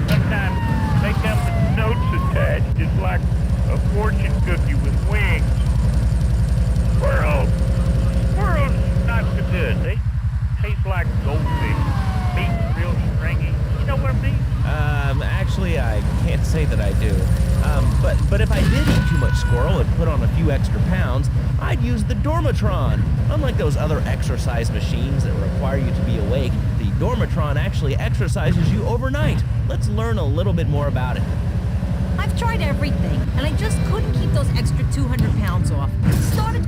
Sometimes they come with notes attached. It's like a fortune cookie with wings. Squirrels not so good. They taste like goldfish. Meat's real stringy. You know what I mean? Actually, I can't say that I do. But if I did eat too much squirrel and put on a few extra pounds, I'd use the Dormatron. Unlike those other exercise machines that require you to be awake, the Dormatron actually exercises you overnight. Let's learn a little bit more about it. I've tried everything, and I just couldn't keep those extra 200 pounds off. Started...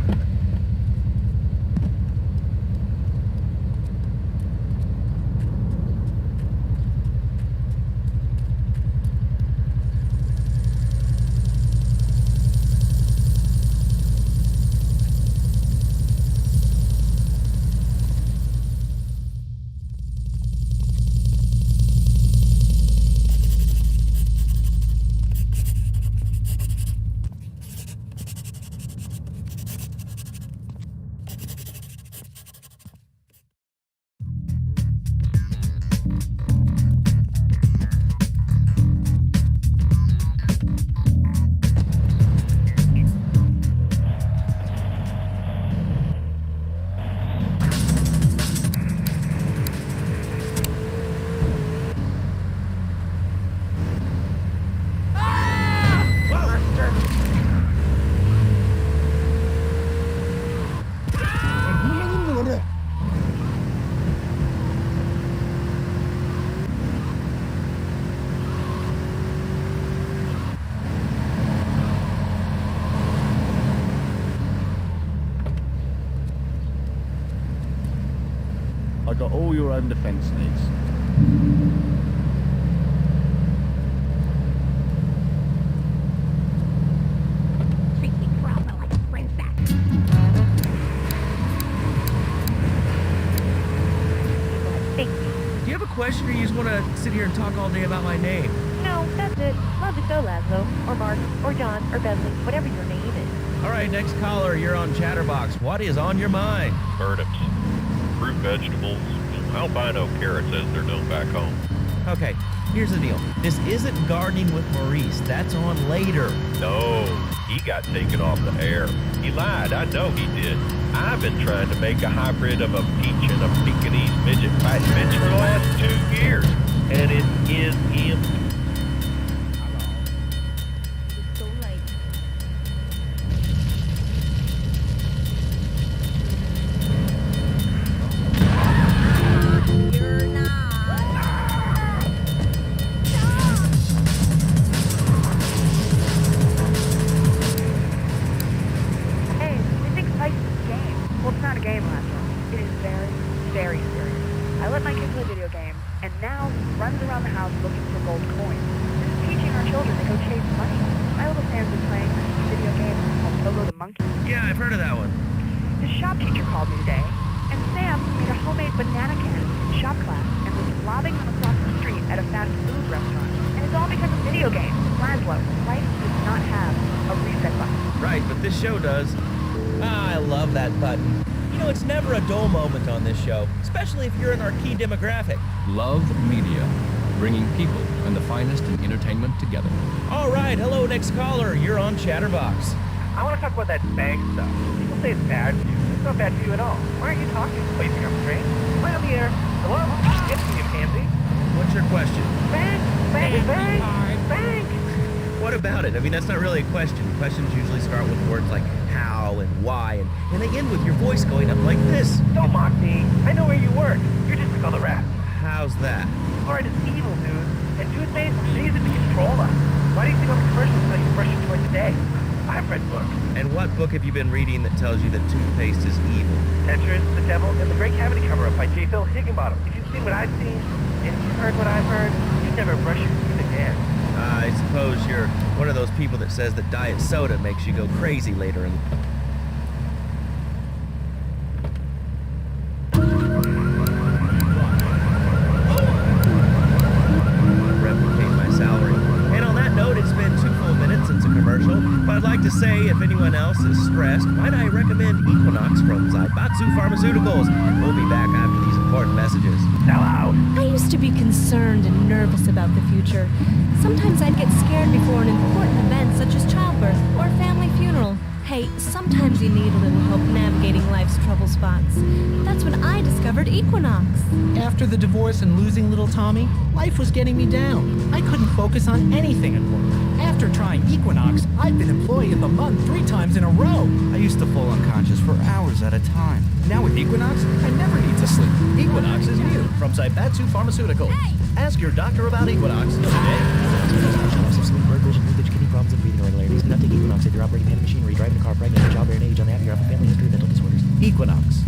I got all your own defense needs. Treat me proper like a princess. Do you have a question, or you just want to sit here and talk all day about my name? No, that's it. Love is so Laszlo, or Mark, or John, or Beverly, whatever your name is. All right, next caller, you're on Chatterbox. What is on your mind? Turnips, fruit vegetables, albino carrots as they're known back home. Okay, here's the deal. This isn't Gardening with Maurice. That's on later. No, he got taken off the air. He lied, I know he did. I've been trying to make a hybrid of a peach and a Pekingese midget fight bitch for the last 2 years. And it is him. Yeah, I've heard of that one. The shop teacher called me today, and Sam made a homemade banana can in shop class and was lobbing them across the street at a fast food restaurant. And it's all because of video games. Laszlo, life does not have a reset button. Right, but this show does. Ah, I love that button. You know, it's never a dull moment on this show, especially if you're in our key demographic. Love Media, bringing people and the finest in entertainment together. All right, hello, next caller. You're on Chatterbox. I want to talk about that bag stuff. People say it's bad for you. It's not bad for you at all. Why aren't you talking? Oh, you think I'm strange? Right on the air. Hello? It's me, Pansy. What's your question? Bang! Bang! Bang! Bang! What about it? I mean, that's not really a question. Questions usually start with words like how and why, and they end with your voice going up like this. Don't mock me. I know where you work. You're just like all the rest. How's that? Fluoride is evil, dude. And toothpaste, they use it to control us. Why do you think all the commercials tell you to brush your teeth today? I've read books. And what book have you been reading that tells you that toothpaste is evil? Tetris, The Devil, and The Great Cavity Cover-Up by J. Phil Higginbottom. If you've seen what I've seen, and you've heard what I've heard, you'd never brush your teeth again. I suppose you're one of those people that says that diet soda makes you go crazy later in replicate my salary. And on that note, it's been 2 full minutes since a commercial, but I'd like to say if anyone else is stressed, might I recommend Equinox from Zaibatsu Pharmaceuticals. We'll be back after these important messages. Hello. I used to be concerned and nervous about the future. Sometimes I'd get scared before an important event such as childbirth or a family funeral. Hey, sometimes you need a little help navigating life's trouble spots. That's when I discovered Equinox. After the divorce and losing little Tommy, life was getting me down. I couldn't focus on anything at work. After trying Equinox, I've been Employee of the Month 3 times in a row. I used to fall unconscious for hours at a time. Now with Equinox, I never need to sleep. Equinox is new from Zaibatsu Pharmaceuticals. Ask your doctor about Equinox today. Sleep, blood vision, leakage, kidney problems, and breathing irregularities. Do not take Equinox if you're operating heavy machinery, driving a car, pregnant, or childbearing age, unhappy, or have a family history of mental disorders. Equinox.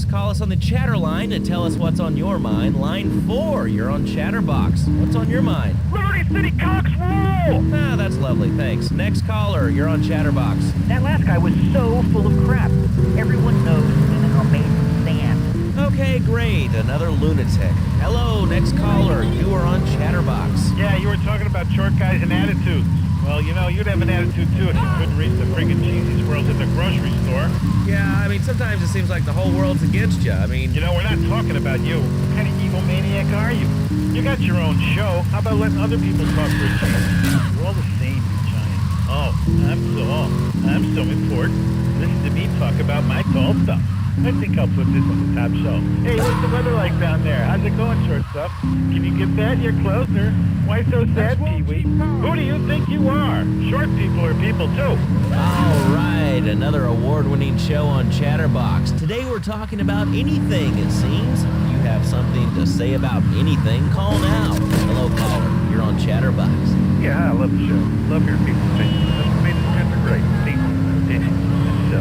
Call us on the chatter line to tell us what's on your mind. Line 4, you're on Chatterbox. What's on your mind? Liberty City Cox rule! Ah, that's lovely, thanks. Next caller, you're on Chatterbox. That last guy was so full of crap. Everyone knows women are made from sand. Okay, great. Another lunatic. Hello, next caller. You are on Chatterbox. Yeah, you were talking about short guys and attitudes. Well, you know, you'd have an attitude too if you couldn't reach the friggin' cheesy squirrels in at the grocery store. Yeah, I mean, sometimes it seems like the whole world's against you. I mean... You know, we're not talking about you. What kind of evil maniac are you? You got your own show. How about letting other people talk for a change? We're all the same, you giant. Oh, I'm so important. Listen to me talk about my tall stuff. I think I'll put this on the top shelf. Hey, what's the weather like down there? How's it going, shortstop? Can you get that? You're closer. Why so sad, Pee-wee? Who do you think you are? Short people are people, too. All right, another award-winning show on Chatterbox. Today we're talking about anything, it seems. If you have something to say about anything, call now. Hello, caller. You're on Chatterbox. Yeah, I love the show. Love hearing people's opinions. That's made the kids are great. Decent. So,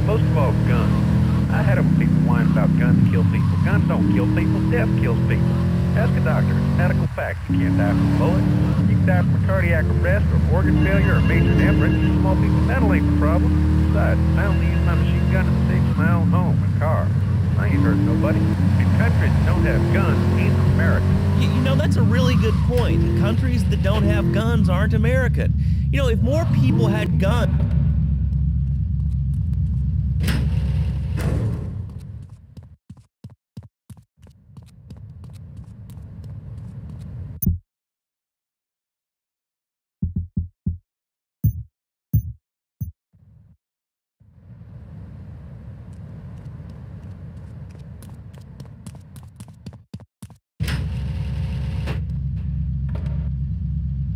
most of all, guns. I had them people whine about guns kill people. Guns don't kill people. Death kills people. Ask a doctor. It's medical fact. You can't die from a bullet. You can die from a cardiac arrest or organ failure or major hemorrhage. Small people mental ain't the problem. Besides, I only use my machine gun in the safety of my own home and car. I ain't hurting nobody. In countries that don't have guns ain't America. You know, that's a really good point. Countries that don't have guns aren't American. You know, if more people had guns...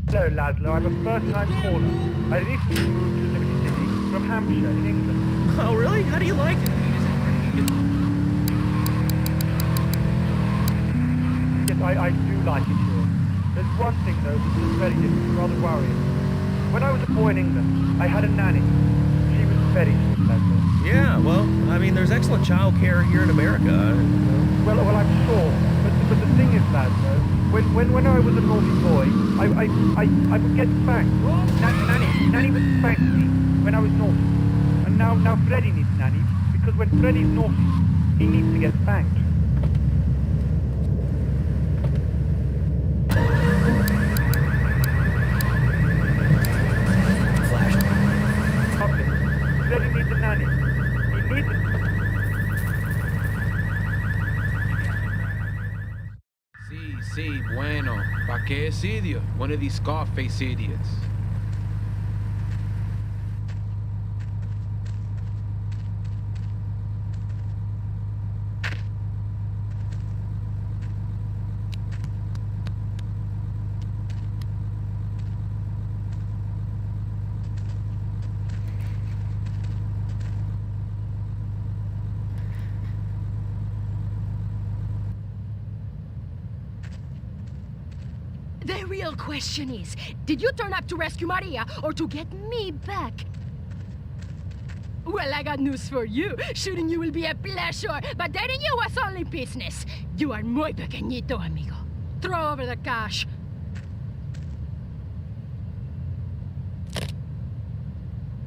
Hello, Laszlo. I'm a first-time caller. I live in Liberty City from Hampshire in England. Oh, really? How do you like it? Yes, I do like it here. There's one thing, though, that's very different, rather worrying. When I was a boy in England, I had a nanny. She was very sweet, Laszlo. Yeah, well, I mean, there's excellent child care here in America. Well, I'm sure. But the thing is, Laszlo, when I was a naughty boy, I would get spanked. Nanny would spank me when I was naughty. And now Freddy needs Nanny, because when Freddy's naughty, he needs to get spanked. Freddy needs a nanny. He needs it. Sí, bueno. ¿Pa' qué es idiot? One of these Scarface idiots. The real question is, did you turn up to rescue Maria or to get me back? Well, I got news for you. Shooting you will be a pleasure, but dating you was only business. You are muy pequeñito, amigo. Throw over the cash.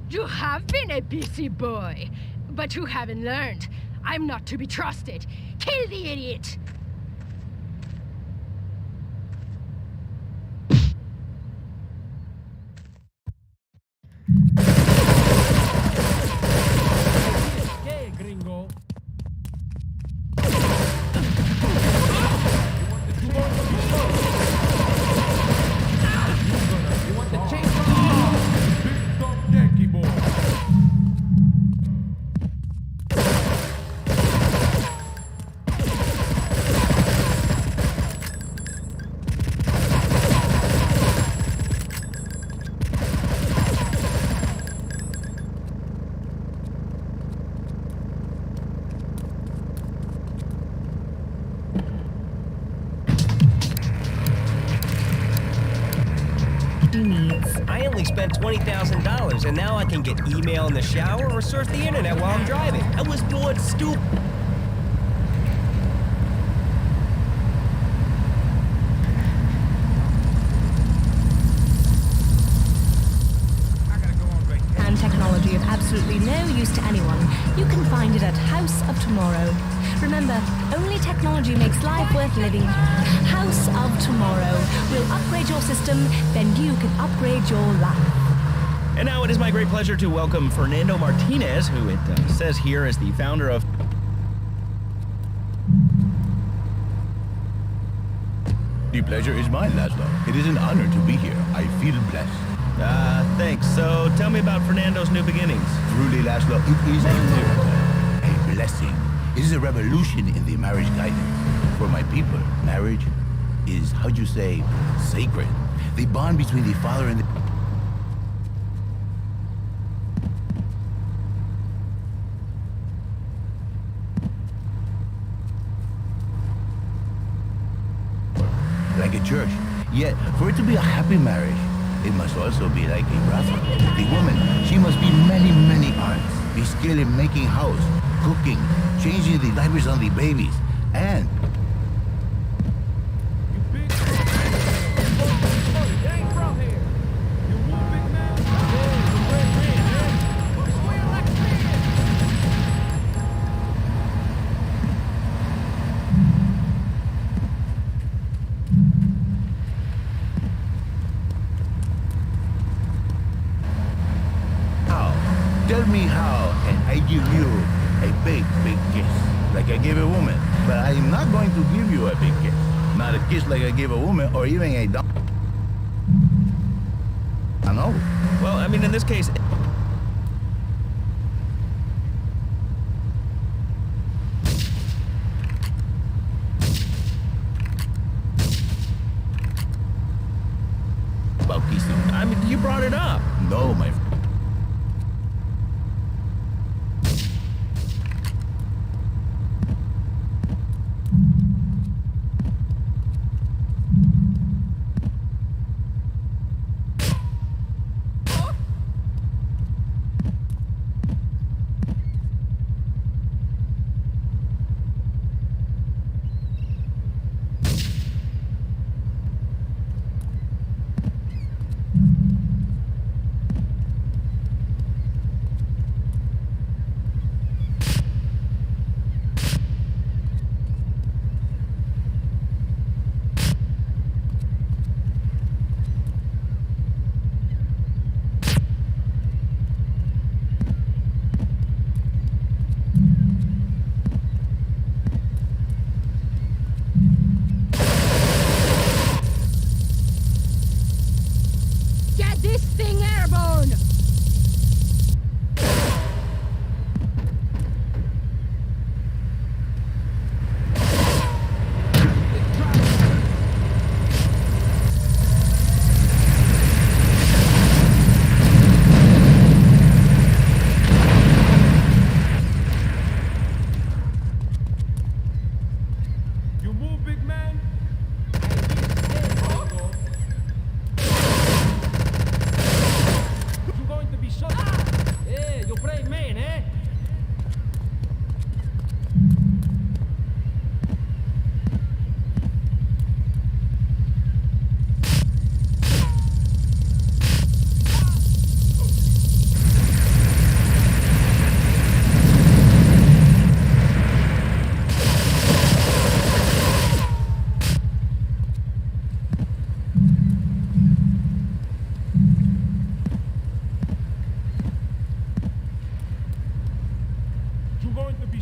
You have been a busy boy, but you haven't learned. I'm not to be trusted. Kill the idiot! I only spent $20,000, and now I can get email in the shower or surf the internet while I'm driving. I was bored stupid. And technology of absolutely no use to anyone, you can find it at House of Tomorrow. Remember, only technology makes life worth living. House of Tomorrow will upgrade your system, then you can upgrade your life. And now it is my great pleasure to welcome Fernando Martinez, who it says here is the founder of... The pleasure is mine, Laszlo. It is an honor to be here. I feel blessed. Thanks. So tell me about Fernando's New Beginnings. Truly, Laszlo, it is a miracle, a blessing. It is a revolution in the marriage guidance. For my people, marriage is, how'd you say, sacred. The bond between the father and the... like a church. Yet, for it to be a happy marriage, it must also be like a brothel. The woman, she must be many, many arts. Be skilled in making house, cooking, changing the diapers on the babies, and... Tell me how, and I give you a big, big kiss, like I gave a woman. But I am not going to give you a big kiss. Not a kiss like I gave a woman, or even a dumb... I know. Well, I mean, in this case... about kissing. I mean, you brought it up. No, my friend.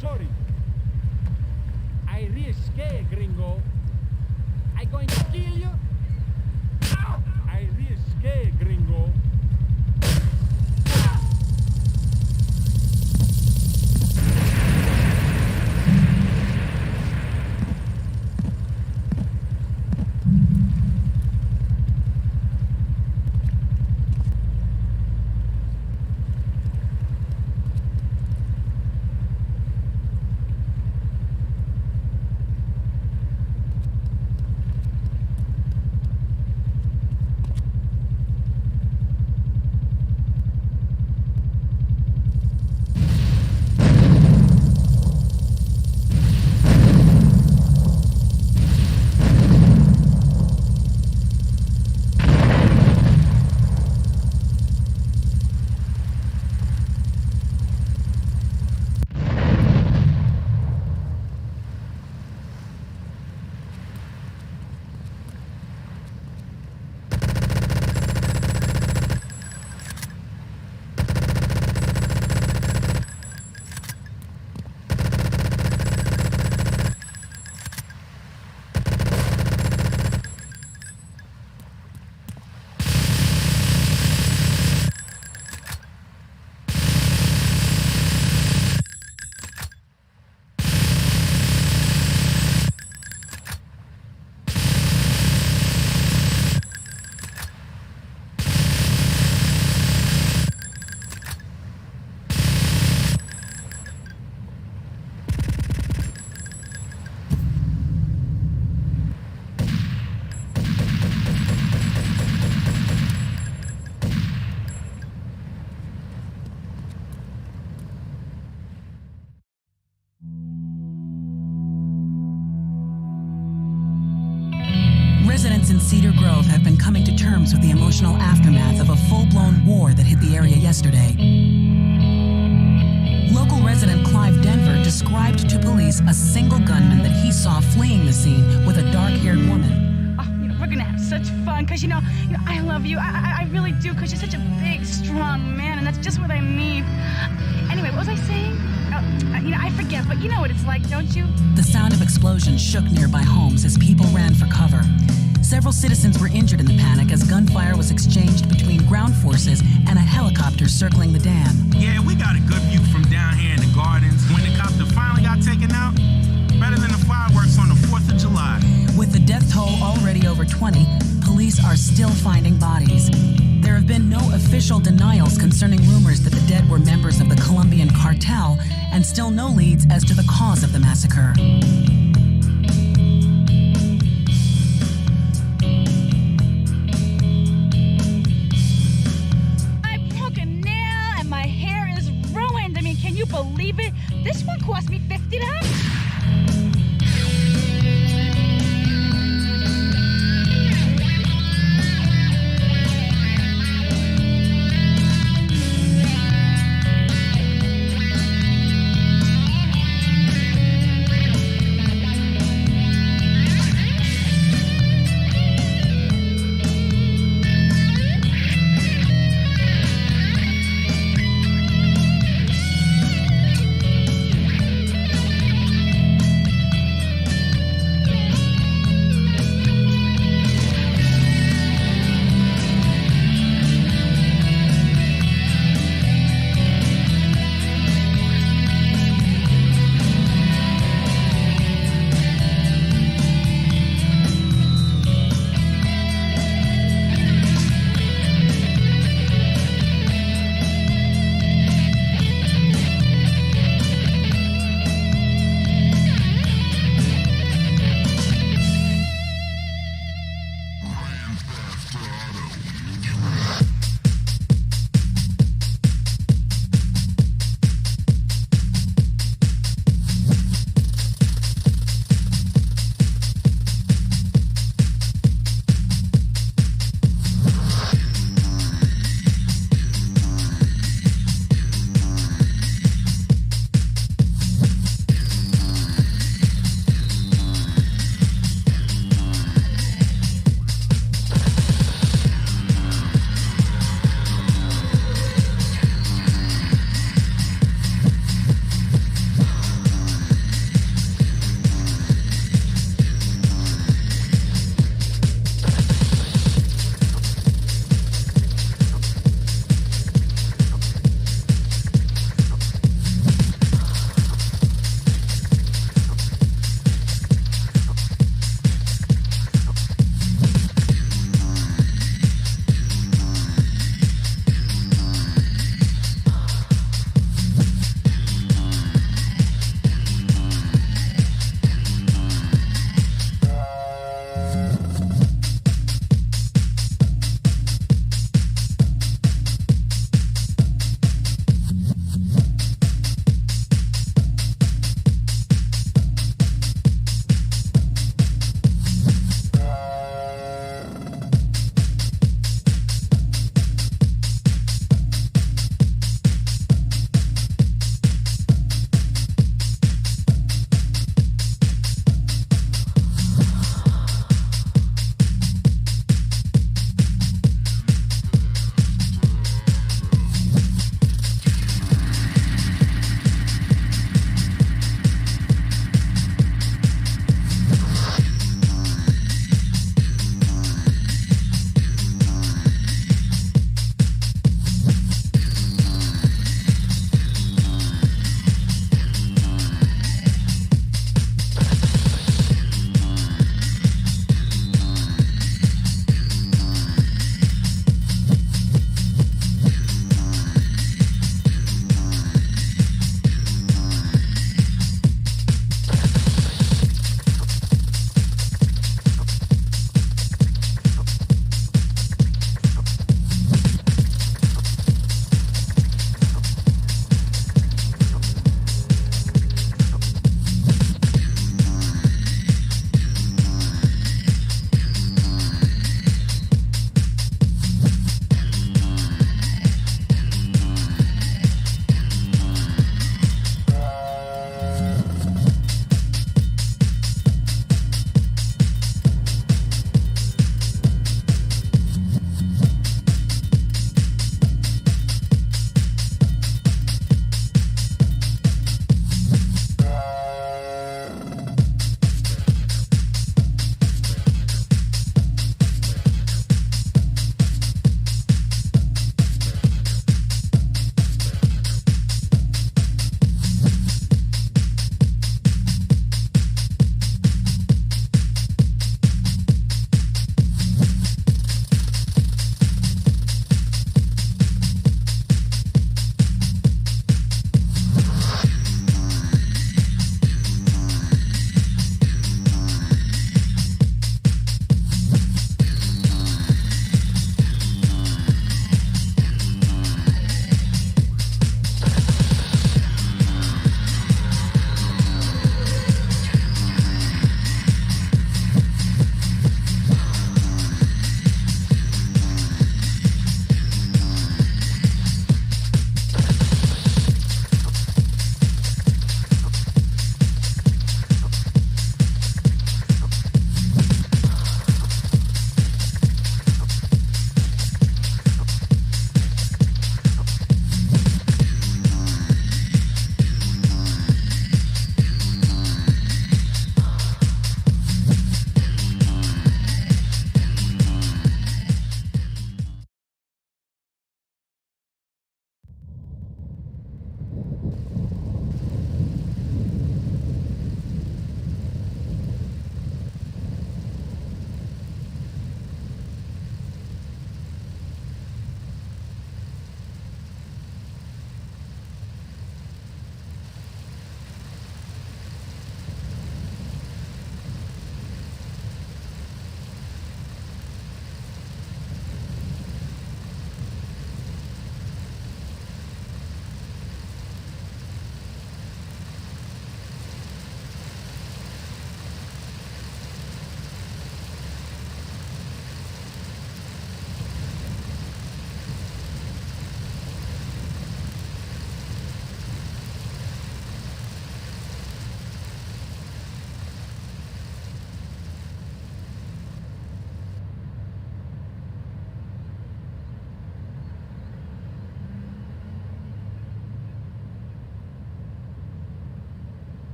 sorry. I risque, gringo. I going to kill you. I risque, gringo. Residents in Cedar Grove have been coming to terms with the emotional aftermath of a full-blown war that hit the area yesterday. Local resident Clive Denver described to police a single gunman that he saw fleeing the scene with a dark-haired woman. Oh, we're gonna have such fun, because, I love you. I really do, because you're such a big, strong man, and that's just what I need. Anyway, what was I saying? I forget, but you know what it's like, don't you? The sound of explosions shook nearby homes as people ran for cover. Several citizens were injured in the panic as gunfire was exchanged between ground forces and a helicopter circling the dam. Yeah, we got a good view from down here in the gardens. When the copter finally got taken out, better than the fireworks on the 4th of July. With the death toll already over 20, police are still finding bodies. There have been no official denials concerning rumors that the dead were members of the Colombian cartel, and still no leads as to the cause of the massacre. I broke a nail and my hair is ruined. I mean, can you believe it? This one cost me $50.